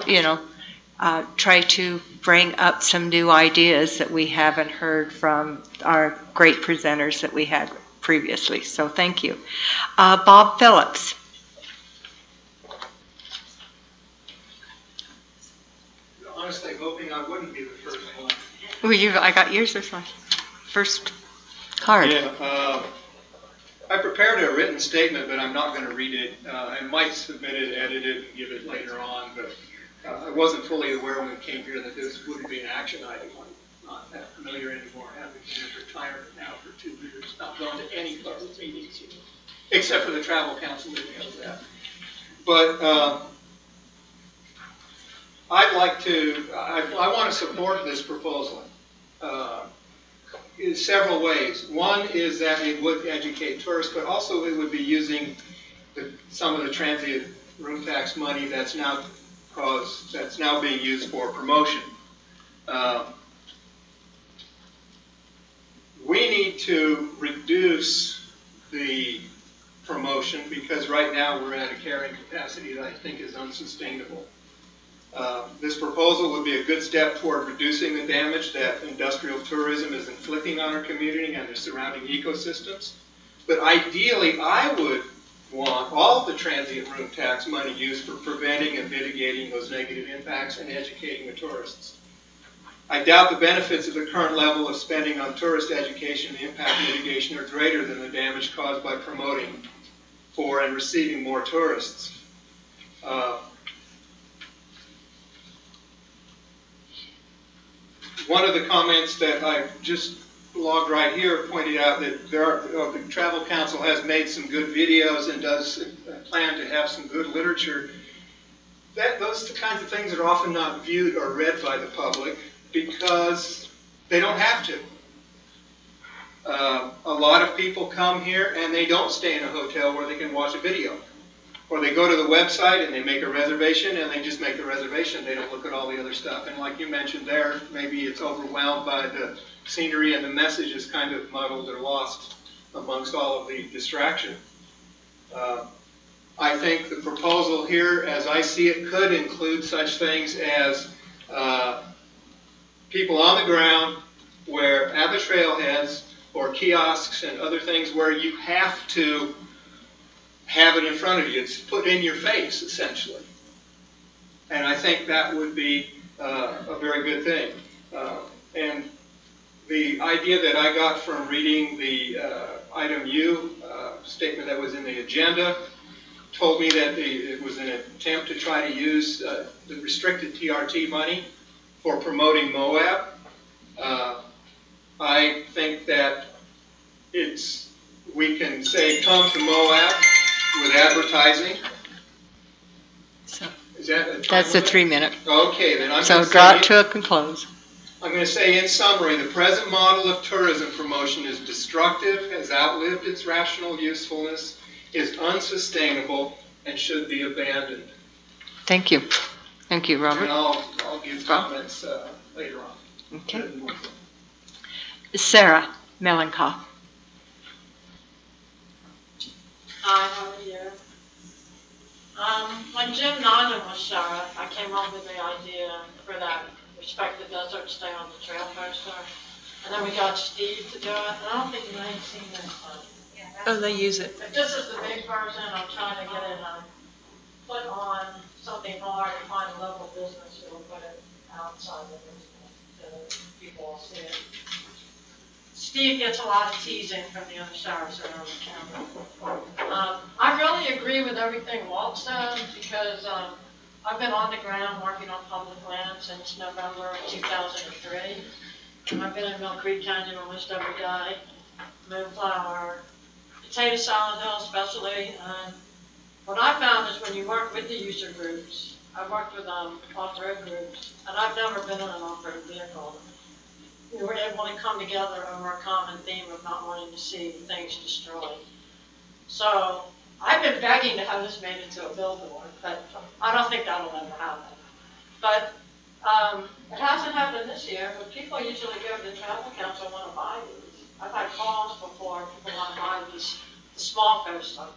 try to bring up some new ideas that we haven't heard from our great presenters that we had previously. So thank you. Bob Phillips. Honestly, hoping I wouldn't be the first one. I got yours this one. first card. Yeah, I prepared a written statement, but I'm not going to read it. I might submit it, edit it, and give it later on, but I wasn't fully aware when we came here that this wouldn't be an action item. I'm not that familiar anymore, having been in retirement now for 2 years, not going to any public meetings, except for the travel council meeting of that. But I'd like to, I want to support this proposal in several ways. One is that it would educate tourists, but also it would be using some of the transient room tax money that's now being used for promotion. We need to reduce the promotion because right now we're at a carrying capacity that I think is unsustainable. This proposal would be a good step toward reducing the damage that industrial tourism is inflicting on our community and the surrounding ecosystems. But ideally, I would want all of the transient room tax money used for preventing and mitigating those negative impacts and educating the tourists. I doubt the benefits of the current level of spending on tourist education and impact mitigation are greater than the damage caused by promoting for and receiving more tourists. One of the comments that I just logged right here pointed out that the Travel Council has made some good videos and does plan to have some good literature. Those are the kinds of things that are often not viewed or read by the public because they don't have to. A lot of people come here and they don't stay in a hotel where they can watch a video. Or they go to the website and they make a reservation and they just make the reservation. They don't look at all the other stuff. And like you mentioned there, maybe it's overwhelmed by the scenery and the message is kind of muddled or lost amongst all of the distraction. I think the proposal here, as I see it, could include such things as people on the ground where at the trailheads or kiosks and other things where you have to have it in front of you. It's put in your face, essentially. And I think that would be a very good thing. And the idea that I got from reading the item U statement that was in the agenda told me that it was an attempt to try to use the restricted TRT money for promoting Moab. I think that we can say come to Moab with advertising. That's the 3 minute. Okay, then I'm so going to draw say, it to a close. I'm going to say in summary, the present model of tourism promotion is destructive, has outlived its rational usefulness, is unsustainable, and should be abandoned. Thank you. Thank you, Robert. And I'll give comments later on. Okay. Sarah Melenkoff. Hi, how are you? When Jim Nyman was sheriff, I came up with the idea for that Respect the Desert, Stay on the Trail poster. And then we got Steve to do it. And I don't think you ain't seen this one. Oh, they use it. If this is the big version, I'm trying to get it put on something hard and find a local business who will put it outside the business so people will see it. Steve gets a lot of teasing from the other sheriffs around the county. I really agree with everything Walt said because I've been on the ground working on public land since November of 2003. I've been in Mill Creek Canyon almost every day, Moonflower, Potato Salad Hill especially. What I found is when you work with the user groups, I've worked with off-road groups, and I've never been in an off-road vehicle. We were able to come together over a common theme of not wanting to see things destroyed. So I've been begging to have this made into a billboard, but I don't think that'll ever happen. But it hasn't happened this year, but people usually go to the Travel Council and want to buy these. I've had calls before, people want to buy these, the small poster.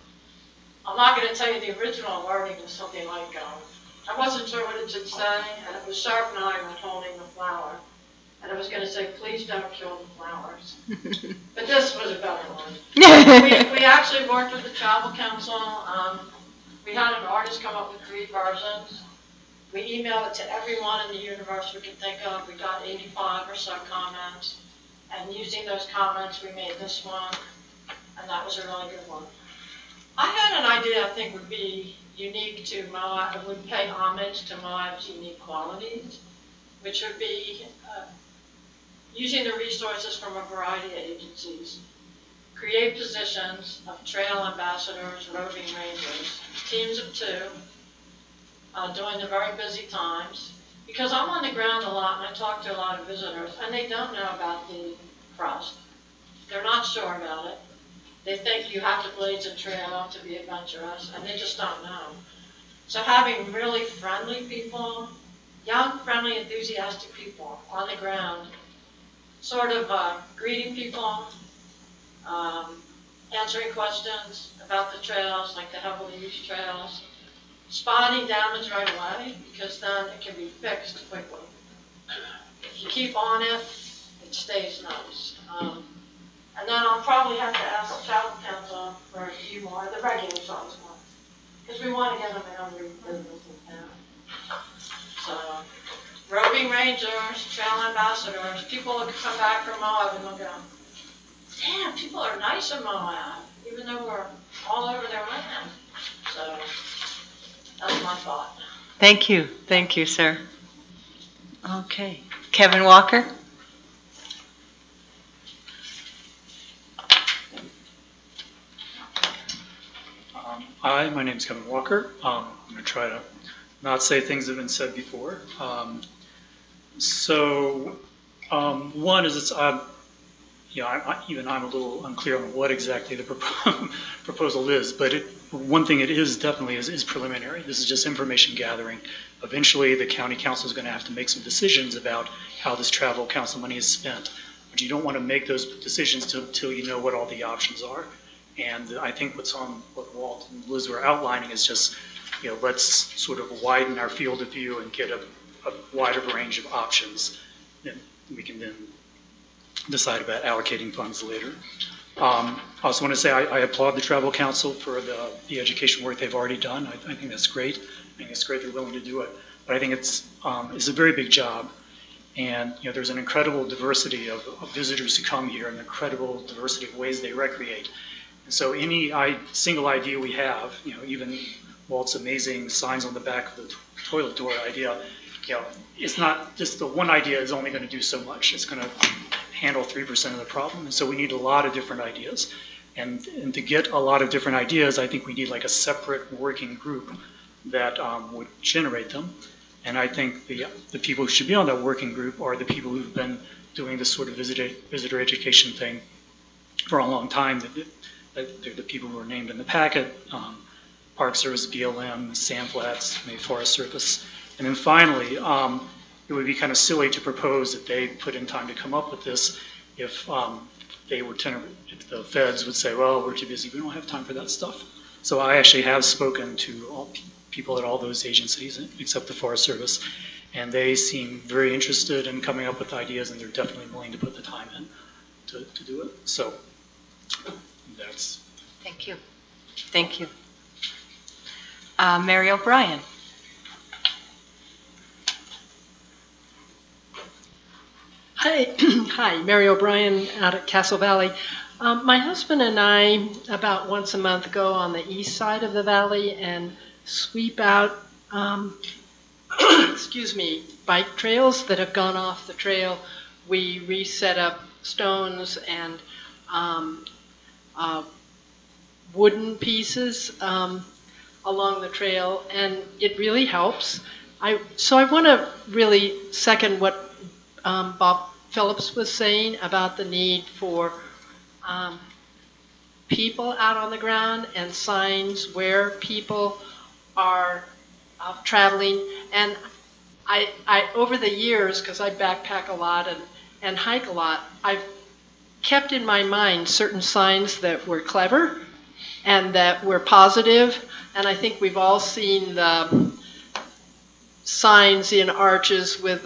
I'm not going to tell you the original wording was something like, I wasn't sure what it should say, and it was Sheriff Nyman holding the flower. And I was going to say, please don't kill the flowers. But this was a better one. we actually worked with the Travel Council. We had an artist come up with 3 versions. We emailed it to everyone in the universe we could think of. We got 85 or so comments. And using those comments, we made this one, and that was a really good one. I had an idea I think would be unique to Moab, it would pay homage to Moab's unique qualities, which would be using the resources from a variety of agencies. Create positions of trail ambassadors, roving rangers, teams of 2, during the very busy times. Because I'm on the ground a lot and I talk to a lot of visitors and they don't know about the crust. They're not sure about it. They think you have to blaze a trail to be adventurous and they just don't know. So having really friendly people, young, friendly, enthusiastic people on the ground, sort of greeting people, answering questions about the trails, like the heavily used trails, spotting damage right away, because then it can be fixed quickly. If you keep on it, it stays nice. And then I'll probably have to ask the travel council for a few more, the regular songs more, because we want to get them in every business in town. So, roving rangers, trail ambassadors, people will come back from Moab and they'll go, damn, people are nice in Moab, even though we're all over their land. So, that's my thought. Thank you, sir. Okay, Kevin Walker. Hi, my name is Kevin Walker. I'm going to try to not say things that have been said before. One is it's even I'm a little unclear on what exactly the proposal is, but one thing it is definitely is preliminary. This is just information gathering. Eventually, the county council is going to have to make some decisions about how this travel council money is spent. But you don't want to make those decisions until you know what all the options are. And I think what Walt and Liz were outlining is just, let's sort of widen our field of view and get a wider range of options. And we can then decide about allocating funds later. I also want to say I applaud the Travel Council for the education work they've already done. I think that's great. I think it's great they're willing to do it. But I think it's a very big job. And there's an incredible diversity of visitors who come here and an incredible diversity of ways they recreate. And so any single idea we have, even Walt's amazing signs on the back of the toilet door idea, it's not just the one idea is only going to do so much. It's going to handle 3% of the problem. And so we need a lot of different ideas. And to get a lot of different ideas, I think we need like a separate working group that would generate them. And I think the people who should be on that working group are the people who've been doing this sort of visitor education thing for a long time. They're the people who are named in the packet, Park Service, BLM, Sandflats, maybe Forest Service. And then finally, it would be kind of silly to propose that they put in time to come up with this if if the feds would say, well, we're too busy, we don't have time for that stuff. So I actually have spoken to all people at all those agencies except the Forest Service, and they seem very interested in coming up with ideas, and they're definitely willing to put the time in to do it. So that's... Thank you. Thank you. Mary O'Brien. Hi, Mary O'Brien out at Castle Valley. My husband and I, about once a month, go on the east side of the valley and sweep out, bike trails that have gone off the trail. We reset up stones and wooden pieces along the trail, and it really helps. So I want to really second what Bob Phillips was saying about the need for people out on the ground and signs where people are traveling. And I over the years, because I backpack a lot and hike a lot, I've kept in my mind certain signs that were clever and that were positive. And I think we've all seen the signs in arches with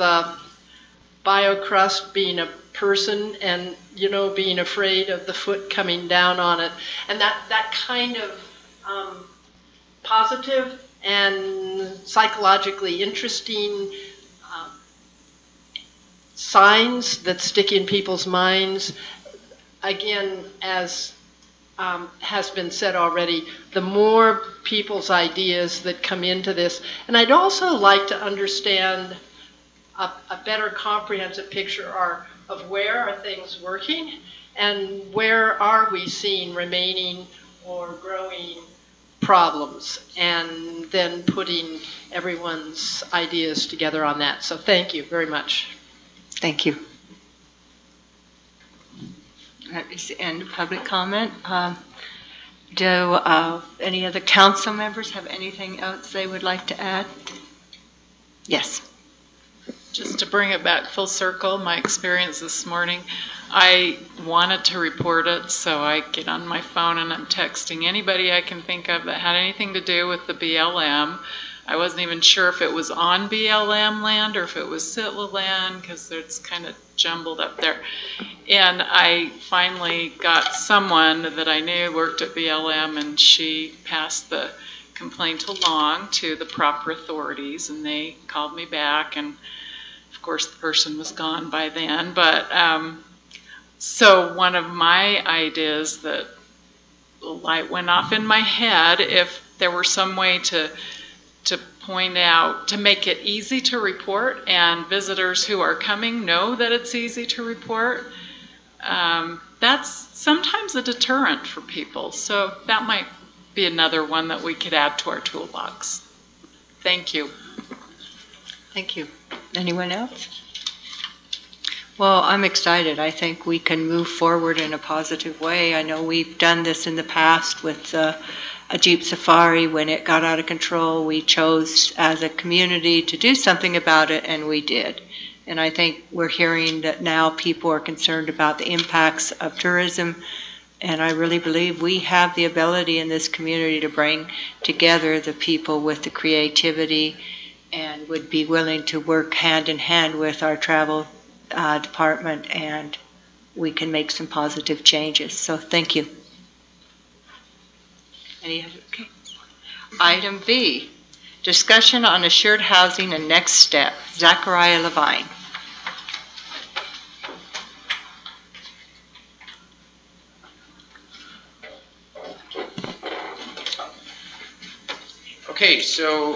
BioCrust being a person and, being afraid of the foot coming down on it. And that kind of positive and psychologically interesting signs that stick in people's minds. Again, as has been said already, the more people's ideas that come into this. And I'd also like to understand a better comprehensive picture of where are things working and where are we seeing remaining or growing problems, and then putting everyone's ideas together on that. So thank you very much. Thank you. That is the end of public comment. Do any other council members have anything else they would like to add? Yes. Just to bring it back full circle, my experience this morning, I wanted to report it, so I get on my phone and I'm texting anybody I can think of that had anything to do with the BLM. I wasn't even sure if it was on BLM land or if it was Sitla land, because it's kind of jumbled up there. And I finally got someone that I knew worked at BLM, and she passed the complaint along to the proper authorities, and they called me back, and of course the person was gone by then. But so one of my ideas that the light went off in my head, if there were some way to point out, to make it easy to report, and visitors who are coming know that it's easy to report, that's sometimes a deterrent for people. So that might be another one that we could add to our toolbox. Thank you. Thank you. Anyone else? Well, I'm excited. I think we can move forward in a positive way. I know we've done this in the past with a Jeep Safari. When it got out of control, we chose as a community to do something about it, and we did. And I think we're hearing that now people are concerned about the impacts of tourism, and I really believe we have the ability in this community to bring together the people with the creativity and would be willing to work hand in hand with our travel department, and we can make some positive changes. So thank you. Okay. Item B, discussion on assured housing and next step. Zachariah Levine. Okay, so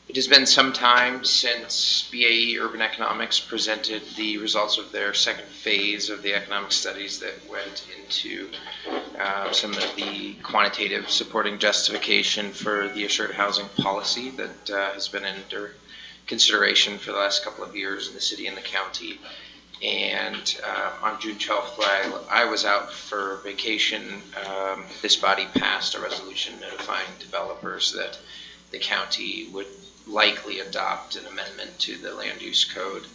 it has been some time since BAE Urban Economics presented the results of their second phase of the economic studies that went into some of the quantitative supporting justification for the assured housing policy that has been under consideration for the last couple of years in the city and the county. And on June 12th, while I was out for vacation, this body passed a resolution notifying developers that the county would likely adopt an amendment to the land use code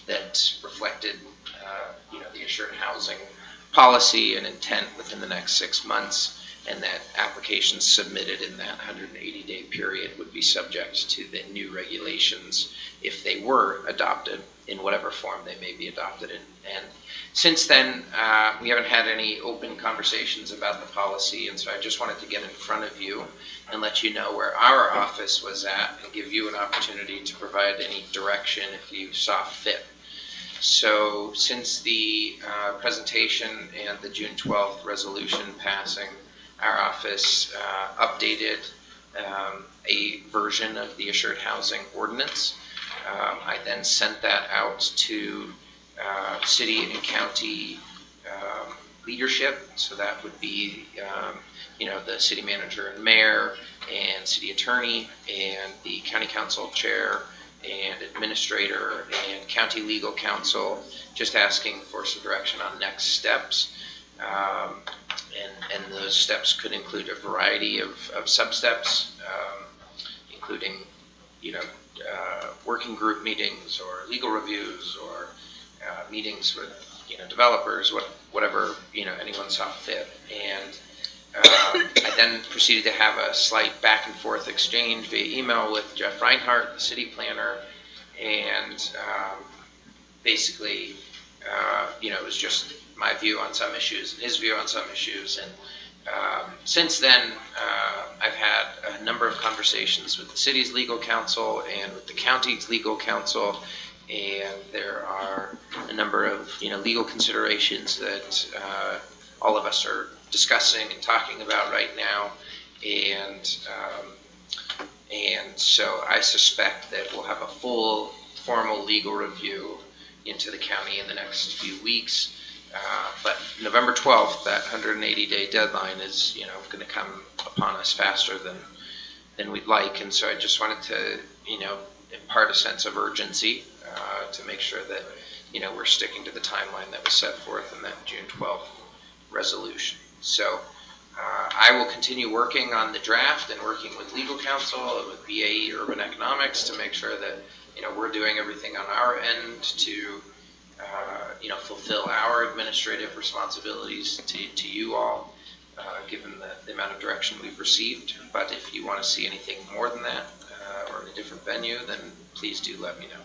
that reflected the assured housing policy and intent within the next 6 months, and that applications submitted in that 180-day period would be subject to the new regulations if they were adopted in whatever form they may be adopted in. And since then, we haven't had any open conversations about the policy, and so I just wanted to get in front of you and let you know where our office was at and give you an opportunity to provide any direction if you saw fit. So since the presentation and the June 12th resolution passing, our office updated a version of the assured housing ordinance. I then sent that out to city and county leadership, so that would be the city manager and mayor and city attorney and the county council chair and administrator and county legal counsel, just asking for some direction on next steps. And those steps could include a variety of sub-steps, including working group meetings or legal reviews or meetings with developers, whatever anyone saw fit. And I then proceeded to have a slight back and forth exchange via email with Jeff Reinhardt, the city planner, and basically it was just my view on some issues and his view on some issues, and Since then, I've had a number of conversations with the city's legal counsel and with the county's legal counsel, and there are a number of legal considerations that all of us are discussing and talking about right now, and so I suspect that we'll have a full formal legal review into the county in the next few weeks. But November 12th, that 180-day deadline is, going to come upon us faster than we'd like, and so I just wanted to, impart a sense of urgency to make sure that, we're sticking to the timeline that was set forth in that June 12th resolution. So I will continue working on the draft and working with legal counsel and with BAE Urban Economics to make sure that, we're doing everything on our end to fulfill our administrative responsibilities to you all, given the amount of direction we've received. But if you want to see anything more than that, or in a different venue, then please do let me know.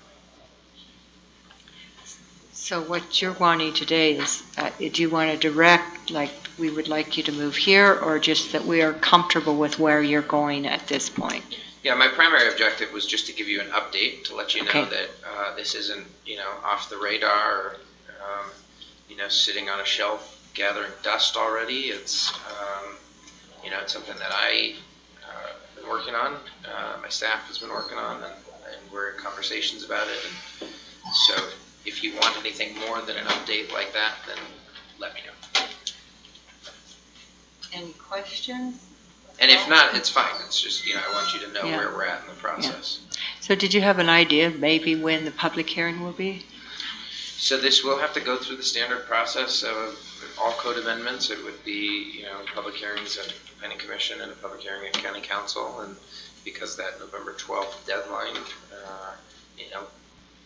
So what you're wanting today is, do you want to direct, like, we would like you to move here, or just that we are comfortable with where you're going at this point? Yeah, my primary objective was just to give you an update, to let you know that this isn't, off the radar, or, sitting on a shelf gathering dust already. It's, it's something that I have been working on, my staff has been working on, and we're in conversations about it. And so if you want anything more than an update like that, then let me know. Any questions? And if not, it's fine. It's just, I want you to know where we're at in the process. Yeah. So did you have an idea maybe when the public hearing will be? So this will have to go through the standard process of all code amendments. It would be, public hearings at Planning Commission and a public hearing at County Council. And because that November 12th deadline,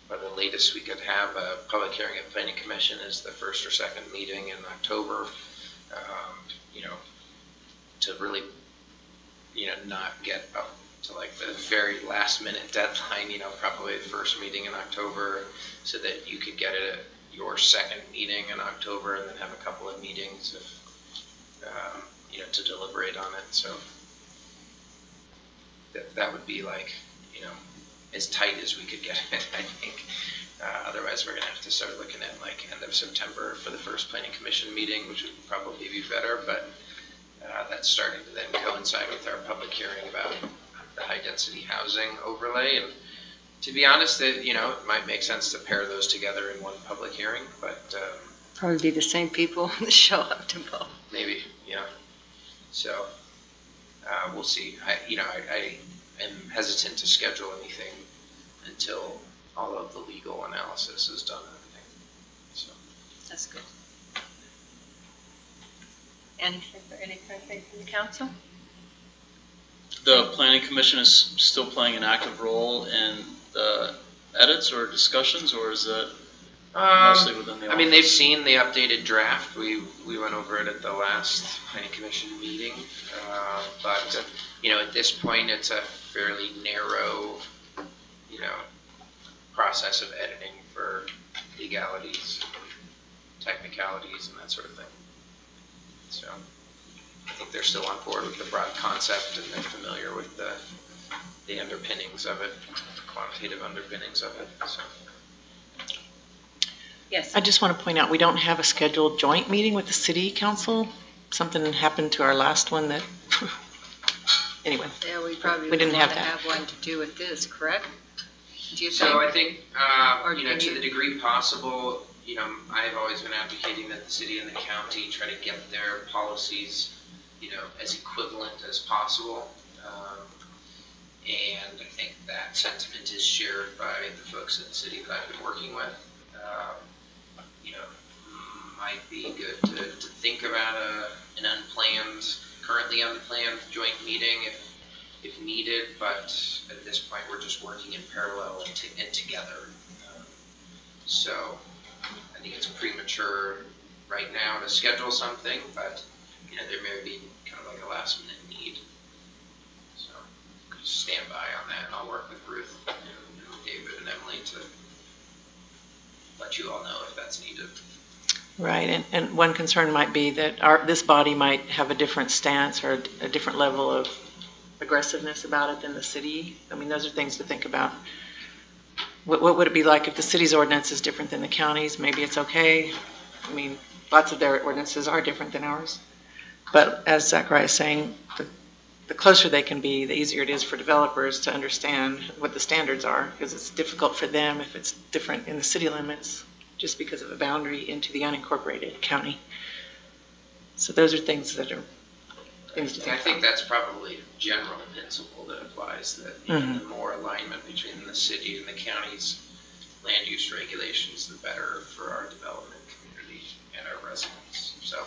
by the latest we could have a public hearing at Planning Commission is the first or second meeting in October, to really, not get up to like the very last minute deadline, probably the first meeting in October, so that you could get it at your second meeting in October and then have a couple of meetings to deliberate on it. So that would be like, as tight as we could get it, I think. Otherwise, we're going to have to start looking at like end of September for the first Planning Commission meeting, which would probably be better, but that's starting to then coincide with our public hearing about the high-density housing overlay. And to be honest, it might make sense to pair those together in one public hearing, but probably be the same people that show up to vote. Maybe, yeah. So we'll see. I am hesitant to schedule anything until all of the legal analysis is done and everything. So that's good. Anything from the council? The Planning Commission is still playing an active role in the edits or discussions, or is it mostly within the office? I mean, they've seen the updated draft. We went over it at the last Planning Commission meeting, but at this point, it's a fairly narrow, process of editing for legalities, technicalities, and that sort of thing. So I think they're still on board with the broad concept, and they're familiar with the underpinnings of it, the quantitative underpinnings of it. So. Yes. I just want to point out, we don't have a scheduled joint meeting with the city council. Something happened to our last one that, anyway. Yeah, we probably didn't want have to that. have one to do with this, correct? Do you So think? I think, to the degree possible, I've always been advocating that the city and the county try to get their policies, as equivalent as possible. And I think that sentiment is shared by the folks in the city that I've been working with. Might be good to think about an currently unplanned joint meeting if needed, but at this point we're just working in parallel and together. So I think it's premature right now to schedule something, but there may be kind of like a last minute need. So just stand by on that, and I'll work with Ruth and David and Emily to let you all know if that's needed. Right, and one concern might be that this body might have a different stance or a different level of aggressiveness about it than the city. I mean, those are things to think about. What would it be like if the city's ordinance is different than the county's? Maybe it's okay. I mean, lots of their ordinances are different than ours. But as Zachariah is saying, the closer they can be, the easier it is for developers to understand what the standards are, because it's difficult for them if it's different in the city limits, just because of a boundary into the unincorporated county. So those are things that are things to think I think that's probably a general principle that applies, that you know, the more alignment between the city and the county's land use regulations, the better for our development community and our residents. So,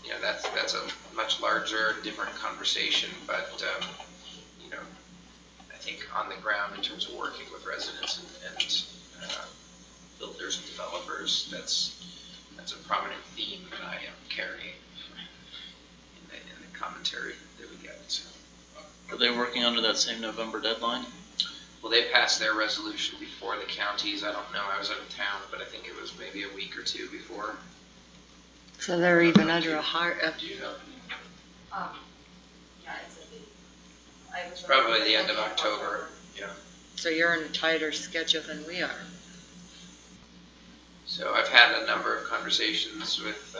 you know, that's a much larger, different conversation, but, you know, I think on the ground in terms of working with residents and builders and developers, that's a prominent theme that I am carrying in the commentary that we get. So. Are they working under that same November deadline? Well, they passed their resolution before the counties. I don't know. I was out of town, but I think it was maybe a week or two before. So they're even under a higher. Do you know? Yeah, It's probably the end of October. Yeah. So you're on a tighter schedule than we are. So I've had a number of conversations with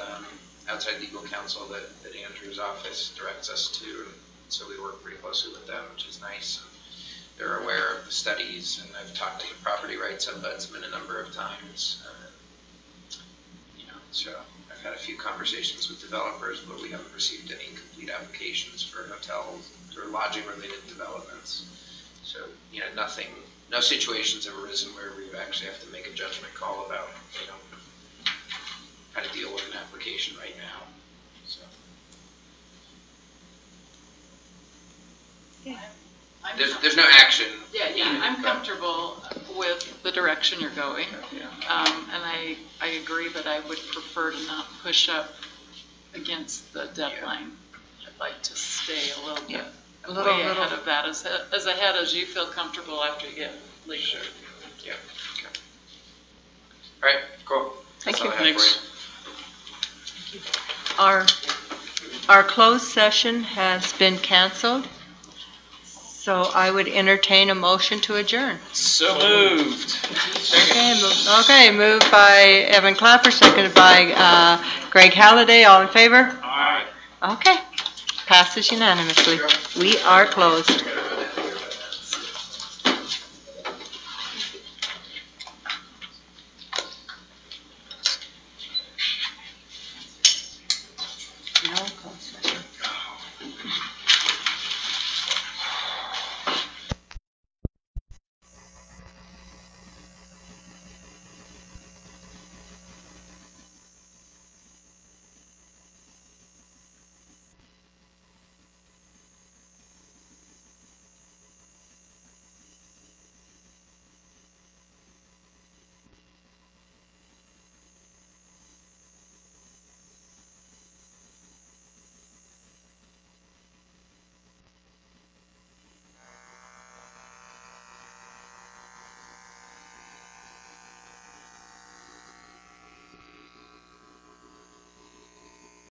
outside legal counsel that Andrew's office directs us to, and so we work pretty closely with them, which is nice. And they're aware of the studies, and I've talked to the property rights ombudsman a number of times. You know, so I've had a few conversations with developers, but we haven't received any complete applications for hotels or lodging-related developments. So, you know, no situations have arisen where we actually have to make a judgment call about, you know, how to deal with an application right now. So. There's no action. Yeah, I'm comfortable with the direction you're going. And I agree, but I would prefer to not push up against the deadline. I'd like to stay a little bit way ahead of that, as ahead as you feel comfortable after you get legal. Sure. Yeah. Okay. All right. Cool. Thank That's you. all I have for you. Our closed session has been canceled, so I would entertain a motion to adjourn. So moved. Okay, moved by Evan Clapper, seconded by Greg Halliday. All in favor? Aye. Okay, passes unanimously. We are closed.